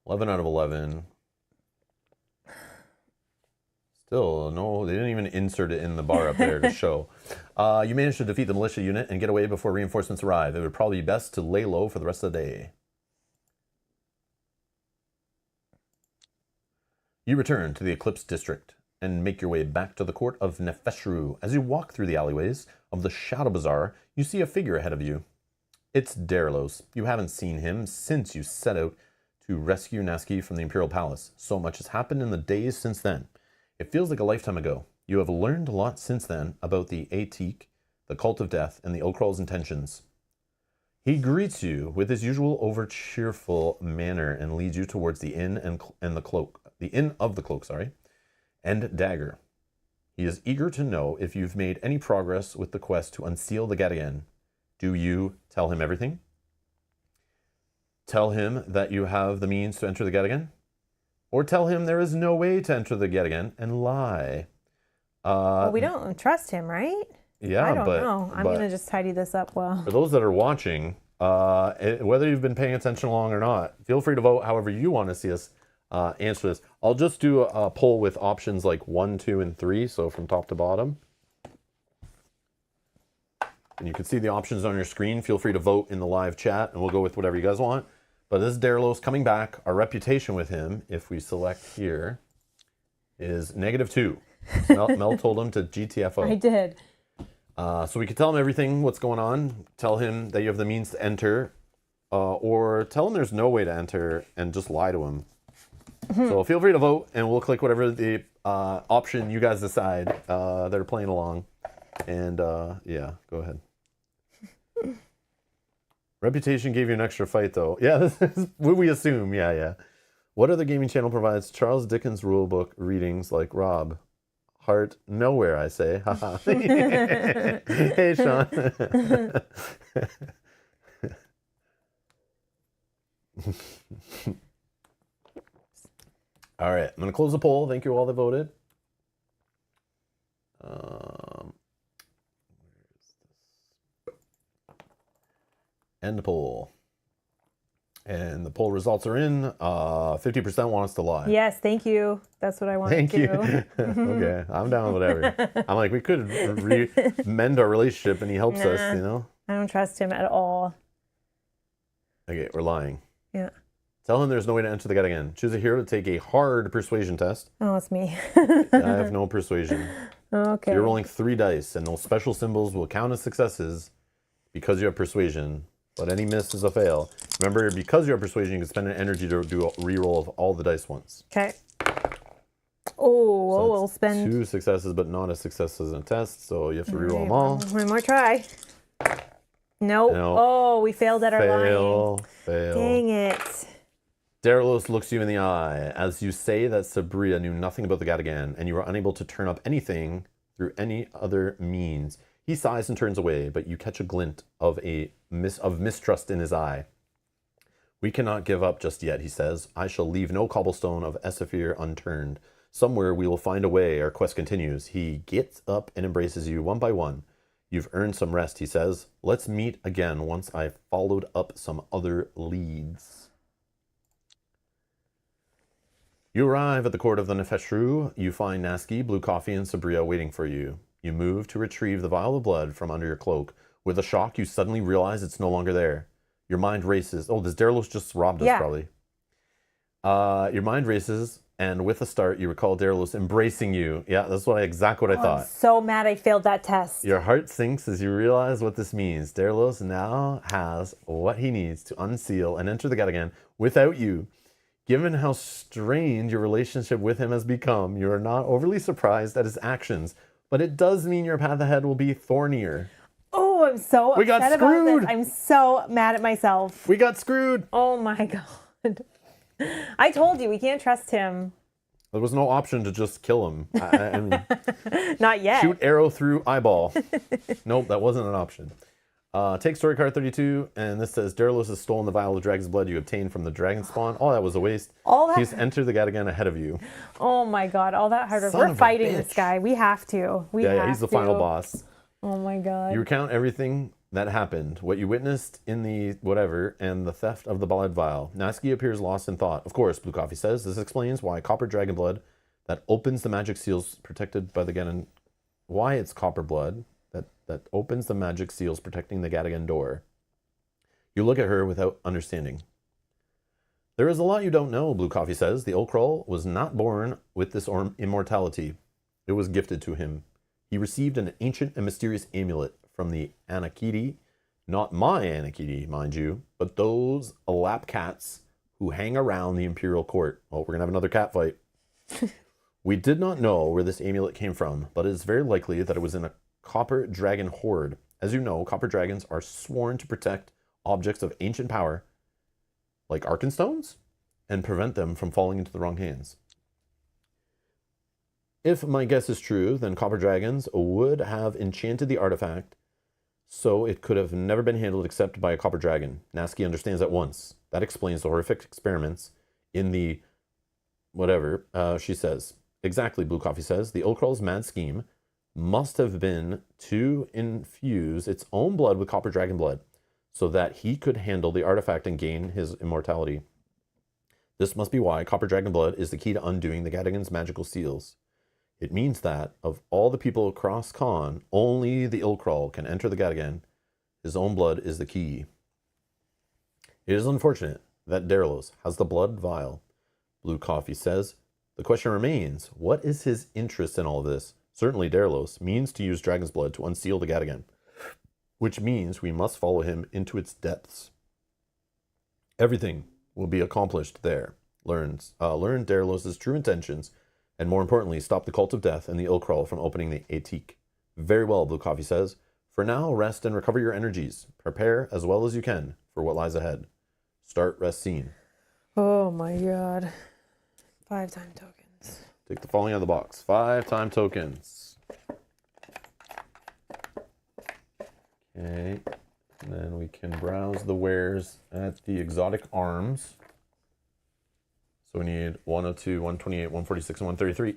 11 out of 11. Still, no, they didn't even insert it in the bar up there to show. You managed to defeat the militia unit and get away before reinforcements arrive. It would probably be best to lay low for the rest of the day. You return to the Eclipse District and make your way back to the court of Nefeshru. As you walk through the alleyways of the Shadow Bazaar, you see a figure ahead of you. It's Derlos. You haven't seen him since you set out to rescue Naski from the Imperial Palace. So much has happened in the days since then. It feels like a lifetime ago. You have learned a lot since then about the Atik, the Cult of Death, and the Okral's intentions. He greets you with his usual over-cheerful manner and leads you towards the inn and the cloak. The inn of the cloak, and dagger. He is eager to know if you've made any progress with the quest to unseal the Gadigan. Do you tell him everything? Tell him that you have the means to enter the Gadigan? Or tell him there is no way to enter the Gadigan and lie? Well, we don't trust him, right? Yeah, I don't know. I'm going to just tidy this up well. For those that are watching, Whether you've been paying attention along or not, feel free to vote however you want to see us answer this. I'll just do a poll with options like 1, 2, and 3, so from top to bottom. And you can see the options on your screen. Feel free to vote in the live chat, and we'll go with whatever you guys want. But this is Darilos coming back. Our reputation with him, if we select here, is -2. Mel told him to GTFO. I did. So we could tell him everything, what's going on. Tell him that you have the means to enter. Or tell him there's no way to enter and just lie to him. So feel free to vote, and we'll click whatever the option you guys decide that are playing along. And yeah, go ahead. Reputation gave you an extra fight, though. Yeah, this is what we assume. Yeah. What other gaming channel provides Charles Dickens rulebook readings like Rob? Heart nowhere, I say. Haha. Hey, Sean. All right, I'm going to close the poll. Thank you all that voted. End the poll. And the poll results are in. 50% want us to lie. Yes, thank you. That's what I want Thank to you. do. Okay, I'm down with whatever. I'm like, we could mend our relationship and he helps us, you know? I don't trust him at all. Okay, we're lying. Yeah. Tell him there's no way to enter the gut again. Choose a hero to take a hard persuasion test. Oh, it's me. I have no persuasion. Okay. So you're rolling 3 dice, and those special symbols will count as successes because you have persuasion. But any miss is a fail. Remember, because you have persuasion, you can spend an energy to do a reroll of all the dice once. Okay. So We'll spend 2 successes, but not a success as a test, so you have to reroll them all. One more try. Nope. No. Oh, we failed at our lying. Fail. Dang it. Darilos looks you in the eye as you say that Sabria knew nothing about the Gatagan, and you were unable to turn up anything through any other means. He sighs and turns away, but you catch a glint of mistrust in his eye. We cannot give up just yet, he says. I shall leave no cobblestone of Esafir unturned. Somewhere we will find a way, our quest continues. He gets up and embraces you one by one. You've earned some rest, he says. Let's meet again once I've followed up some other leads. You arrive at the court of the Nefeshru. You find Naski, Blue Coffee, and Sabria waiting for you. You move to retrieve the vial of blood from under your cloak. With a shock, you suddenly realize it's no longer there. Your mind races. Oh, this Darilos just robbed us, probably. Your mind races, and with a start, you recall Darilos embracing you. Yeah, that's exactly what I thought. I'm so mad I failed that test. Your heart sinks as you realize what this means. Darilos now has what he needs to unseal and enter the Gatagan without you. Given how strange your relationship with him has become, you are not overly surprised at his actions, but it does mean your path ahead will be thornier. Oh, I'm so upset about this. I'm so mad at myself. We got screwed. Oh my God. I told you, we can't trust him. There was no option to just kill him. I mean, not yet. Shoot arrow through eyeball. Nope, that wasn't an option. Take story card 32, and this says, Darilos has stolen the vial of dragon's blood you obtained from the Dragonspawn. Oh, that was a waste. He's entered the Gatagan ahead of you. Oh my God, all that hard work. We're fighting this guy. We have to. Yeah, he's the final boss. Oh my God. You recount everything that happened, what you witnessed in the whatever, and the theft of the blood vial. Naski appears lost in thought. Of course, Blue Coffee says, this explains why copper dragon blood that opens the magic seals protected by the Gatagan. Why it's copper blood that opens the magic seals protecting the Gatagan door. You look at her without understanding. There is a lot you don't know, Blue Coffee says. The Okrul was not born with this immortality. It was gifted to him. He received an ancient and mysterious amulet from the Anakiti. Not my Anakiti, mind you, but those lap cats who hang around the Imperial Court. Oh, we're going to have another cat fight. We did not know where this amulet came from, but it is very likely that it was in a copper dragon hoard. As you know, copper dragons are sworn to protect objects of ancient power, like Arkenstones, and prevent them from falling into the wrong hands. If my guess is true, then copper dragons would have enchanted the artifact, so it could have never been handled except by a copper dragon. Naski understands at once. That explains the horrific experiments in the whatever, she says. Exactly, Blue Coffee says. The Okrul's mad scheme must have been to infuse its own blood with copper dragon blood. so that he could handle the artifact and gain his immortality. This must be why Copper Dragon Blood is the key to undoing the Gadagan's magical seals. It means that, of all the people across Kaan, only the Ilkral can enter the Gadagan. His own blood is the key. It is unfortunate that Darylos has the blood vial. Blue Coffee says, the question remains, what is his interest in all of this? Certainly Darylos means to use Dragon's Blood to unseal the Gadagan, which means we must follow him into its depths. Everything will be accomplished there. Learn Darylos' true intentions, and more importantly, stop the Cult of Death and the Ilkral from opening the Atik. Very well, Blue Coffee says. For now, rest and recover your energies. Prepare as well as you can for what lies ahead. Start rest scene. Oh my god. 5 time tokens. Take the following out of the box. 5 time tokens. Okay. And then we can browse the wares at the exotic arms. So we need 102, 128, 146, and 133.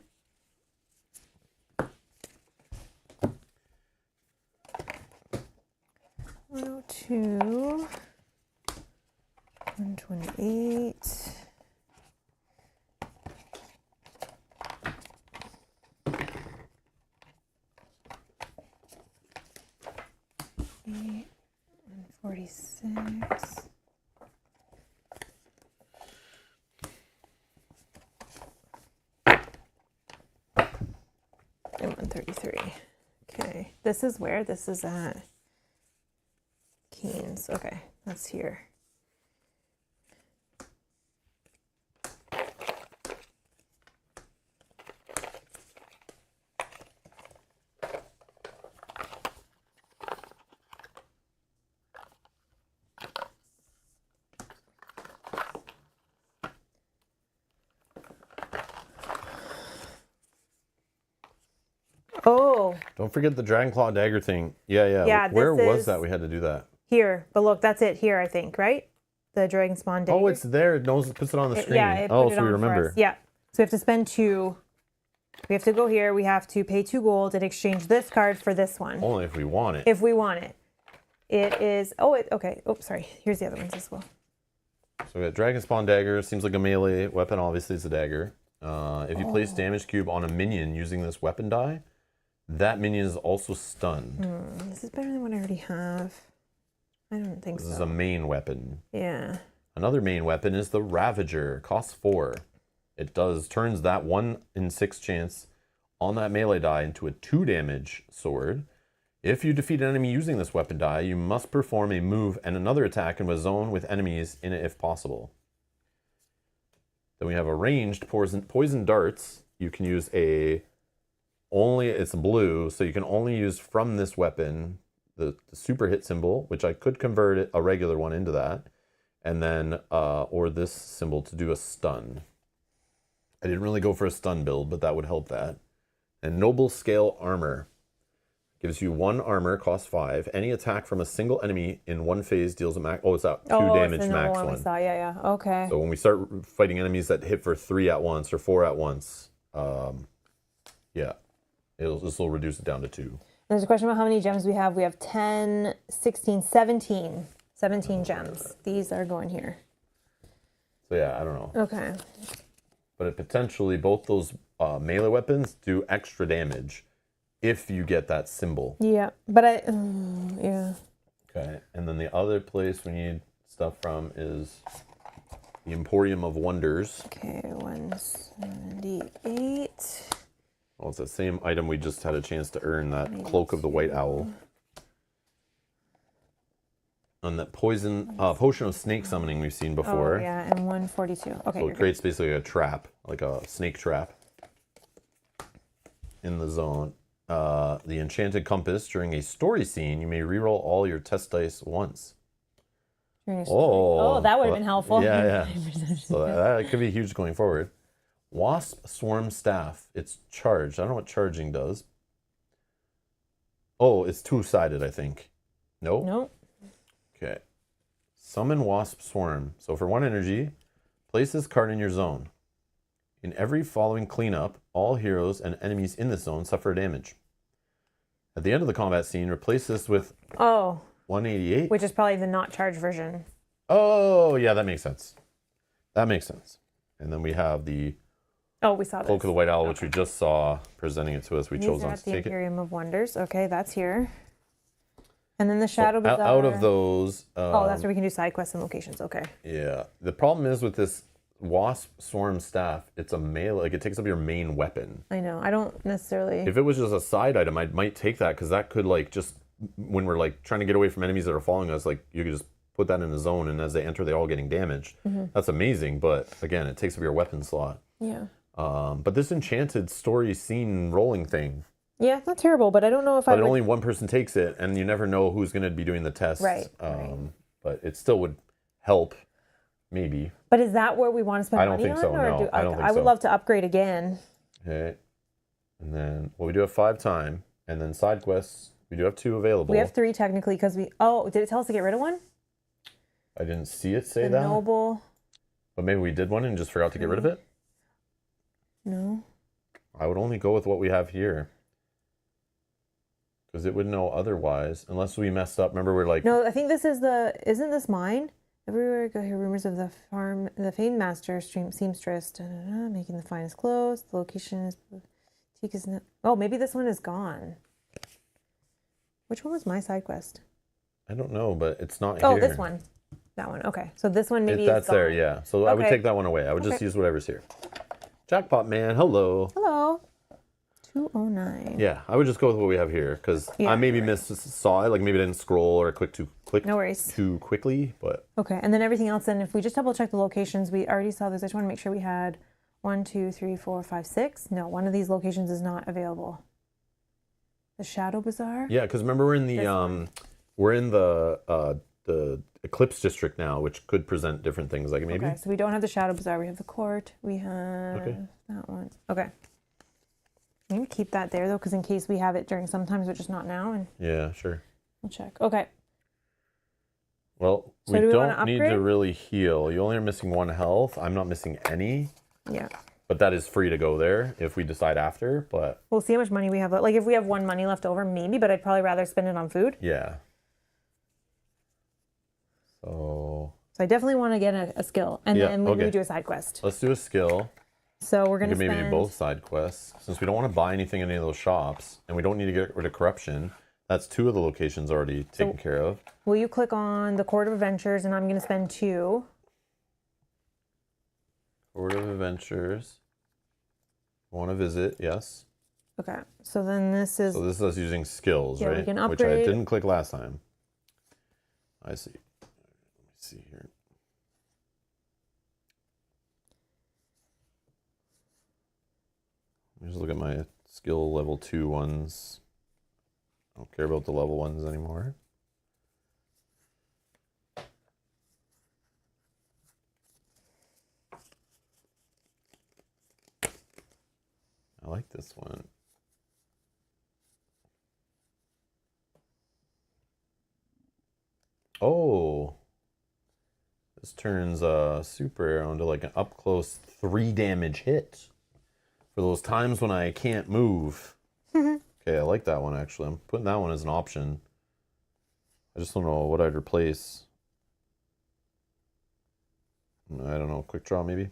Two, 128. And 46. And 133. Okay. This is where? This is at Keen's. Okay, that's here. Oh. Don't forget the Dragon Claw Dagger thing. Yeah. Yeah, Where was is that we had to do that? Here. But look, that's it here, I think, right? The Dragonspawn dagger. Oh, it's there. It knows, puts it on the screen. Yeah, oh, put it so we on for remember. us. Yeah. So we have to spend 2. We have to go here. We have to pay 2 gold and exchange this card for this one. Only if we want it. If we want it. It is... okay. Oh, sorry. Here's the other ones as well. So we got Dragonspawn Dagger. Seems like a melee weapon. Obviously, it's a dagger. If you place damage cube on a minion using this weapon die, that minion is also stunned. This is better than what I already have. I don't think so. This is a main weapon. Yeah. Another main weapon is the Ravager. Costs 4. It turns that 1 in 6 chance on that melee die into a 2 damage sword. If you defeat an enemy using this weapon die, you must perform a move and another attack in a zone with enemies in it if possible. Then we have a ranged poison darts. You can use it's blue, so you can only use from this weapon the super hit symbol, which I could convert a regular one into that, and then or this symbol to do a stun. I didn't really go for a stun build, but that would help that. And noble scale armor gives you 1 armor, costs 5. Any attack from a single enemy in one phase deals a max. Oh, it's a 2 damage it's the max one. one. Yeah. Okay. So when we start fighting enemies that hit for 3 at once or 4 at once, yeah, this will reduce it down to 2. There's a question about how many gems we have. We have 10, 16, 17. 17 gems. These are going here. So yeah, I don't know. Okay. But potentially both those melee weapons do extra damage if you get that symbol. Yeah, but yeah. Okay, and then the other place we need stuff from is the Emporium of Wonders. Okay, 178. Well, it's the same item we just had a chance to earn, that Cloak of the White Owl. And that potion of snake summoning we've seen before. Oh, yeah, and 142. Okay. So it creates basically a trap, like a snake trap in the zone. The Enchanted Compass. During a story scene, you may reroll all your test dice once. Oh, that would have been helpful. Yeah. So that could be huge going forward. Wasp Swarm Staff. It's charged. I don't know what charging does. Oh, it's 2-sided, I think. Nope. Nope. Okay. Summon Wasp Swarm. So for 1 energy, place this card in your zone. In every following cleanup, all heroes and enemies in this zone suffer damage. At the end of the combat scene, replace this with... Oh. 188? which is probably the not charged version. Oh, yeah, that makes sense. That makes sense. And then we have the Oh, we saw this. Cloak of the White Owl, which we just saw presenting it to us. We chose These are not at to the take it. Imperium of Wonders. Okay, that's here. And then the Shadow Bazaar. Out of those... oh, that's where we can do side quests and locations. Okay. Yeah. The problem is with this Wasp Swarm Staff, it's a melee, like it takes up your main weapon. I know. I don't necessarily... If it was just a side item, I might take that because that could like just, when we're like trying to get away from enemies that are following us, like you could just put that in the zone and as they enter, they're all getting damaged. That's amazing, but again, it takes up your weapon slot. Yeah. But this enchanted story scene rolling thing, Yeah, not terrible, but I don't know if but only one person takes it, and you never know who's going to be doing the test. Right, But it still would help, maybe. But is that where we want to spend I don't money think on? so, Or no, I don't think I would so. love to upgrade again. Okay. And then, well, we do have 5 time, and then side quests, we do have 2 available. We have 3 technically because we... Oh, did it tell us to get rid of one? I didn't see it say The that. Noble... But maybe we did one and just forgot to get rid of it. No. I would only go with what we have here. Because it would know otherwise, unless we messed up. Remember, we're like... No, I think this is the... Isn't this mine? Everywhere I go hear rumors of the farm, the famed master, seamstress, making the finest clothes. The location is... Boutique is not... Oh, maybe this one is gone. Which one was my side quest? I don't know, but it's not Oh, here. this one. That one. Okay. So this one maybe That's is gone. there, yeah. So I would Okay. take that one away. I would just use whatever's here. Jackpot man, hello. Hello. 209. Yeah, I would just go with what we have here because Yeah, I maybe right. saw it, like maybe I didn't scroll or click No worries. too quickly, but Okay, and then everything else, then if we just double check the locations, we already saw this. I just want to make sure we had 1, 2, 3, 4, 5, 6. No, one of these locations is not available. The Shadow Bazaar? yeah, because remember we're in This one. the Eclipse District now, which could present different things, like maybe. Okay, so we don't have the Shadow Bazaar. We have the Court. We have that one. Okay. I'm going to keep that there, though, because in case we have it during sometimes, but just not now, and Yeah, sure. we'll check. Okay. Well, So we do we wanna don't need to upgrade? really heal. You only are missing 1 health. I'm not missing any, Yeah. but that is free to go there if we decide after. But We'll see how much money we have. Like, if we have 1 money left over, maybe, but I'd probably rather spend it on food. yeah. So So I definitely want to get a skill, and Yeah, then maybe okay. we do a side quest. let's do a skill. So we're We going to could maybe spend... do both side quests since we don't want to buy anything in any of those shops, and we don't need to get rid of corruption. That's 2 of the locations already taken care of. Will you click on the Court of Adventures, and I'm going to spend 2. Court of Adventures. Want to visit? Yes. Okay, so then this is... So this is us using skills, Yeah, we right? can Which I upgrade. didn't click last time. I see. Let me see here. Let me just look at my skill level 2 ones. I don't care about the level ones anymore. I like this one. Oh, this turns super arrow into like an up close 3 damage hit for those times when I can't move. Okay, I like that one actually. I'm putting that one as an option. I just don't know what I'd replace. I don't know, quick draw maybe.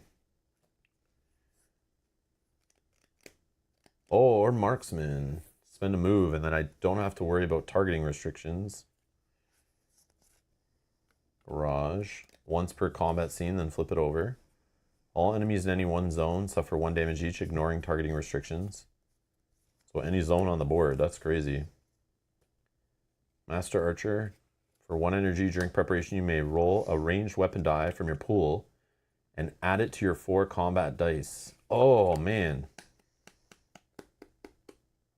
Oh, or marksman. Spend a move and then I don't have to worry about targeting restrictions. Barrage. Once per combat scene, then flip it over. All enemies in any one zone suffer 1 damage each, ignoring targeting restrictions. So any zone on the board, that's crazy. Master Archer. For 1 energy during preparation, you may roll a ranged weapon die from your pool and add it to your 4 combat dice. Oh, man.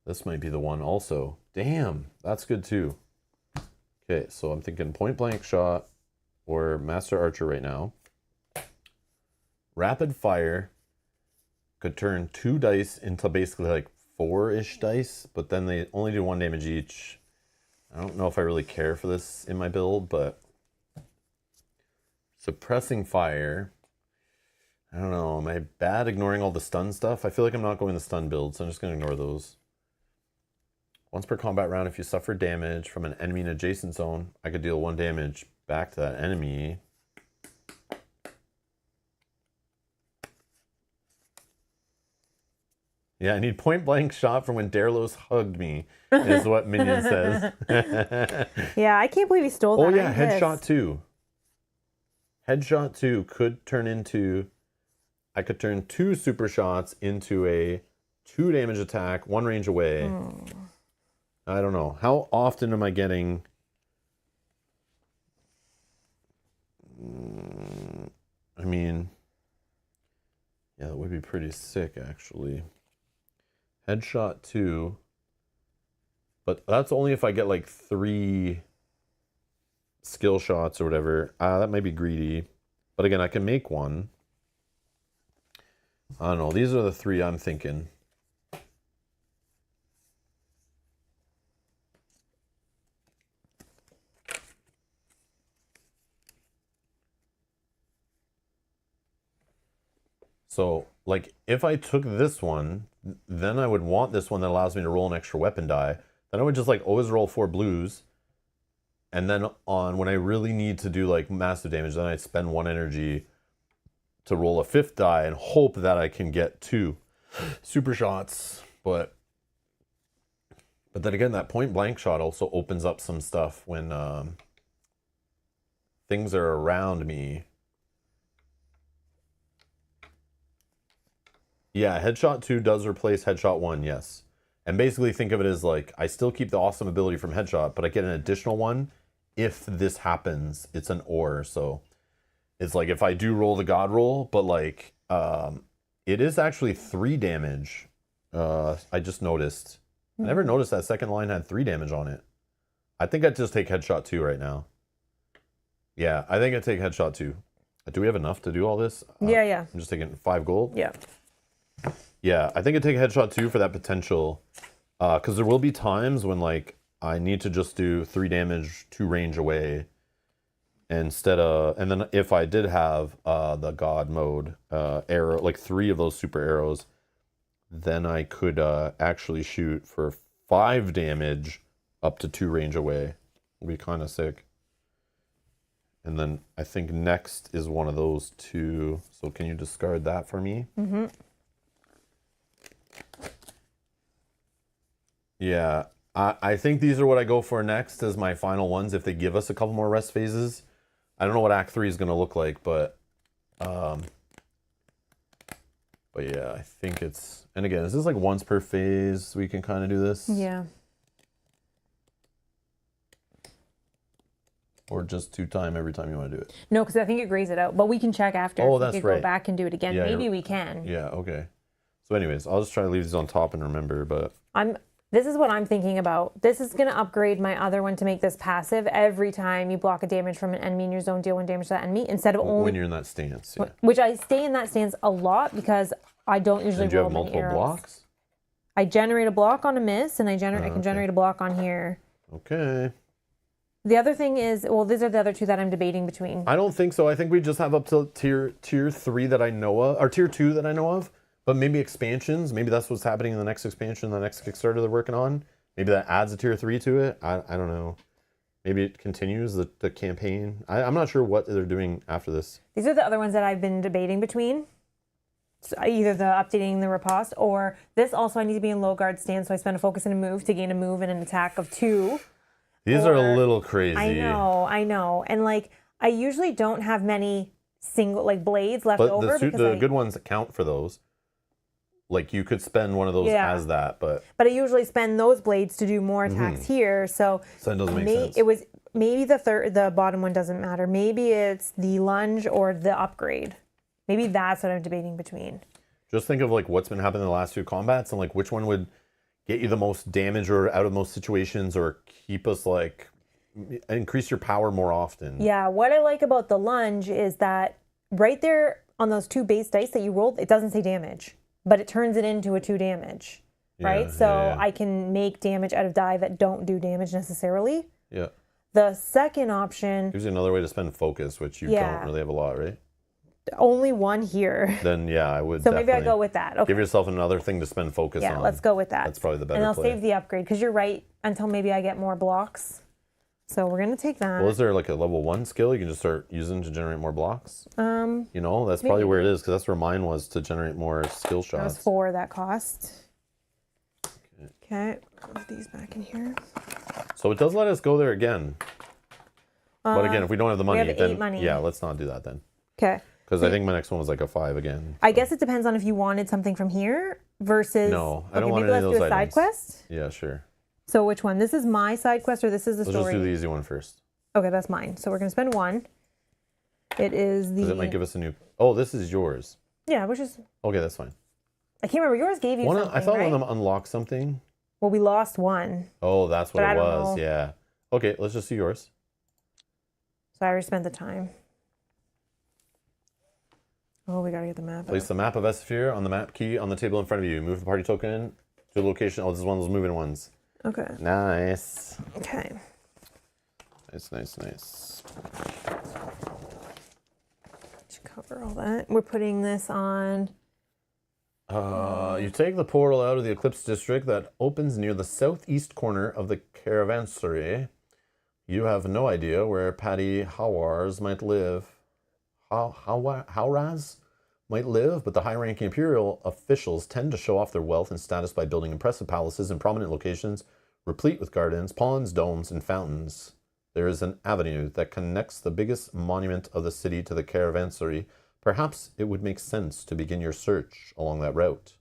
This might be the one also. Damn, that's good too. Okay, so I'm thinking point blank shot or Master Archer right now. Rapid fire could turn 2 dice into basically like 4-ish dice, but then they only do 1 damage each. I don't know if I really care for this in my build, but suppressing fire. I don't know. Am I bad ignoring all the stun stuff? I feel like I'm not going the stun build, so I'm just going to ignore those. Once per combat round, if you suffer damage from an enemy in adjacent zone, I could deal 1 damage back to that enemy. Yeah, I need point blank shot from when Derlos hugged me, is what Minion says. Yeah, I can't believe he stole that. Oh yeah, headshot 2. Headshot 2 could turn into, I could turn 2 super shots into a 2 damage attack, 1 range away. I don't know. How often am I getting? I mean, yeah, that would be pretty sick actually. Headshot 2. But that's only if I get like 3 skill shots or whatever. That might be greedy. But again, I can make 1. I don't know. These are the 3 I'm thinking. So, like, if I took this one, then I would want this one that allows me to roll an extra weapon die. Then I would just, like, always roll 4 blues. And then on, when I really need to do, like, massive damage, then I'd spend 1 energy to roll a 5th die and hope that I can get 2 super shots. But then again, that point blank shot also opens up some stuff when things are around me. Yeah, headshot 2 does replace headshot 1, yes. And basically think of it as like, I still keep the awesome ability from headshot, but I get an additional one if this happens. It's an or, so it's like if I do roll the god roll, but like it is actually 3 damage. I just noticed. I never noticed that second line had 3 damage on it. I think I'd just take headshot 2 right now. Yeah, I think I'd take headshot 2. Do we have enough to do all this? Yeah. I'm just taking 5 gold. Yeah. Yeah, I think I'd take headshot 2 for that potential. Because there will be times when, like, I need to just do 3 damage, 2 range away. Instead of... And then if I did have the god mode arrow, like 3 of those super arrows, then I could actually shoot for 5 damage up to 2 range away. Would be kind of sick. And then I think next is one of those 2. So can you discard that for me? Mm-hmm. Yeah, I think these are what I go for next as my final ones if they give us a couple more rest phases. I don't know what Act 3 is going to look like, but yeah, I think it's... And again, is this like once per phase we can kind of do this? Yeah. Or just 2 time every time you want to do it? No, because I think it grays it out. But we can check after. Oh, if that's we could right. Go back and do it again. Yeah, Maybe we can. Yeah, okay. So anyways, I'll just try to leave these on top and remember, but... This is what I'm thinking about. This is going to upgrade my other one to make this passive. Every time you block a damage from an enemy in your zone, deal 1 damage to that enemy. Instead of only... When you're in that stance, yeah. Which I stay in that stance a lot because I don't usually And do you roll have many multiple arrows. blocks? I generate a block on a miss, and I can generate a block on here. Okay. The other thing is, well, these are the other 2 that I'm debating between. I don't think so. I think we just have up to tier 3 that I know of, or tier 2 that I know of. But maybe expansions. Maybe that's what's happening in the next expansion, the next Kickstarter they're working on. Maybe that adds a tier 3 to it. I don't know. Maybe it continues the campaign. I'm not sure what they're doing after this. These are the other ones that I've been debating between. So either the updating the riposte or this also I need to be in low guard stance, so I spend a focus and a move to gain a move and an attack of 2. These are a little crazy. I know. And like I usually don't have many single like blades left over. But the good ones count for those. Like you could spend one of those as that, but I usually spend those blades to do more attacks here. So that doesn't make sense. It was maybe the bottom one doesn't matter. Maybe it's the lunge or the upgrade. Maybe that's what I'm debating between. Just think of like what's been happening in the last 2 combats and like which one would get you the most damage or out of most situations or keep us like increase your power more often. Yeah, what I like about the lunge is that right there on those 2 base dice that you rolled, it doesn't say damage, but it turns it into a 2 damage, right? So I can make damage out of die that don't do damage necessarily. Yeah. The second option gives you another way to spend focus, which you don't really have a lot, right? only one here. Then yeah, I would. So maybe I definitely go with that. Okay. Give yourself another thing to spend focus on. Yeah, let's go with that. That's probably the better And I'll play. save the upgrade because you're right. Until maybe I get more blocks. So we're gonna take that. Well, is there like a level 1 skill you can just start using to generate more blocks? You know, that's probably maybe. where it is because that's where mine was to generate more skill That was shots. 4 that cost. Okay, put these back in here. So it does let us go there again. But again, if we don't have the money, have then 8 money. yeah, let's not do that then. Okay. Because I think my next one was like a 5 again. I guess it depends on if you wanted something from here versus. No, I don't want maybe any of let's those do a items. side quest. Yeah, sure. So which one? This is my side quest or this is the Let's story? just do the easy one first. Okay, that's mine. So we're gonna spend 1. It is the. Because it might give us a new. Oh, this is yours. Yeah, which is. Okay, that's fine. I can't remember. Yours gave you something, I thought right? one of them unlocked something. Well, we lost 1. Oh, that's what But I it don't was. know. Yeah. Okay, let's just do yours. So I already spent the time. Oh, we gotta get the map. Place the map of Esphere on the map key on the table in front of you. Move the party token to the location. Oh, this is one of those moving ones. Okay. Nice. Okay. Nice. Should cover all that. We're putting this on. You take the portal out of the Eclipse District that opens near the southeast corner of the Caravanserai. You have no idea where Paddy Hawars might live. Hawraz might live, but the high-ranking Imperial officials tend to show off their wealth and status by building impressive palaces in prominent locations, replete with gardens, ponds, domes, and fountains. There is an avenue that connects the biggest monument of the city to the Caravanserai. Perhaps it would make sense to begin your search along that route.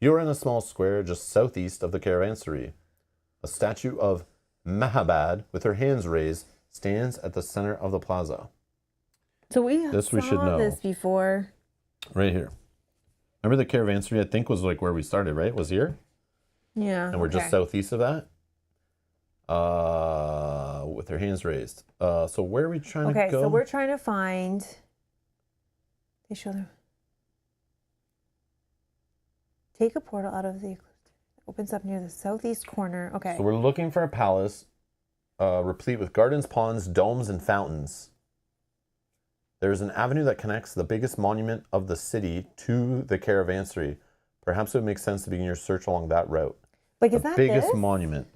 You are in a small square just southeast of the Caravanserai. A statue of Mahabad, with her hands raised, stands at the center of the plaza. So we We should know. this before. Right here. Remember the Caravanserai, I think, was like where we started, right? Was here? Yeah. And we're just southeast of that. With her hands raised. So where are we trying to go? Okay, so we're trying to find. They show them. Take a portal out of the eclipse. Opens up near the southeast corner. Okay. So we're looking for a palace replete with gardens, ponds, domes, and fountains. There's an avenue that connects the biggest monument of the city to the Caravanserai. Perhaps it would make sense to begin your search along that route. Like, is The that biggest this? monument.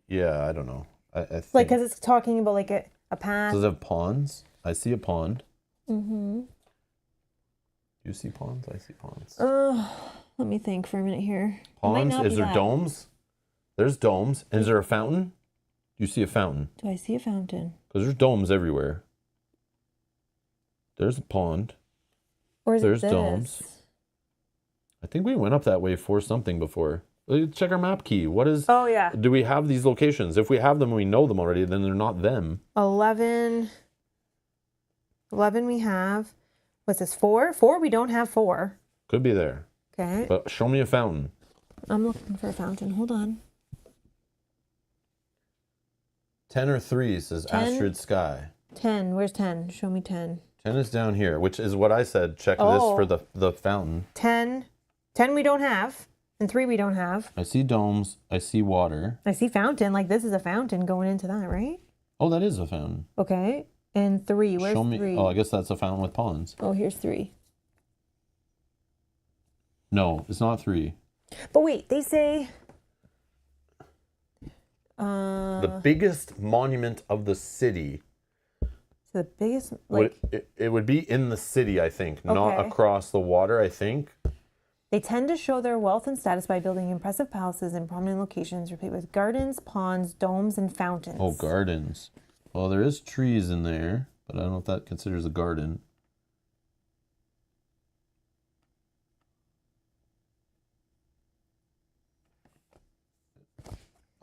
Yeah, I don't know. I think. Like, because it's talking about like a path. Does it have ponds? I see a pond. Mm-hmm. Do you see ponds? I see ponds. Let me think for a minute here. It might Ponds? not Is be there that. domes? There's domes. And is there a fountain? Do you see a fountain? Do I see a fountain? Because there's domes everywhere. There's a pond. Or is There's it this? domes. I think we went up that way for something before. Check our map key. What is... Oh, yeah. Do we have these locations? If we have them and we know them already, then they're not them. 11 we have. What's this, 4? 4, we don't have 4. Could be there. Okay. But show me a fountain. I'm looking for a fountain. Hold on. 10 or 3 says 10? Astrid Sky. 10. Where's 10? Show me 10. 10 is down here, which is what I said. Check this for the fountain. 10. 10 we don't have. And 3 we don't have. I see domes. I see water. I see fountain. Like, this is a fountain going into that, right? Oh, that is a fountain. Okay. And 3. Where's Show me. 3? Oh, I guess that's a fountain with ponds. Oh, here's 3. No, it's not 3. But wait, they say... The biggest monument of the city. So the biggest... like It would be in the city, I think, not Okay. across the water, I think. They tend to show their wealth and status by building impressive palaces in prominent locations, replete with gardens, ponds, domes, and fountains. Oh, gardens. Well, there is trees in there, but I don't know if that considers a garden.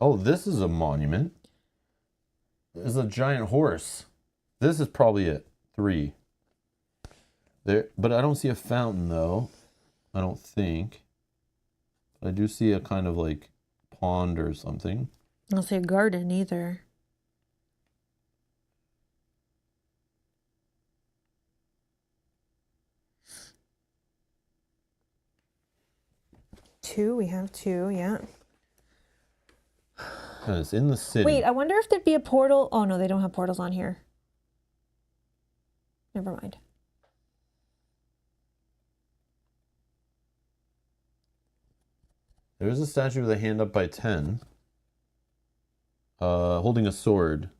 Oh, this is a monument. This is a giant horse. This is probably it. 3. There, but I don't see a fountain though. I don't think. I do see a kind of like pond or something. I don't see a garden either. Two, we have 2, yeah. And it's in the city. Wait, I wonder if there'd be a portal. Oh no, they don't have portals on here. Never mind. There's a statue with a hand up by 10. Holding a sword.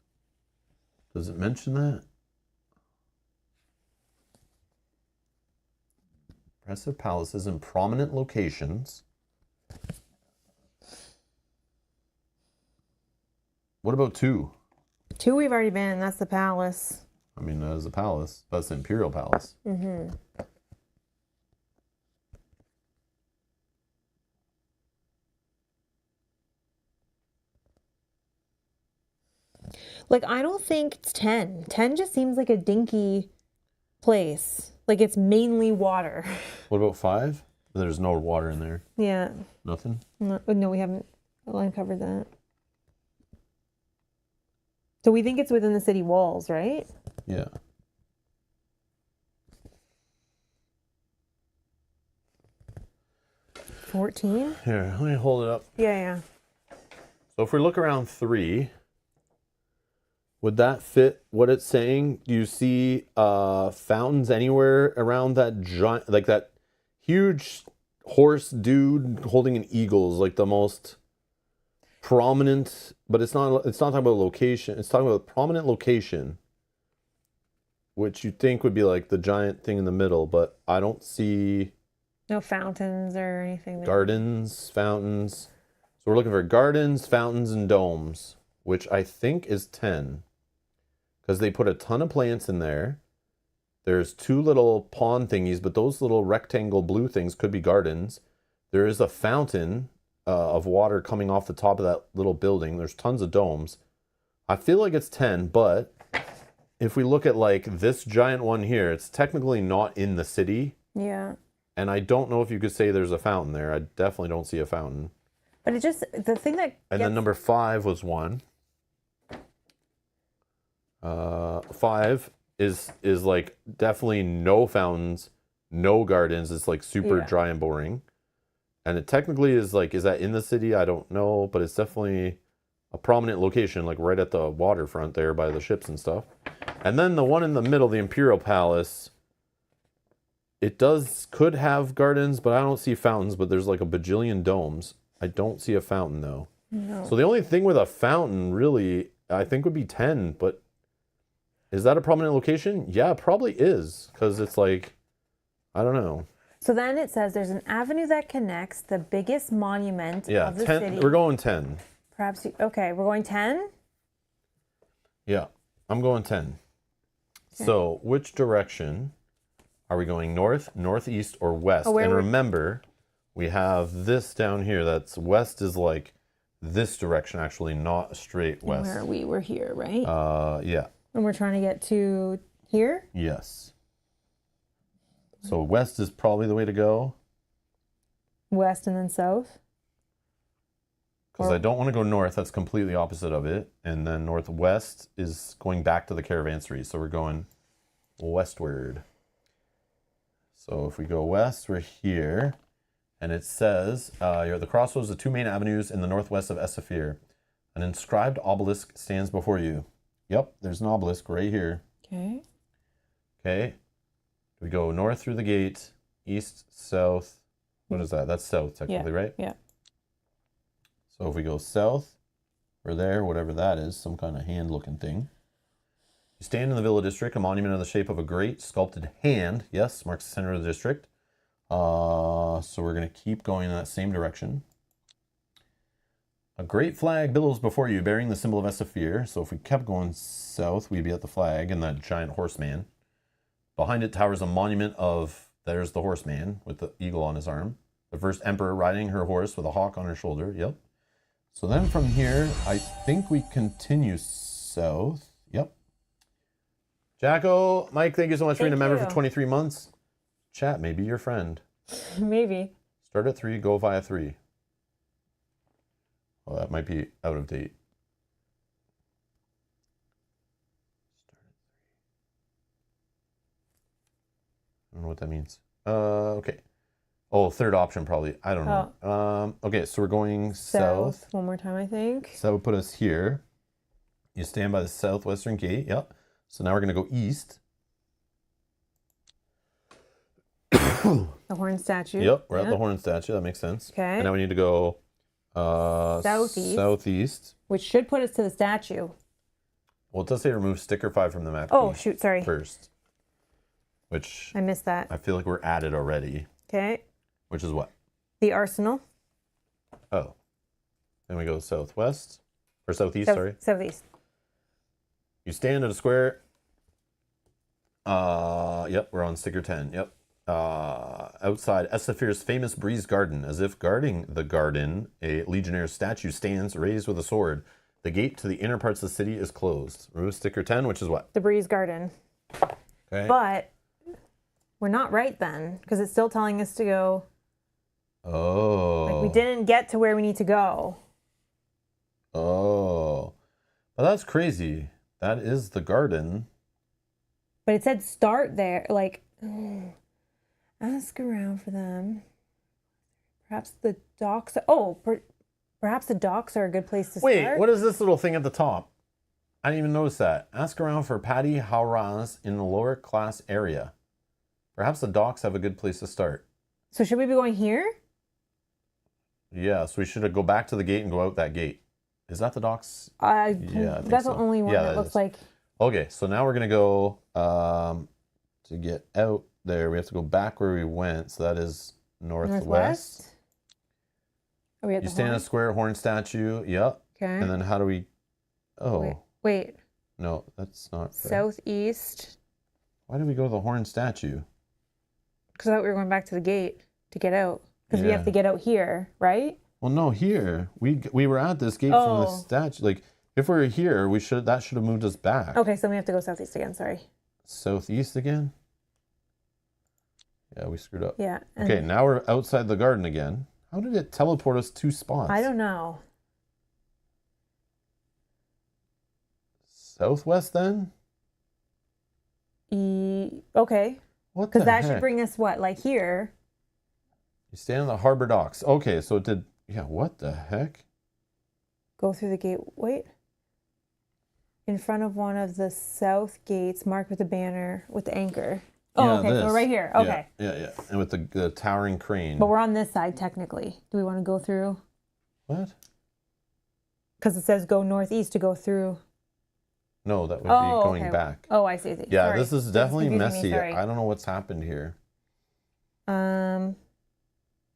Does it mention that? Impressive palaces in prominent locations. What about 2? 2 we've already been. That's the palace. I mean, that is a palace. That's the Imperial Palace. Mm-hmm. Like, I don't think it's 10. 10 just seems like a dinky place. Like, it's mainly water. What about 5? There's no water in there. Yeah. Nothing? No, we haven't uncovered that. So we think it's within the city walls, right? Yeah. $14? Here, let me hold it up. Yeah. So if we look around 3, would that fit what it's saying? Do you see fountains anywhere around that giant, like that huge horse dude holding an eagle is like the most prominent, but it's not talking about location. It's talking about a prominent location, which you think would be like the giant thing in the middle, but I don't see No fountains or anything there. gardens, fountains. So we're looking for gardens, fountains, and domes, which I think is 10. Because they put a ton of plants in there. There's 2 little pond thingies, but those little rectangle blue things could be gardens. There is a fountain of water coming off the top of that little building. There's tons of domes. I feel like it's 10, but if we look at like this giant one here, it's technically not in the city. Yeah. And I don't know if you could say there's a fountain there. I definitely don't see a fountain. But it just, the thing that And then number 5 was 1. 5 is like definitely no fountains, no gardens. It's like super dry and boring. And it technically is like, is that in the city? I don't know, but it's definitely a prominent location, like right at the waterfront there by the ships and stuff. And then the one in the middle, the Imperial Palace, it could have gardens, but I don't see fountains, but there's like a bajillion domes. I don't see a fountain though. No. So the only thing with a fountain really, I think would be 10, but is that a prominent location? Yeah, it probably is, because it's like, I don't know. So then it says there's an avenue that connects the biggest monument of the 10, city. we're going 10. Perhaps, okay, we're going 10? Yeah, I'm going 10. Okay. So which direction are we going? North, northeast, or west? And remember, we have this down here. That's west is like this direction, actually, not straight west. Where are we? We're here, right? Yeah. And we're trying to get to here? Yes. So west is probably the way to go. West and then south? Because I don't want to go north. That's completely opposite of it. And then northwest is going back to the caravansary. So we're going westward. So if we go west, we're here. And it says, you're at the crossroads of 2 main avenues in the northwest of Esafir. An inscribed obelisk stands before you. Yep, there's an obelisk right here. Okay. Okay. We go north through the gate, east, south. What is that? That's south, technically, right? Yeah. So if we go south, we're there, whatever that is, some kind of hand-looking thing. You stand in the Villa District, a monument in the shape of a great sculpted hand. Yes, marks the center of the district. So we're going to keep going in that same direction. A great flag billows before you, bearing the symbol of Esafir. So if we kept going south, we'd be at the flag and that giant horseman. Behind it towers a monument of, there's the horseman with the eagle on his arm. The first emperor riding her horse with a hawk on her shoulder. Yep. So then from here, I think we continue south. Yep. Jacko, Mike, thank you so much for being a member for 23 months. Chat may be your friend. Maybe. Start at 3, go via 3. Well, that might be out of date. I don't know what that means. Okay. Oh, third option probably. I don't know. Okay, so we're going south. One more time, I think. So that would put us here. You stand by the southwestern gate. Yep. So now we're going to go east. The horn statue. Yep, we're at the horn statue. That makes sense. Okay. And now we need to go southeast. Which should put us to the statue. Well, it does say remove sticker 5 from the map. Oh, shoot, sorry. First. Which I missed that. I feel like we're at it already. Okay. Which is what? The arsenal. Oh. Then we go southwest. Or southeast, sorry. Southeast. You stand at a square. Yep, we're on sticker 10. Yep. Outside Esafir's famous breeze garden, as if guarding the garden, a legionnaire statue stands raised with a sword. The gate to the inner parts of the city is closed. Remove sticker 10, which is what? The breeze garden. Okay. But we're not right then, because it's still telling us to go. Oh. Like we didn't get to where we need to go. Oh. Well, that's crazy. That is the garden. But it said start there. Like, ask around for them. Perhaps the docks. Perhaps the docks are a good place to start. Wait, what is this little thing at the top? I didn't even notice that. Ask around for Paddy Hauraz in the lower class area. Perhaps the docks have a good place to start. So should we be going here? Yeah, so we should go back to the gate and go out that gate. Is that the docks? Yeah, I think that's so. the only one that looks like. Okay, so now we're going to go to get out there. We have to go back where we went. So that is northwest. Are we at You the stand horn? at a square horn statue. Yep. Okay. And then how do we... Oh. Wait. No, that's not fair. Southeast. Why did we go to the horn statue? Because I thought we were going back to the gate to get out. Because we have to get out here, right? Well, no, here. We were at this gate from the statue. Like, if we were here, that should have moved us back. Okay, so we have to go southeast again, sorry. Southeast again? Yeah, we screwed up. Yeah. Okay, now we're outside the garden again. How did it teleport us 2 spots? I don't know. Southwest then? Okay. What the Because that heck? should bring us what, like here? You stand on the harbor docks. Okay, so it did... Yeah, what the heck? Go through the gate. Wait. In front of one of the south gates, marked with a banner with the anchor. Oh, Yeah, okay. So we're right here. Okay. Yeah. And with the towering crane. But we're on this side, technically. Do we want to go through? What? Because it says go northeast to go through. No, that would be going back. Oh, I see. Yeah, Sorry. this is definitely confusing me, messy. sorry. I don't know what's happened here.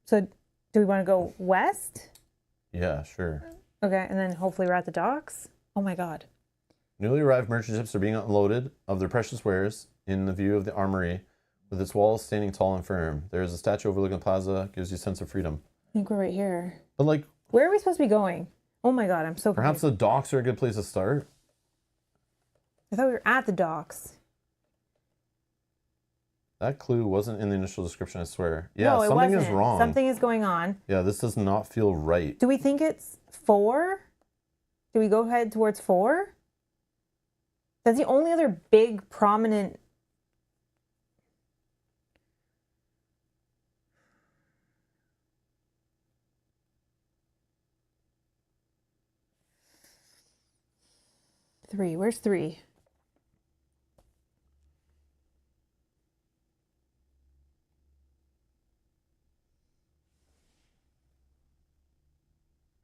So do we want to go west? Yeah, sure. Okay, and then hopefully we're at the docks. Oh my God. Newly arrived merchant ships are being unloaded of their precious wares in the view of the armory, with its walls standing tall and firm. There is a statue overlooking the plaza, gives you a sense of freedom. I think we're right here. But like, Where are we supposed to be going? Oh my God, I'm so perhaps confused. the docks are a good place to start. I thought we were at the docks. That clue wasn't in the initial description, I swear. Yeah, No, it something wasn't. is wrong. Something is going on. Yeah, this does not feel right. Do we think it's 4? Do we go head towards 4? That's the only other big prominent. Three. Where's 3?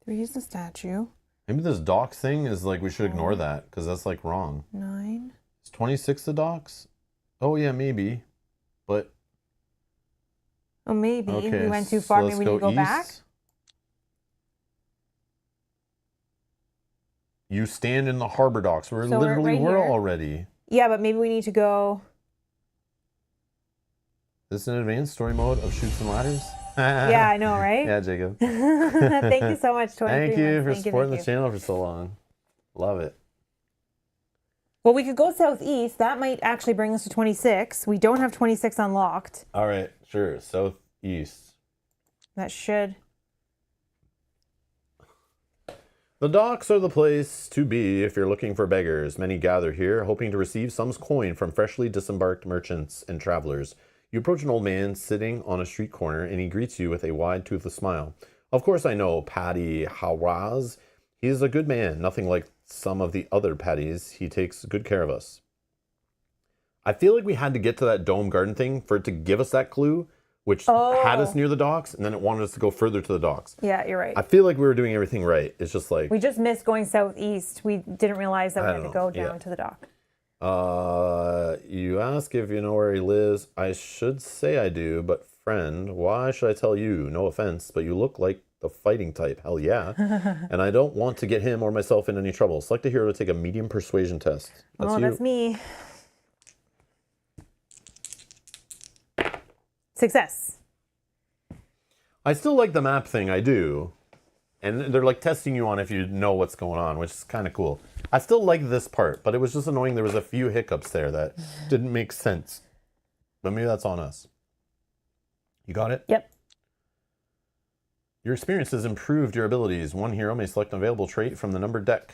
Three is the statue. Maybe this docks thing is like, we should ignore that, because that's like wrong. 9. Is 26 the docks? Oh yeah, maybe. But Oh, maybe okay, we went too so far. let's Maybe we need to go back. You stand in the harbor docks. We're So we're literally right were here. already. Yeah, but maybe we need to go. This is an advanced story mode of shoots and ladders. Yeah, I know, right? Yeah, Jacob. Thank you so much, 23 Thank you months. for Thank supporting thank the channel for so long. Love it. Well, we could go southeast. That might actually bring us to 26. We don't have 26 unlocked. All right, sure. Southeast. That should. The docks are the place to be if you're looking for beggars. Many gather here, hoping to receive some coin from freshly disembarked merchants and travelers. You approach an old man sitting on a street corner, and he greets you with a wide, toothless smile. Of course I know Paddy Hauraz. He is a good man, nothing like some of the other Paddies. He takes good care of us. I feel like we had to get to that dome garden thing for it to give us that clue, which had us near the docks, and then it wanted us to go further to the docks. Yeah, you're right. I feel like we were doing everything right. It's just like... We just missed going southeast. We didn't realize that we had to go down to the dock. You ask if you know where he lives. I should say I do, but friend, why should I tell you? No offense, but you look like the fighting type. Hell yeah. And I don't want to get him or myself in any trouble. Select a hero to take a medium persuasion test. That's you. That's me. Success. I still like the map thing, I do. And they're like testing you on if you know what's going on, which is kind of cool. I still like this part, but it was just annoying. There was a few hiccups there that didn't make sense. But maybe that's on us. You got it? Yep. Your experience has improved your abilities. One hero may select an available trait from the numbered deck.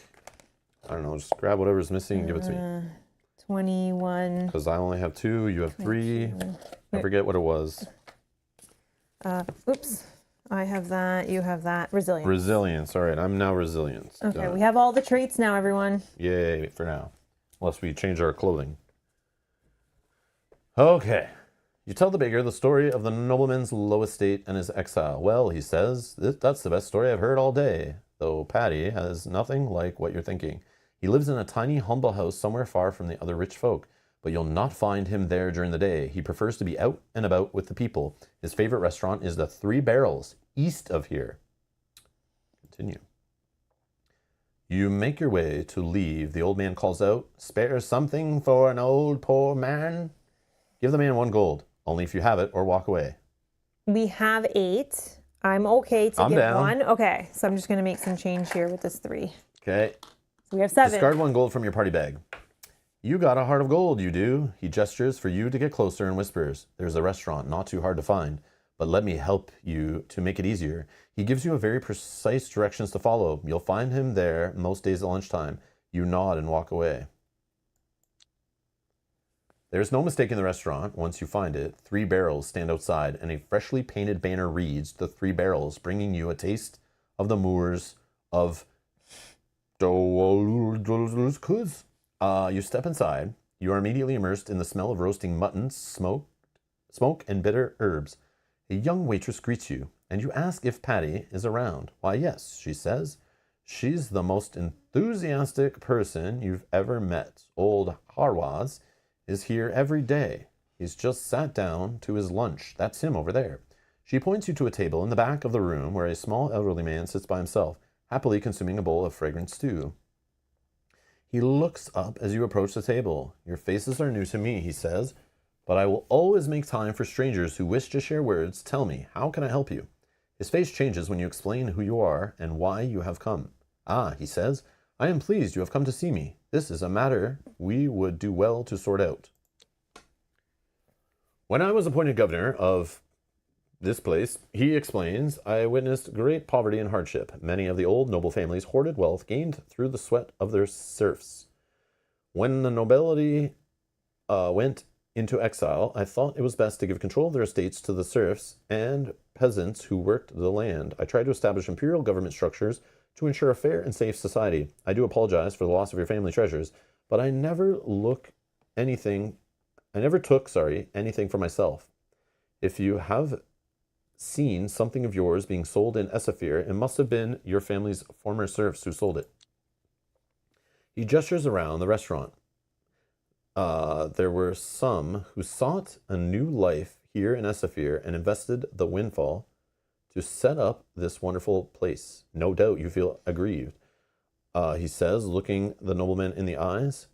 I don't know, just grab whatever's missing and give it to me. 21. Because I only have 2, you have 3. I forget what it was. Oops. I have that, you have that. Resilience. Resilience, all right. I'm now resilient. Okay, we have all the traits now, everyone. Yay, for now. Unless we change our clothing. Okay. You tell the beggar the story of the nobleman's low estate and his exile. Well, he says, that's the best story I've heard all day. Though Paddy has nothing like what you're thinking. He lives in a tiny, humble house somewhere far from the other rich folk. But you'll not find him there during the day. He prefers to be out and about with the people. His favorite restaurant is the 3 Barrels, east of here. Continue. You make your way to leave. The old man calls out, spare something for an old poor man? Give the man 1 gold, only if you have it, or walk away. We have 8. I'm okay to I'm give down. 1. Okay, so I'm just going to make some change here with this 3. Okay. So we have 7. Discard 1 gold from your party bag. You got a heart of gold, you do. He gestures for you to get closer and whispers, there's a restaurant not too hard to find, but let me help you to make it easier. He gives you a very precise directions to follow. You'll find him there most days at lunchtime. You nod and walk away. There's no mistaking the restaurant. Once you find it, 3 Barrels stand outside, and a freshly painted banner reads, the 3 Barrels, bringing you a taste of the moors of Dragonspawn. You step inside. You are immediately immersed in the smell of roasting mutton, smoke, and bitter herbs. A young waitress greets you, and you ask if Paddy is around. Why, yes, she says. She's the most enthusiastic person you've ever met. Old Harwaz is here every day. He's just sat down to his lunch. That's him over there. She points you to a table in the back of the room where a small elderly man sits by himself, happily consuming a bowl of fragrant stew. He looks up as you approach the table. Your faces are new to me, he says, but I will always make time for strangers who wish to share words. Tell me, how can I help you? His face changes when you explain who you are and why you have come. Ah, he says, I am pleased you have come to see me. This is a matter we would do well to sort out. When I was appointed governor of this place, he explains, I witnessed great poverty and hardship. Many of the old noble families hoarded wealth gained through the sweat of their serfs. When the nobility went into exile, I thought it was best to give control of their estates to the serfs and peasants who worked the land. I tried to establish imperial government structures to ensure a fair and safe society. I do apologize for the loss of your family treasures, but I never took anything for myself. If you have seen something of yours being sold in Esafir, it must have been your family's former serfs who sold it. He gestures around the restaurant. There were some who sought a new life here in Esafir and invested the windfall to set up this wonderful place. No doubt you feel aggrieved, he says, looking the nobleman in the eyes.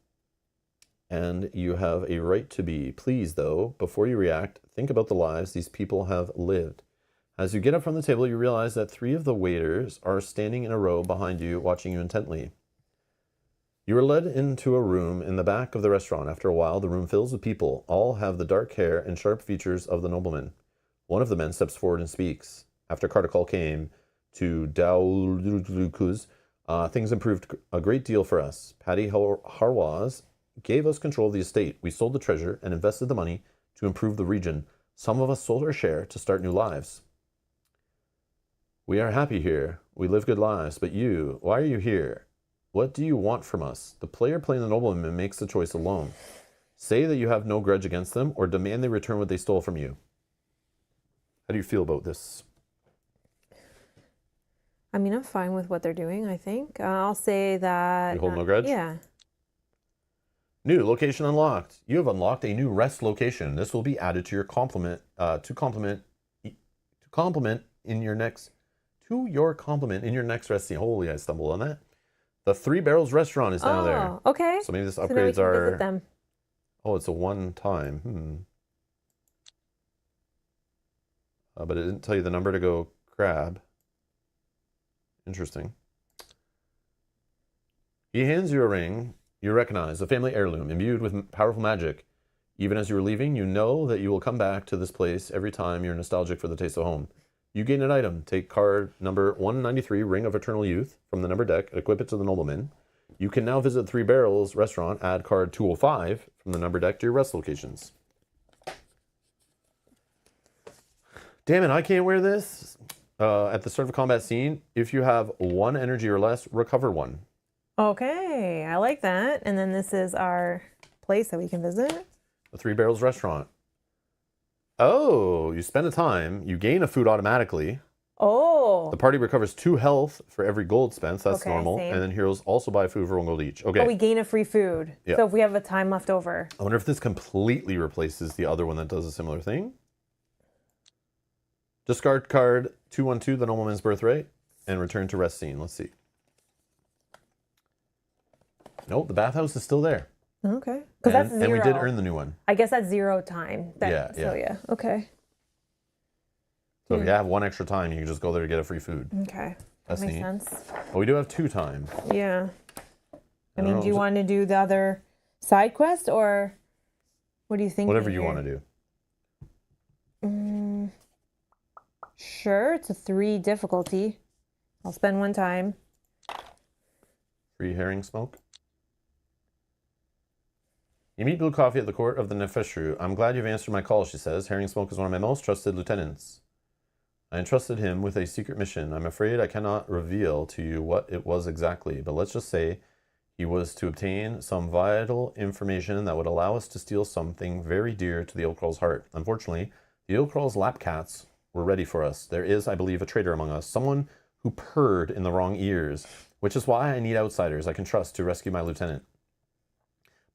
And you have a right to be. Please, though, before you react, think about the lives these people have lived. As you get up from the table, you realize that 3 of the waiters are standing in a row behind you, watching you intently. You are led into a room in the back of the restaurant. After a while, the room fills with people. All have the dark hair and sharp features of the nobleman. One of the men steps forward and speaks. After Cartacall came to Daulukuz, things improved a great deal for us. Paddy Harwaz gave us control of the estate. We sold the treasure and invested the money to improve the region. Some of us sold our share to start new lives. We are happy here. We live good lives. But you, why are you here? What do you want from us? The player playing the nobleman makes the choice alone. Say that you have no grudge against them, or demand they return what they stole from you. How do you feel about this? I mean, I'm fine with what they're doing, I think. I'll say that... You hold no grudge? Yeah. New location unlocked. You have unlocked a new rest location. This will be added to your complement in your next rest scene. Holy, I stumbled on that. The Three Barrels restaurant is now there. Oh, okay. So maybe this So now we upgrades can are. visit them. Oh, it's a one time. But it didn't tell you the number to go grab. Interesting. He hands you a ring. You recognize a family heirloom imbued with powerful magic. Even as you are leaving, you know that you will come back to this place every time you're nostalgic for the taste of home. You gain an item. Take card number 193, Ring of Eternal Youth, from the number deck, equip it to the nobleman. You can now visit Three Barrels restaurant, add card 205 from the number deck to your rest locations. Damn it, I can't wear this. At the start of a combat scene, if you have 1 energy or less, recover 1. Okay, I like that. And then this is our place that we can visit. The Three Barrels restaurant. Oh, you spend a time, you gain a food automatically. Oh. The party recovers 2 health for every gold spent, so that's Okay, normal. same. And then heroes also buy food for 1 gold each. Okay. Oh, we gain a free food. Yeah. So if we have a time left over. I wonder if this completely replaces the other one that does a similar thing. Discard card 212, the nobleman's birthright, and return to rest scene. Let's see. Nope, the bathhouse is still there. Okay. Because that's 0. And we did earn the new one. I guess that's 0 time. Yeah. So yeah. Okay. So if you have 1 extra time, you can just go there to get a free food. Okay. That's Makes neat. sense. But we do have 2 time. Yeah. I don't mean, know, do you is it- want to do the other side quest or what do you think? Whatever you want to do. Sure, it's a 3 difficulty. I'll spend 1 time. Free herring smoke. You meet Blue Coffee at the court of the Nefeshru. I'm glad you've answered my call, she says. Herring Smoke is one of my most trusted lieutenants. I entrusted him with a secret mission. I'm afraid I cannot reveal to you what it was exactly, but let's just say he was to obtain some vital information that would allow us to steal something very dear to the Ilkral's heart. Unfortunately, the Ilkral's lapcats were ready for us. There is, I believe, a traitor among us, someone who purred in the wrong ears, which is why I need outsiders I can trust to rescue my lieutenant.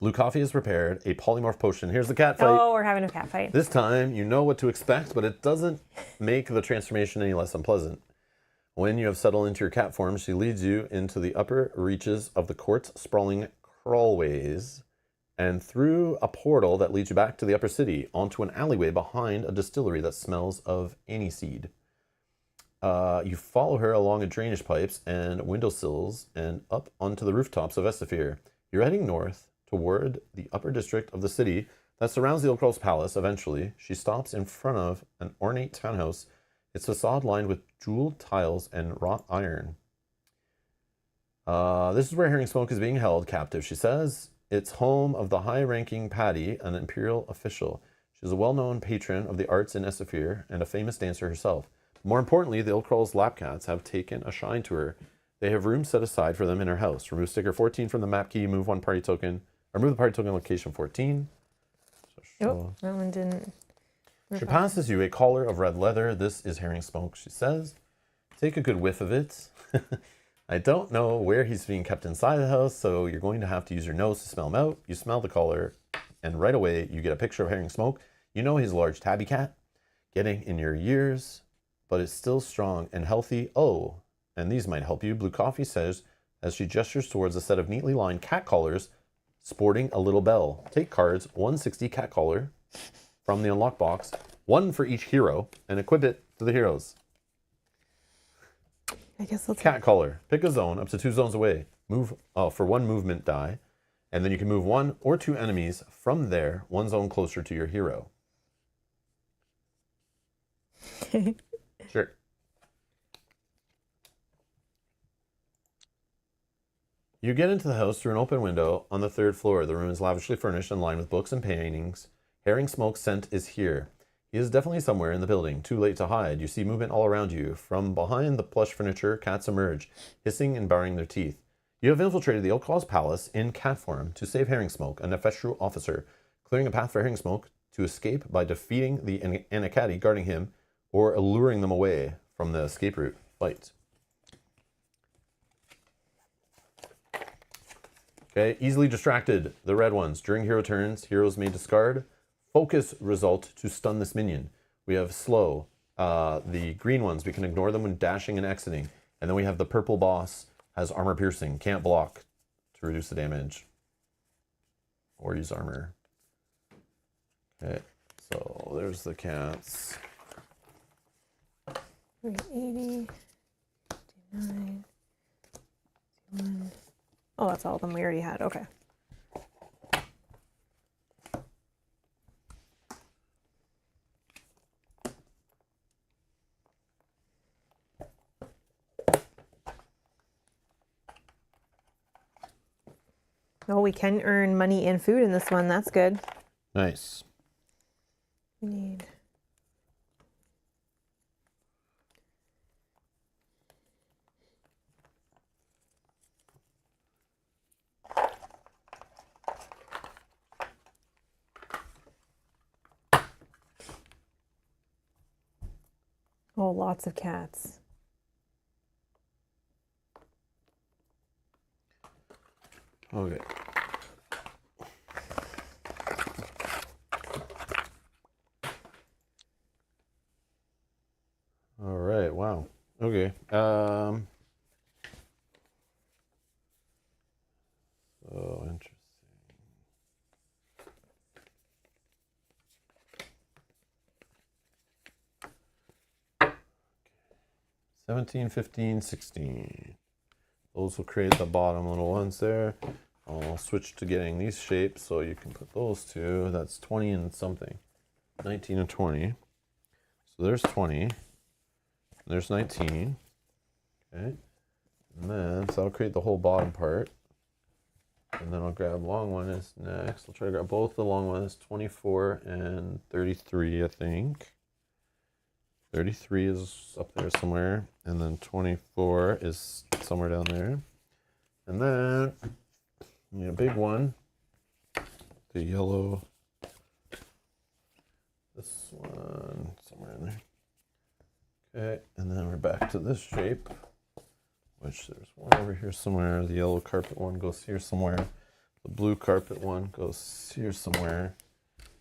Blue Coffee is prepared, a polymorph potion. Here's the cat fight. Oh, we're having a cat fight. This time, you know what to expect, but it doesn't make the transformation any less unpleasant. When you have settled into your cat form, she leads you into the upper reaches of the court's sprawling crawlways and through a portal that leads you back to the upper city, onto an alleyway behind a distillery that smells of aniseed. You follow her along a drainage pipes and windowsills and up onto the rooftops of Estafir. You're heading north toward the upper district of the city that surrounds the Ilkral's palace. Eventually, she stops in front of an ornate townhouse, its facade lined with jeweled tiles and wrought iron. This is where Herring Smoke is being held captive, she says. It's home of the high-ranking Patty, an imperial official. She's a well-known patron of the arts in Estafir and a famous dancer herself. More importantly, the Ilkral's lapcats have taken a shine to her. They have room set aside for them in her house. Remove sticker 14 from the map key, move the party token location 14. Oh, that one didn't. She passes you a collar of red leather. This is Herring Smoke, she says. Take a good whiff of it. I don't know where he's being kept inside the house, so you're going to have to use your nose to smell him out. You smell the collar, and right away you get a picture of Herring Smoke. You know he's a large tabby cat, getting in your years, but it's still strong and healthy. Oh, and these might help you, Blue Coffee says, as she gestures towards a set of neatly lined cat collars sporting a little bell. Take cards 160 cat collar from the unlock box, 1 for each hero, and equip it to the heroes. I guess let's Cat collar. Pick a zone up to 2 zones away. Move for 1 movement die, and then you can move 1 or 2 enemies from there, 1 zone closer to your hero. Sure. You get into the house through an open window on the 3rd floor. The room is lavishly furnished and lined with books and paintings. Herring Smoke's scent is here. He is definitely somewhere in the building, too late to hide. You see movement all around you. From behind the plush furniture, cats emerge, hissing and baring their teeth. You have infiltrated the Ilkral's palace in cat form to save Herring Smoke, a Nefeshru officer clearing a path for Herring Smoke to escape by defeating the Anakati guarding him or alluring them away from the escape route. Fight. Okay, easily distracted, the red ones. During hero turns, heroes may discard focus result to stun this minion. We have slow. The green ones, we can ignore them when dashing and exiting. And then we have the purple boss, has armor piercing, can't block to reduce the damage. Or use armor. Okay, so there's the cats. 380, 59, 61. Oh, that's all of them we already had. Okay. Oh, we can earn money and food in this one. That's good. Nice. We need... Oh, lots of cats. Okay. All right. Wow. Okay. So interesting. 17, 15, 16. Those will create the bottom little ones there. I'll switch to getting these shapes so you can put those two. That's 20 and something. 19 and 20. So there's 20. There's 19. Okay. And then, so I'll create the whole bottom part. And then I'll grab long one is next. I'll try to grab both the long ones, 24 and 33, I think. 33 is up there somewhere. And then 24 is somewhere down there. And then, a big one. The yellow. This one, somewhere in there. Okay, and then we're back to this shape, which there's one over here somewhere. The yellow carpet one goes here somewhere. The blue carpet one goes here somewhere.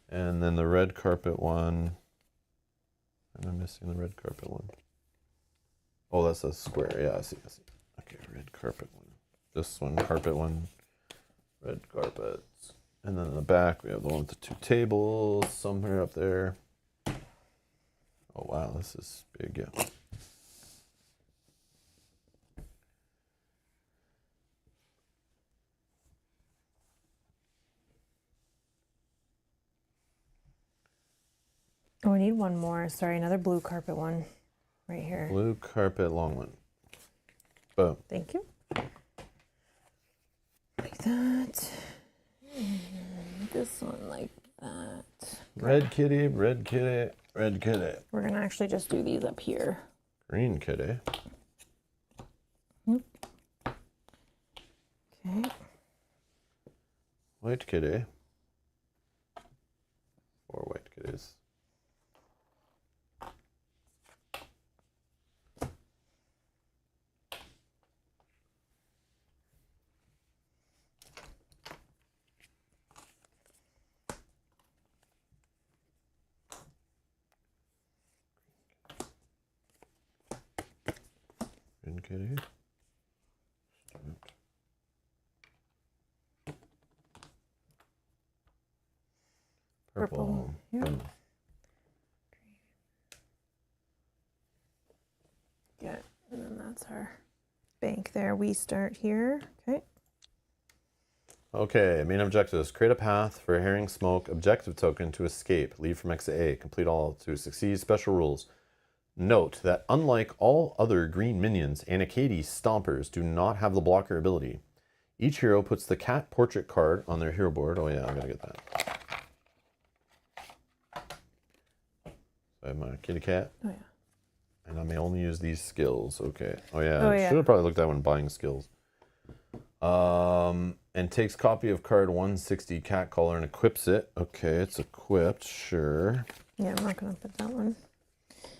And then the red carpet one. And I'm missing the red carpet one. Oh, that's a square. Yeah, I see. Okay, red carpet one. This one, carpet one. Red carpets. And then in the back, we have the one with the two tables somewhere up there. Oh, wow, this is big, yeah. Oh, I need one more. Sorry, another blue carpet one right here. Blue carpet, long one. Boom. Thank you. Like that. And this one like that. Red kitty, red kitty, red kitty. We're going to actually just do these up here. Green kitty. Okay. White kitty. 4 white kitties. Green kitty. Purple. Yeah. Boom. Yeah, and then that's our bank there. We start here. Okay. Okay, main objectives. Create a path for Herring Smoke objective token to escape. Leave from exit A. Complete all to succeed. Special rules. Note that unlike all other green minions, Anakati Stompers do not have the blocker ability. Each hero puts the cat portrait card on their hero board. Oh yeah, I gotta get that. So I have my kitty cat. Oh, yeah. And I may only use these skills. Okay. Oh yeah, Oh, I yeah. should have probably looked at when buying skills. And takes copy of card 160 cat collar and equips it. Okay, it's equipped, sure. Yeah, I'm not gonna put that one.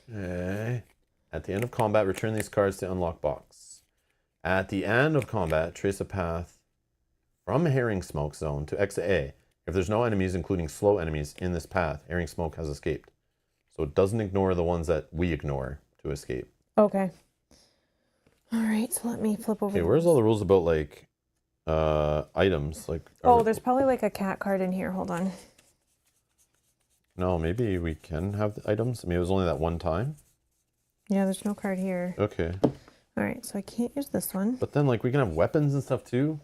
Okay. At the end of combat, return these cards to unlock box. At the end of combat, trace a path from Herring Smoke Zone to exit A. If there's no enemies, including slow enemies, in this path, Herring Smoke has escaped. So it doesn't ignore the ones that we ignore to escape. Okay. All right, so let me flip over. Okay, where's all the rules about, like, items? Like, Oh, there's probably like a cat card in here. Hold on. No, maybe we can have the items. I mean, it was only that one time. Yeah, there's no card here. Okay. All right, so I can't use this one. But then, like, we can have weapons and stuff too.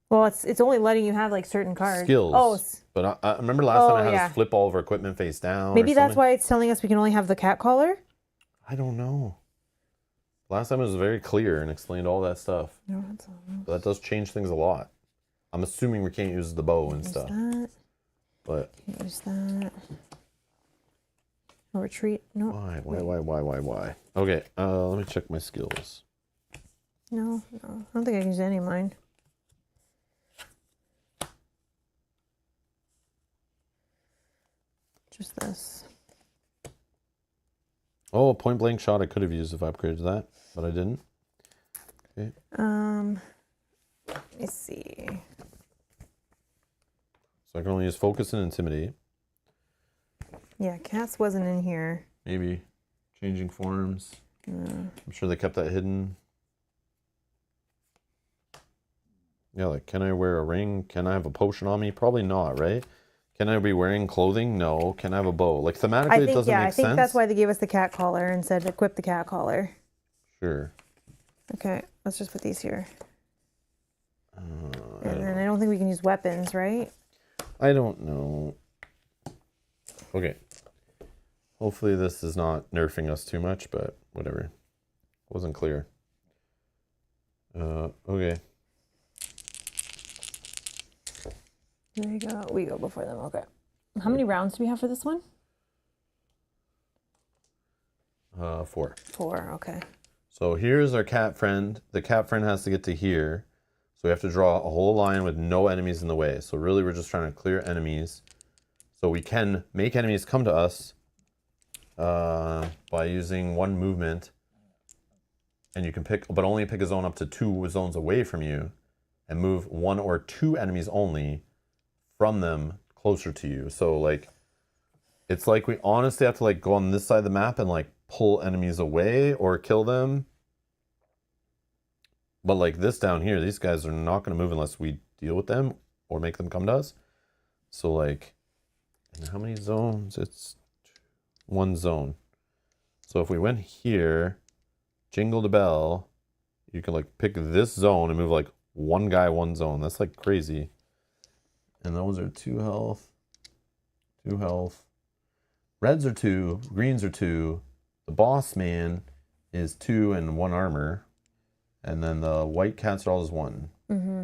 Well, it's only letting you have like certain cards. Skills. Oh, But I remember last time I had yeah. us flip all of our equipment face down. Maybe or that's something. why it's telling us we can only have the cat collar. I don't know. Last time it was very clear and explained all that stuff. No, that's all. But that does change things a lot. I'm assuming we can't use the bow and stuff. That. But Can't use that. No retreat. No. why? Okay, let me check my skills. No. I don't think I can use any of mine. Just this. Oh, point blank shot I could have used if I upgraded that, but I didn't. Okay. Let me see. So I can only use focus and intimidate. Yeah, cats wasn't in here. Maybe changing forms. I'm sure they kept that hidden. Yeah, like, can I wear a ring? Can I have a potion on me? Probably not, right? Can I be wearing clothing? No. Can I have a bow? Like, thematically, it doesn't make sense. I think that's why they gave us the cat collar and said equip the cat collar. Sure. Okay, let's just put these here. And then I don't think we can use weapons, right? I don't know. Okay. Hopefully this is not nerfing us too much, but whatever. Wasn't clear. Okay. There you go. We go before them. Okay. How many rounds do we have for this one? 4. 4. Okay. So here's our cat friend. The cat friend has to get to here. So we have to draw a whole line with no enemies in the way. So really we're just trying to clear enemies. So we can make enemies come to us by using one movement. And you can pick, but only pick a zone up to 2 zones away from you. And move 1 or 2 enemies only from them closer to you. So, like, it's like we honestly have to, like, go on this side of the map and, like, pull enemies away or kill them. But, like, this down here, these guys are not going to move unless we deal with them or make them come to us. So, like, and how many zones? It's 1 zone. So if we went here, jingle the bell, you can, like, pick this zone and move, like, 1 guy, 1 zone. That's, like, crazy. And those are 2 health. 2 health. Reds are 2. Greens are 2. The boss man is 2 and 1 armor. And then the white cats are all just 1.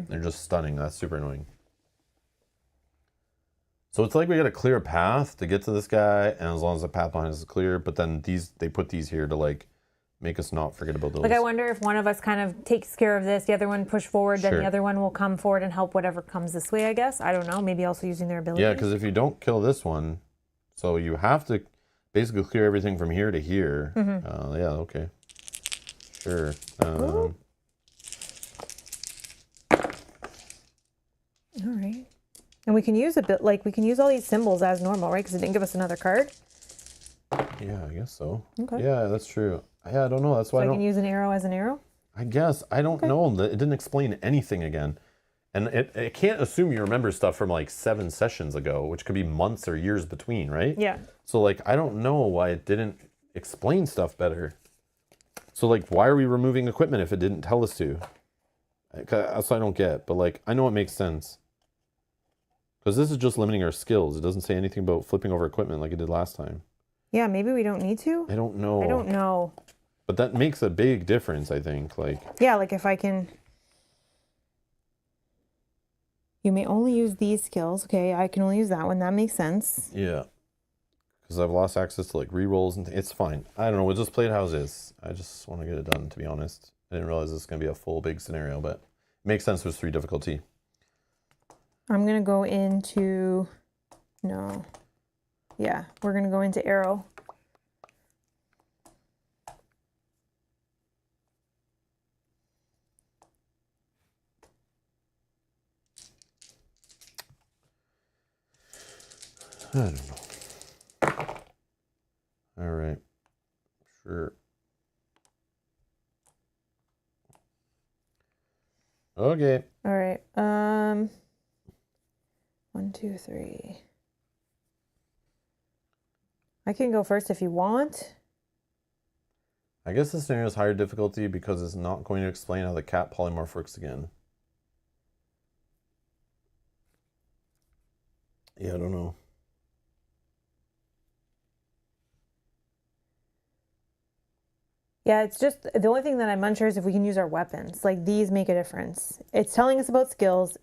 They're just stunning. That's super annoying. So it's like we got a clear path to get to this guy, and as long as the path behind us is clear, but then they put these here to, like, make us not forget about those. Like, I wonder if one of us kind of takes care of this, the other one push forward, then the other one will come forward and help whatever comes this way, I guess. I don't know. Maybe also using their abilities. Yeah, because if you don't kill this one, so you have to basically clear everything from here to here. Yeah, okay. Sure. All right. And we can use a bit, like, we can use all these symbols as normal, right? Because it didn't give us another card. Yeah, I guess so. Okay. Yeah, that's true. Yeah, I don't know. That's why I can use an arrow as an arrow? I guess. I don't know. It didn't explain anything again. And it can't assume you remember stuff from, like, 7 sessions ago, which could be months or years between, right? Yeah. So, like, I don't know why it didn't explain stuff better. So, like, why are we removing equipment if it didn't tell us to? That's what I don't get. But, like, I know it makes sense. Because this is just limiting our skills. It doesn't say anything about flipping over equipment like it did last time. Yeah, maybe we don't need to. I don't know. I don't know. But that makes a big difference, I think. Like, yeah, like if I can... You may only use these skills. Okay, I can only use that one. That makes sense. yeah. because I've lost access to like rerolls and it's fine. I don't know. We'll just play it how it is. I just want to get it done, to be honest. I didn't realize this is going to be a full big scenario, but it makes sense. There's 3 difficulty. I'm going to go into, no. Yeah, we're going to go into arrow. I don't know. All right. Sure. Okay. All right. 1, 2, 3. I can go first if you want. I guess this scenario is higher difficulty because it's not going to explain how the cat polymorph works again. Yeah, I don't know. Yeah, it's just the only thing that I'm unsure is if we can use our weapons. Like these make a difference. It's telling us about skills.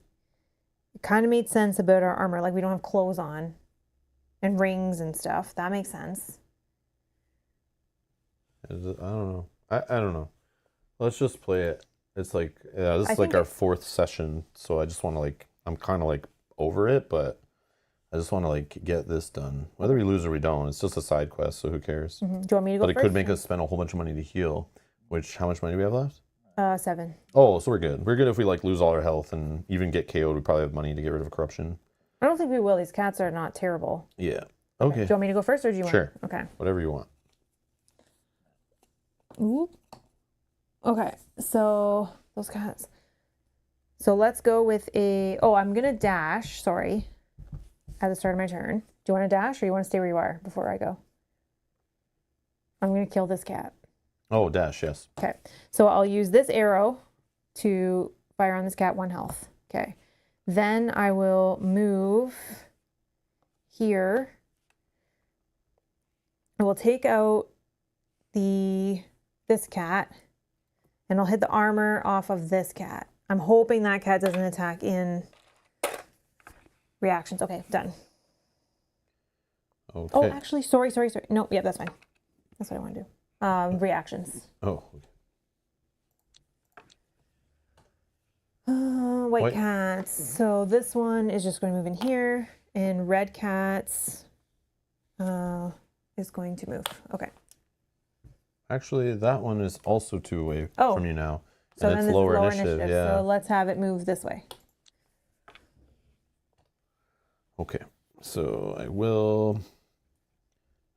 It kind of made sense about our armor. Like we don't have clothes on and rings and stuff. That makes sense. I don't know. I don't know. Let's just play it. It's like, yeah, this is like our 4th session. So I just want to like, I'm kind of like over it, but I just want to like get this done. Whether we lose or we don't, it's just a side quest, so who cares? Do you want me to go But first? it could make us spend a whole bunch of money to heal, which, how much money do we have left? 7. Oh, so we're good. We're good if we like lose all our health and even get KO'd. We probably have money to get rid of corruption. I don't think we will. These cats are not terrible. Yeah. Do Okay. you want me to go first or do you want? Sure. Okay. Whatever you want. Ooh. Okay. So those cats. So let's go with a, oh, I'm going to dash. Sorry. At the start of my turn. Do you want to dash or you want to stay where you are before I go? I'm going to kill this cat. Oh, dash, yes. Okay. So I'll use this arrow to fire on this cat, 1 health. Okay. Then I will move here. I will take out this cat and I'll hit the armor off of this cat. I'm hoping that cat doesn't attack in reactions. Okay, done. Okay. Oh, actually, sorry. No, yeah, that's fine. That's what I want to do. Reactions. Oh. White cats. So this one is just going to move in here, and red cats is going to move. Okay. Actually, that one is also 2 away from you now. So and then it's this lower is lower initiative. Yeah. So let's have it move this way. Okay. So I will,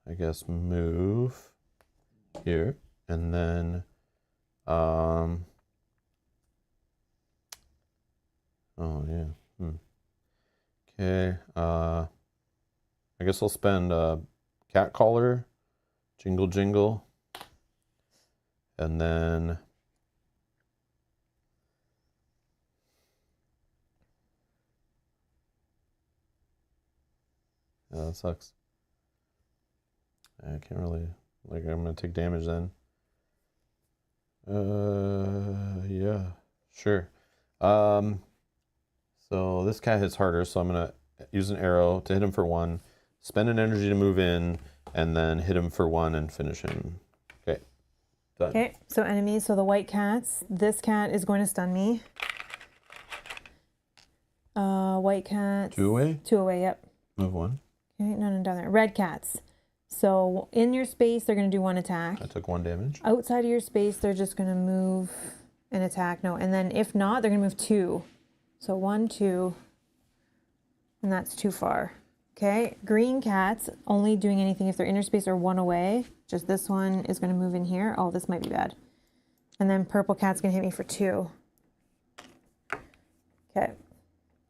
I guess, move here. And then, oh, yeah. Okay. I guess I'll spend cat collar, jingle jingle, and then yeah, that sucks. I can't really, like, I'm gonna take damage then. Yeah, sure. So this cat hits harder, so I'm gonna use an arrow to hit him for 1, spend an energy to move in, and then hit him for 1 and finish him. Okay, done. Okay, so enemies. So the white cats. This cat is going to stun me. White cats. 2 away? 2 away, yep. Move 1. Okay, no, down there. Red cats. So in your space, they're going to do 1 attack. I took 1 damage. Outside of your space, they're just going to move and attack. No, and then if not, they're going to move 2. So 1, 2, and that's too far. Okay, green cats only doing anything if they're in your space or 1 away. Just this one is going to move in here. Oh, this might be bad. And then purple cat's going to hit me for 2. Okay, at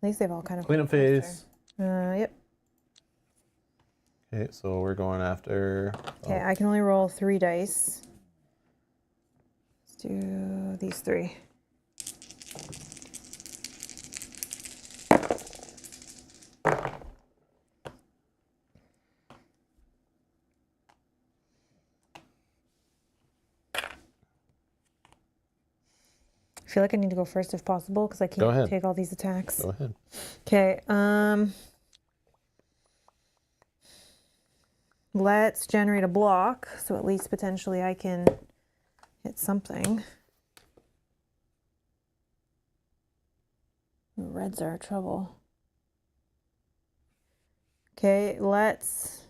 least they've all kind of Cleanup phase. Yep. Okay, so we're going after. Okay, I can only roll 3 dice. Let's do these 3. I feel like I need to go first if possible because I can't take all these attacks. Go ahead. Okay. Let's generate a block, so at least potentially I can hit something. Reds are trouble. Okay, let's...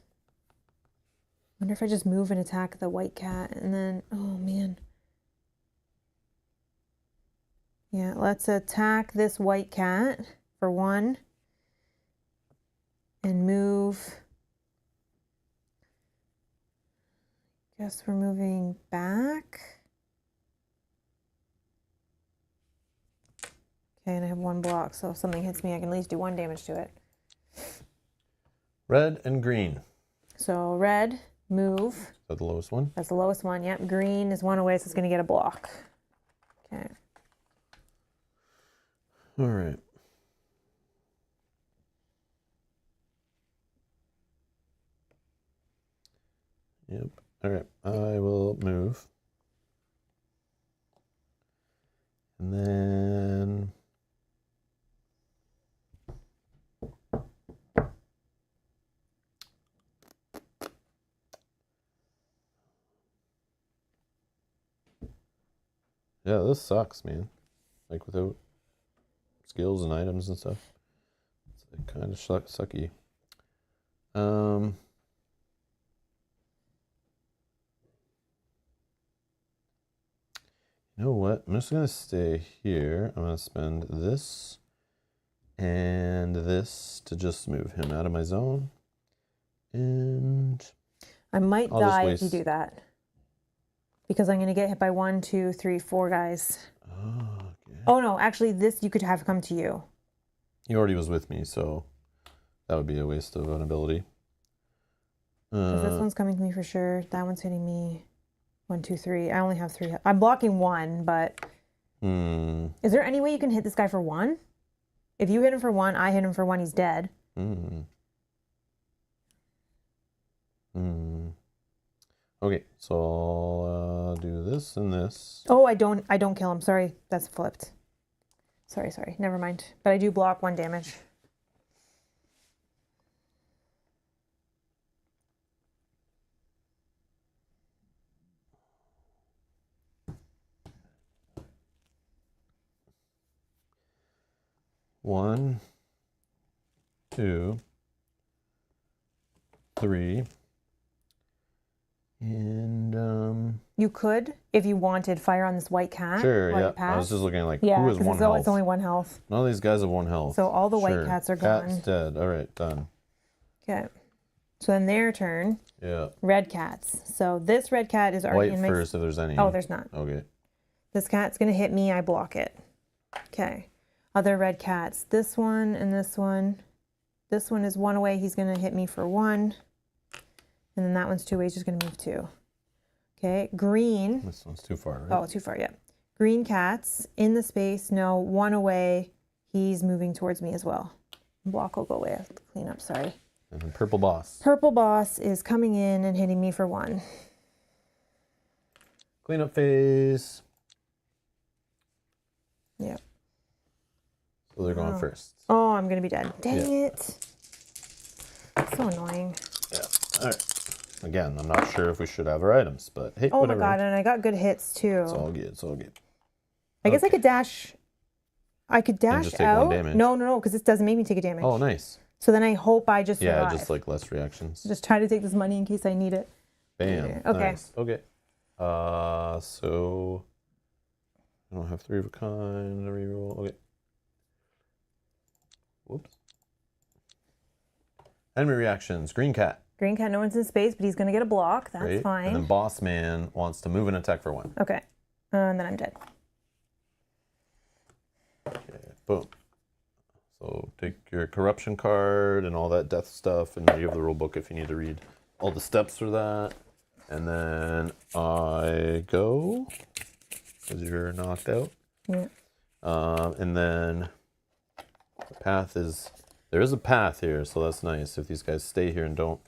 wonder if I just move and attack the white cat, and then... oh, man. Yeah, let's attack this white cat for 1. And move... guess we're moving back. Okay, and I have 1 block, so if something hits me, I can at least do 1 damage to it. Red and green. So red, move. Is that the lowest one? That's the lowest one, yep. Green is 1 away, so it's going to get a block. Okay. All right. Yep. All right. I will move. And then... yeah, this sucks, man. Like, without skills and items and stuff. It's like kind of sucky. You know what? I'm just going to stay here. I'm going to spend this and this to just move him out of my zone. And I might I'll die just if you do that. Because I'm going to get hit by 1, 2, 3, 4 guys. oh, okay. Oh, no. Actually, this you could have come to you. He already was with me, so that would be a waste of an ability. 'Cause this one's coming to me for sure. That one's hitting me. 1, 2, 3. I only have 3. I'm blocking 1, but... is there any way you can hit this guy for 1? If you hit him for 1, I hit him for 1, he's dead. Okay, so I'll do this and this. Oh, I don't kill him. Sorry, that's flipped. Sorry. Never mind. But I do block 1 damage. One, 2, 3. And You could, if you wanted, fire on this white cat. sure, while you yeah. I was pass. just looking like, Yeah, who has 1 because health? it's only 1 health. None of these guys have 1 health. So all the white Sure. cats are Cat's gone. dead. All right, done. Okay. So then their turn. Yeah. Red cats. So this red cat is already White in my... first, if there's any. Oh, there's not. Okay. This cat's going to hit me. I block it. Okay. Other red cats. This one and this one. This one is 1 away. He's going to hit me for 1. And then that one's 2 away. He's just going to move 2. Okay. Green. This one's too far, right? Oh, too far, yeah. Green cats in the space. No, 1 away. He's moving towards me as well. Block will go away. I have to clean up, sorry. And then purple boss. Purple boss is coming in and hitting me for 1. Cleanup phase. Yep. So they're going first. Oh, I'm going to be dead. Dang it. So annoying. Yeah. All right. Again, I'm not sure if we should have our items, but hey, Oh whatever. my god, and I got good hits too. It's all good. It's all good. I guess I could dash. I could dash just take 1 out. damage. No, because this doesn't make me take a damage. Oh, nice. So then I hope I just survive. Yeah, just like less reactions. Just try to take this money in case I need it. Bam. Okay. Nice. Okay. So I don't have 3 of a kind. Reroll. Okay. Whoops. Enemy reactions. Green cat. Green cat, no one's in space, but he's going to get a block. That's Great. fine. And then boss man wants to move and attack for 1. Okay. And then I'm dead. Okay. Boom. So take your corruption card and all that death stuff, and you have the rule book if you need to read all the steps for that. And then I go, because you're knocked out. Yeah. And then the path is, there is a path here, so that's nice. If these guys stay here and don't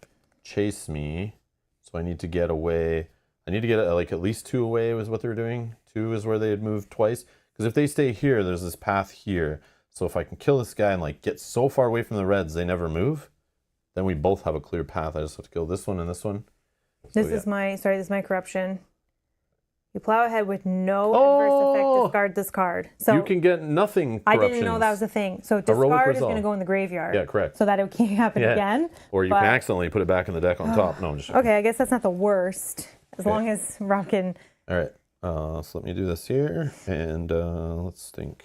chase me, so I need to get away. I need to get like at least 2 away was what they were doing. 2 is where they had moved twice. Because if they stay here, there's this path here. So if I can kill this guy and like get so far away from the reds, they never move. then we both have a clear path. I just have to kill this one and this one. This is my corruption. You plow ahead with no adverse effect. Discard this card. So you can get nothing. I didn't know that was a thing. So discard is going to go in the graveyard. Yeah, correct. So that it can't happen again. Or you can accidentally put it back in the deck on top. No, I'm just okay. I guess that's not the worst. As long as Rob can. All right. So let me do this here, and let's think.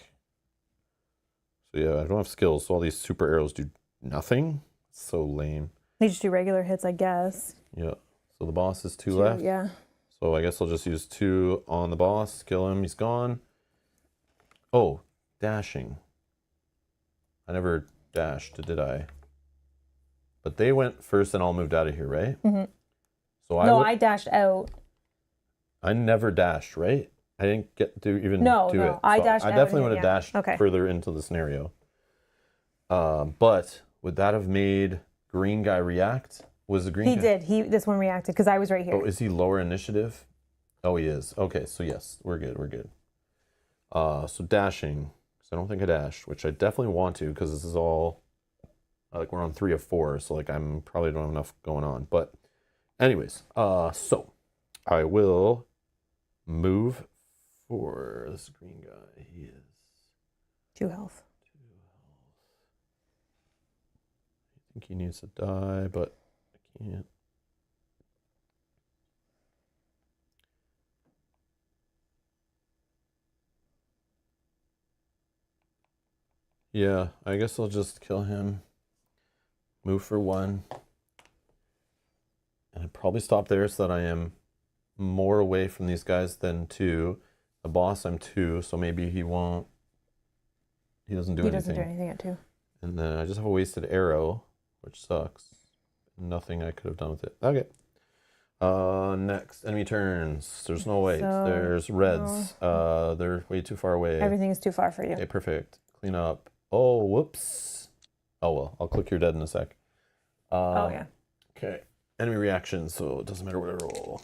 So yeah, I don't have skills, so all these super arrows do nothing. So lame. They just do regular hits, I guess. Yeah. So the boss is 2 left. Yeah. So I guess I'll just use 2 on the boss. Kill him. He's gone. Oh, dashing. I never dashed, did I? But they went first, and all moved out of here, right? Mm-hmm. So I dashed out. I never dashed, right? I didn't get to even do it. So I dashed out. I definitely would have dashed okay. further into the scenario. But would that have made green guy react? Was the green He guy? did. This one reacted because I was right here. Oh, is he lower initiative? Oh, he is. Okay, so yes, we're good. We're good. So dashing. So I don't think I dashed, which I definitely want to because this is all like we're on 3 of 4, so like I'm probably don't have enough going on. But anyways, so I will move for this green guy. He is 2 health. I think he needs to die, but I can't. Yeah, I guess I'll just kill him. Move for 1. And I'd probably stop there so that I am more away from these guys than 2. The boss, I'm 2, so maybe he won't. He doesn't do anything. He doesn't do anything at 2. And then I just have a wasted arrow, which sucks. Nothing I could have done with it. Okay. Next, enemy turns. There's no whites. There's reds. They're way too far away. Everything is too far for you. Okay, perfect. Clean up. Oh, whoops. Oh, well. I'll click your dead in a sec. Oh, yeah. Okay. Enemy reaction, so it doesn't matter what I roll.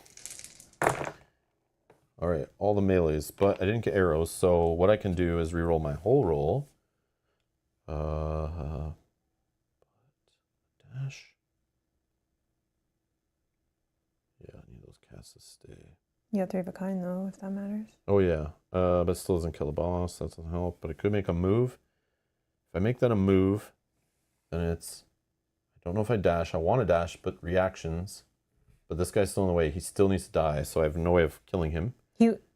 All right, all the melees, but I didn't get arrows, so what I can do is reroll my whole roll. Dash. Yeah, I need those casts to stay. You have 3 of a kind, though, if that matters. Oh, yeah. But it still doesn't kill the boss. That doesn't help. But it could make a move. If I make that a move, then it's... I don't know if I dash. I want to dash, but reactions. But this guy's still in the way. He still needs to die, so I have no way of killing him.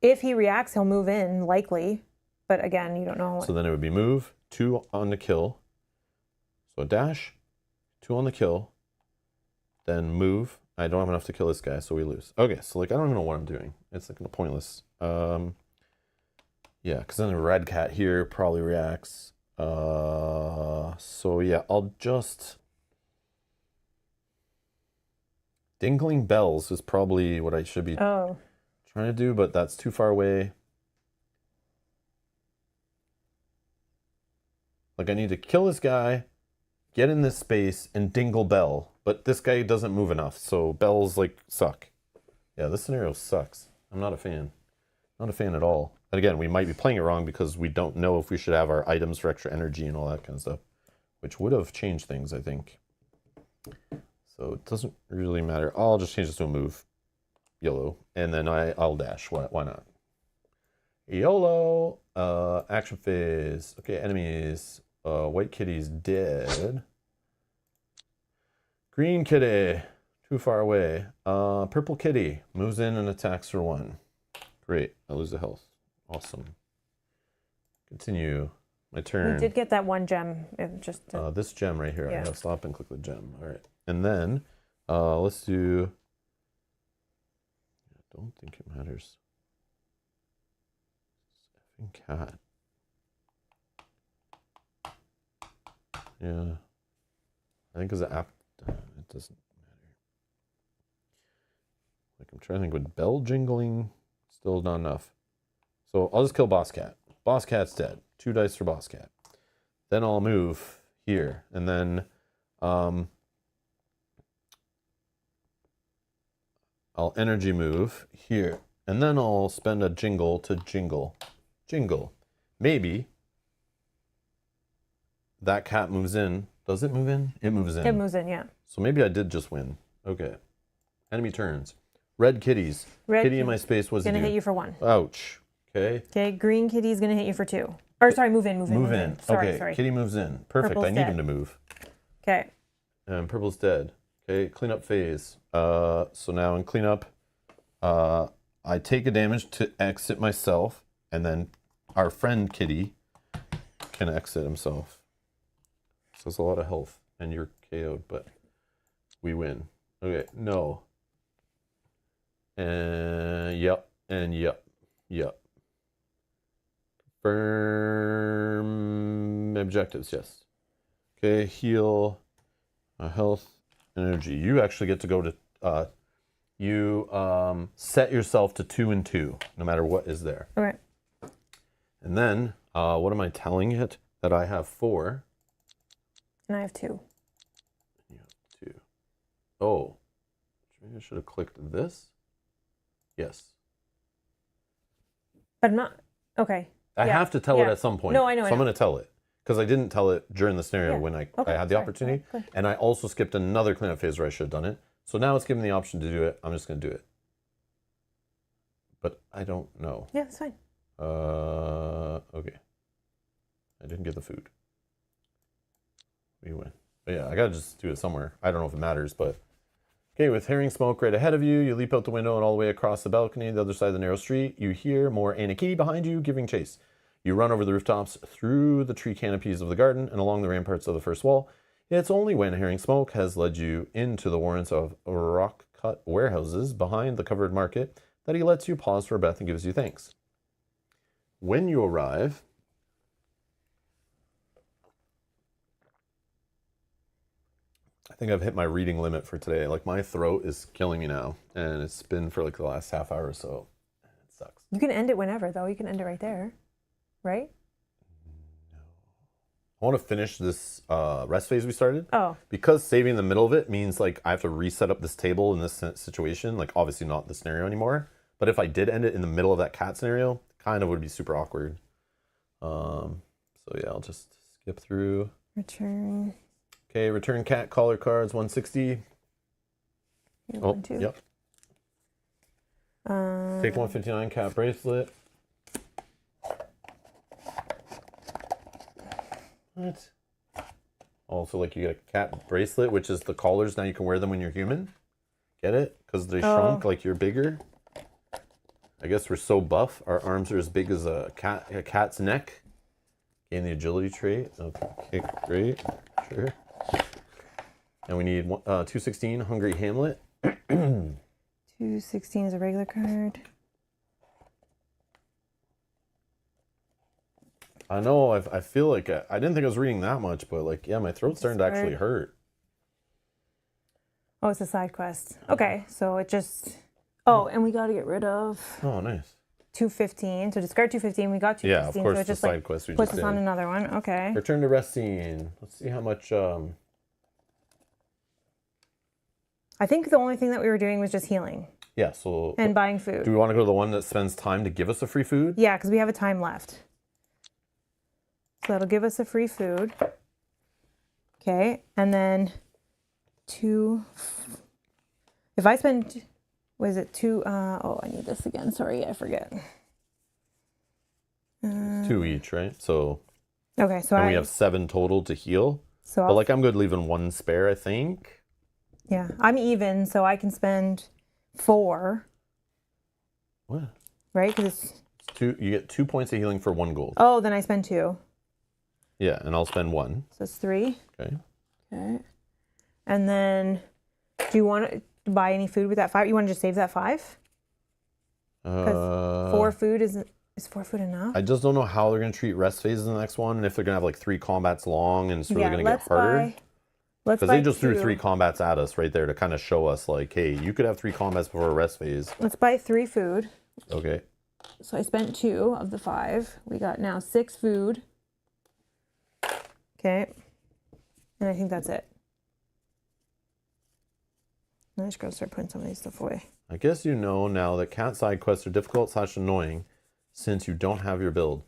If he reacts, he'll move in, likely. But again, you don't know. So then it would be move, 2 on the kill. So a dash, 2 on the kill. Then move. I don't have enough to kill this guy, so we lose. Okay, so like I don't even know what I'm doing. It's like pointless. Yeah, because then the red cat here probably reacts. So yeah, I'll just... Dingling bells is probably what I should be trying to do, but that's too far away. Like I need to kill this guy, get in this space, and dingle bell. But this guy doesn't move enough, so bells like suck. Yeah, this scenario sucks. I'm not a fan. Not a fan at all. And again, we might be playing it wrong because we don't know if we should have our items for extra energy and all that kind of stuff, which would have changed things, I think. So it doesn't really matter. I'll just change this to a move. YOLO. And then I'll dash. Why not? YOLO. Action phase. Okay, enemies. White kitty's dead. Green kitty. Too far away. Purple kitty. Moves in and attacks for 1. Great. I lose the health. Awesome. Continue. My turn. We did get that 1 gem. This gem right here. Yeah. I gotta stop and click the gem. All right. And then let's do... I don't think it matters. Effing cat. Yeah. I think as an app, it doesn't matter. Like I'm trying to think, with bell jingling, still not enough. So I'll just kill Boss Cat. Boss Cat's dead. 2 dice for Boss Cat. Then I'll move here, and then I'll energy move here, and then I'll spend a jingle to jingle. Jingle. Maybe that cat moves in. Does it move in? It moves in. It moves in, yeah. So maybe I did just win. Okay. Enemy turns. Red kitties. Red Kitty in my space was gonna hit you for 1. Ouch. Okay. Okay, green kitty's gonna hit you for 2. Or sorry, move in. Move in. Sorry, Okay, Kitty moves in. Perfect. Purple's I need dead. him to move. Okay. And purple's dead. Okay, cleanup phase. So now in cleanup, I take a damage to exit myself, and then our friend Kitty can exit himself. So it's a lot of health, and you're KO'd, but we win. Okay, no. And yep, and yep. Confirm objectives, yes. Okay, heal, health, energy. You actually get to go to, you set yourself to 2 and 2, no matter what is there. Okay. And then, what am I telling it? That I have 4. And I have 2. You have 2. Oh, maybe I should have clicked this. Yes. But I'm not, okay. I have to tell it at some point. No, I know. So I'm going to tell it. Because I didn't tell it during the scenario when I had the opportunity. Okay. And I also skipped another cleanup phase where I should have done it. So now it's given the option to do it. I'm just going to do it. But I don't know. Yeah, that's fine. Okay. I didn't get the food. We win. But yeah, I got to just do it somewhere. I don't know if it matters, but... Okay, with hearing smoke right ahead of you, you leap out the window and all the way across the balcony, the other side of the narrow street. You hear more and a kitty behind you giving chase. You run over the rooftops, through the tree canopies of the garden, and along the ramparts of the first wall. It's only when hearing smoke has led you into the warrens of rock-cut warehouses behind the covered market that he lets you pause for a breath and gives you thanks. When you arrive... I think I've hit my reading limit for today. Like, my throat is killing me now, and it's been for like the last half hour or so. It sucks. You can end it whenever, though. You can end it right there, right? No. I want to finish this rest phase we started. Oh. Because saving the middle of it means, like, I have to reset up this table in this situation. Like, obviously not the scenario anymore. But if I did end it in the middle of that cat scenario, kind of would be super awkward. So yeah, I'll just skip through. Return. Okay, return cat collar cards, 160. One, two. Yep. Take 159 cat bracelet. What? Also, like, you get a cat bracelet, which is the collars. Now you can wear them when you're human. Get it? Because they shrunk, like you're bigger. I guess we're so buff. Our arms are as big as a cat's neck. Gain the agility trait. Okay, great. Sure. And we need 216 Hungry Hamlet. 216 is a regular card. I know, I feel like I didn't think I was reading that much, but like, yeah, my throat's starting to actually hurt. Oh, it's a side quest. Okay, so it just... Oh, and we got to get rid of... Oh, nice. 215. So discard 215. We got 215. Yeah, of course, so it the just side like quest we puts just us on did. another one. Okay. Return to rest scene. Let's see how much... I think the only thing that we were doing was just healing. Yeah, so... And buying food. Do we want to go to the one that spends time to give us a free food? Yeah, because we have a time left. So that'll give us a free food. Okay, and then 2... If I spend... Was it 2... oh, I need this again. Sorry, I forget. 2 each, right? So... Okay, so and we have 7 total to heal. So but like, I'm good leaving 1 spare, I think. Yeah, I'm even, so I can spend 4. What? Right? Because it's 2. You get 2 points of healing for 1 gold. Oh, then I spend 2. Yeah, and I'll spend 1. So it's 3. Okay. Okay. And then, do you want to buy any food with that 5? You want to just save that 5? Because 4 food is 4 food enough? I just don't know how they're going to treat rest phases in the next one, and if they're going to have like 3 combats long, and it's really going to get harder. Because they just threw 3 combats at us right there to kind of show us, like, hey, you could have 3 combats before a rest phase. Let's buy 3 food. Okay. So I spent 2 of the 5. We got now 6 food. Okay. And I think that's it. I just gotta start putting some of these stuff away. I guess you know now that cat side quests are difficult / annoying since you don't have your build.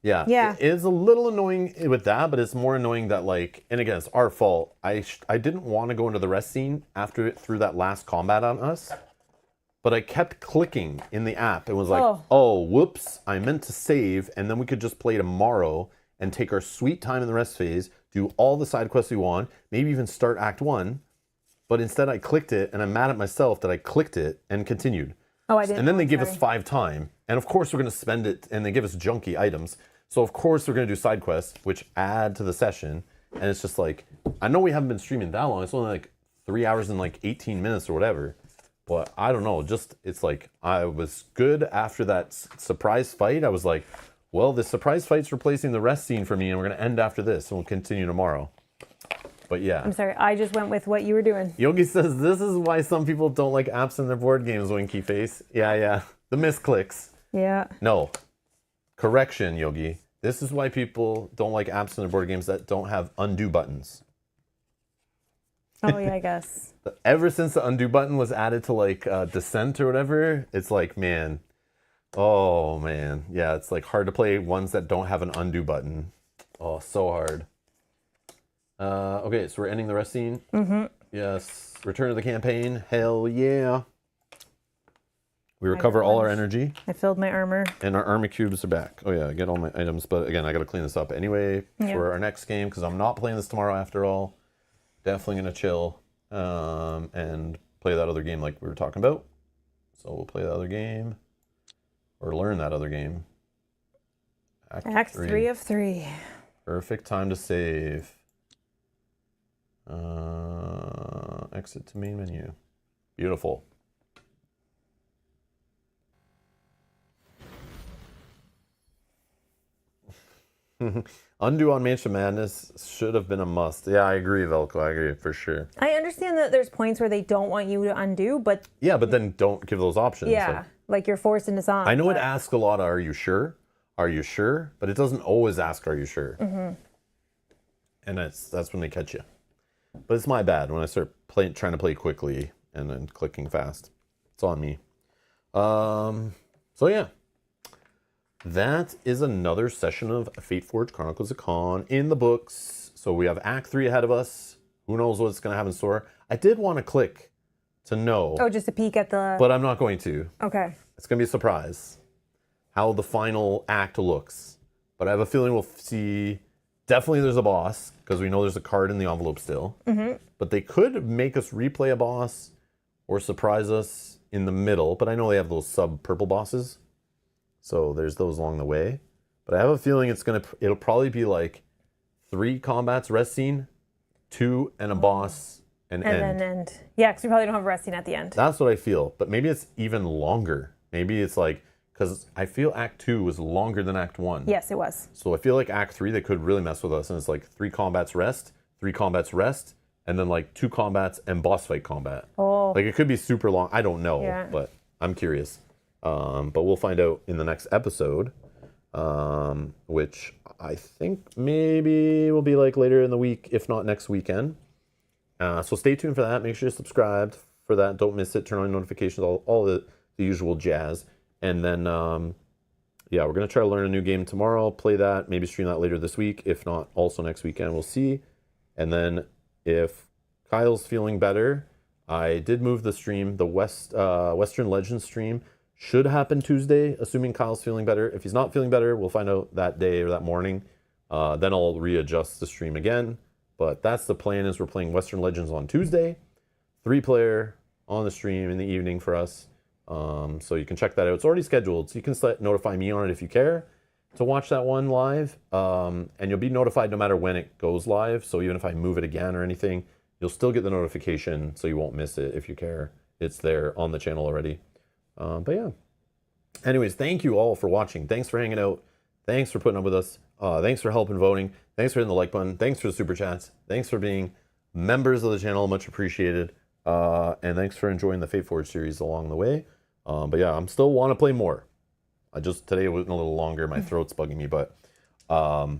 Yeah. Yeah. It is a little annoying with that, but it's more annoying that, like, and again, it's our fault. I didn't want to go into the rest scene after it threw that last combat on us, but I kept clicking in the app. It was like, oh, whoops, I meant to save, and then we could just play tomorrow and take our sweet time in the rest phase, do all the side quests we want, maybe even start Act 1. But instead I clicked it, and I'm mad at myself that I clicked it and continued. Oh, I didn't. And then they give us 5 time. And of course we're going to spend it, and they give us junky items. So of course we're going to do side quests, which add to the session. And it's just like, I know we haven't been streaming that long. It's only like 3 hours and like 18 minutes or whatever. But I don't know, just, it's like, I was good after that surprise fight. I was like, well, the surprise fight's replacing the rest scene for me, and we're going to end after this, and we'll continue tomorrow. But yeah. I'm sorry, I just went with what you were doing. Yogi says, this is why some people don't like apps in their board games, Winky Face. Yeah. The misclicks. Yeah. No. Correction, Yogi. This is why people don't like apps in their board games that don't have undo buttons. Oh, yeah, I guess. Ever since the undo button was added to like Descent or whatever, it's like, man. Oh, man. Yeah, it's like hard to play ones that don't have an undo button. Oh, so hard. Okay, so we're ending the rest scene. Mm-hmm. Yes. Return to the campaign. Hell yeah. We recover all our energy. I filled my armor. And our armor cubes are back. Oh yeah, I get all my items. But again, I got to clean this up anyway for our next game, because I'm not playing this tomorrow after all. Definitely going to chill and play that other game like we were talking about. So we'll play the other game. Or learn that other game. Act 3 of 3. Perfect time to save. Exit to main menu. Beautiful. Undo on Mansion Madness should have been a must. Yeah, I agree, Velko. I agree for sure. I understand that there's points where they don't want you to undo, but... Yeah, but then don't give those options. Yeah, like you're forced into something. I know it asks a lot of, are you sure? Are you sure? But it doesn't always ask, are you sure? Mm-hmm. And that's when they catch you. But it's my bad when I start trying to play quickly and then clicking fast. It's on me. So yeah. That is another session of Fateforge Chronicles of Kaan in the books. So we have Act 3 ahead of us. Who knows what's going to have in store. I did want to click to know. Oh, just a peek at the... But I'm not going to. Okay. It's going to be a surprise how the final act looks. But I have a feeling we'll see... Definitely there's a boss, because we know there's a card in the envelope still. Mm-hmm. But they could make us replay a boss or surprise us in the middle. But I know they have those sub-purple bosses. So there's those along the way. But I have a feeling it'll probably be like 3 combats, rest scene, 2 and a boss, and end. And then end. Yeah, because we probably don't have a rest scene at the end. That's what I feel. But maybe it's even longer. Maybe it's like, because I feel Act 2 was longer than Act 1. Yes, it was. So I feel like Act 3, they could really mess with us. And it's like 3 combats, rest, 3 combats, rest, and then like 2 combats and boss fight combat. Oh. Like it could be super long. I don't know, Yeah. but I'm curious. But we'll find out in the next episode, which I think maybe will be like later in the week, if not next weekend. So stay tuned for that. Make sure you're subscribed for that. Don't miss it. Turn on notifications, all the usual jazz. And then, yeah, we're going to try to learn a new game tomorrow, play that, maybe stream that later this week. If not, also next weekend, we'll see. And then if Kyle's feeling better, I did move the stream, the Western Legends stream. Should happen Tuesday, assuming Kyle's feeling better. If he's not feeling better, we'll find out that day or that morning. Then I'll readjust the stream again. But that's the plan, is we're playing Western Legends on Tuesday. 3-player on the stream in the evening for us. So you can check that out. It's already scheduled, so you can notify me on it if you care to watch that one live. And you'll be notified no matter when it goes live. So even if I move it again or anything, you'll still get the notification, so you won't miss it if you care. It's there on the channel already. But yeah. Anyways, thank you all for watching. Thanks for hanging out. Thanks for putting up with us. Thanks for helping voting. Thanks for hitting the like button. Thanks for the super chats. Thanks for being members of the channel. Much appreciated. And thanks for enjoying the Fateforge series along the way. But yeah, I'm still want to play more. Today it went a little longer. My throat's bugging me, but I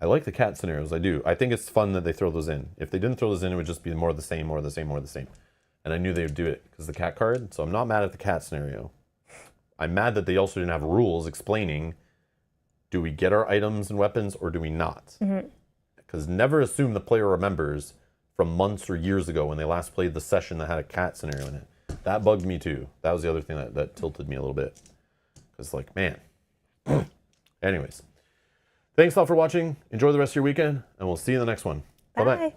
like the cat scenarios. I do. I think it's fun that they throw those in. If they didn't throw those in, it would just be more of the same, more of the same, more of the same. And I knew they would do it because the cat card. So I'm not mad at the cat scenario. I'm mad that they also didn't have rules explaining do we get our items and weapons or do we not? Because never assume the player remembers from months or years ago when they last played the session that had a cat scenario in it. That bugged me too. That was the other thing that tilted me a little bit. Because like, man. Anyways. Thanks a lot for watching. Enjoy the rest of your weekend, and we'll see you in the next one. Bye-bye. Bye.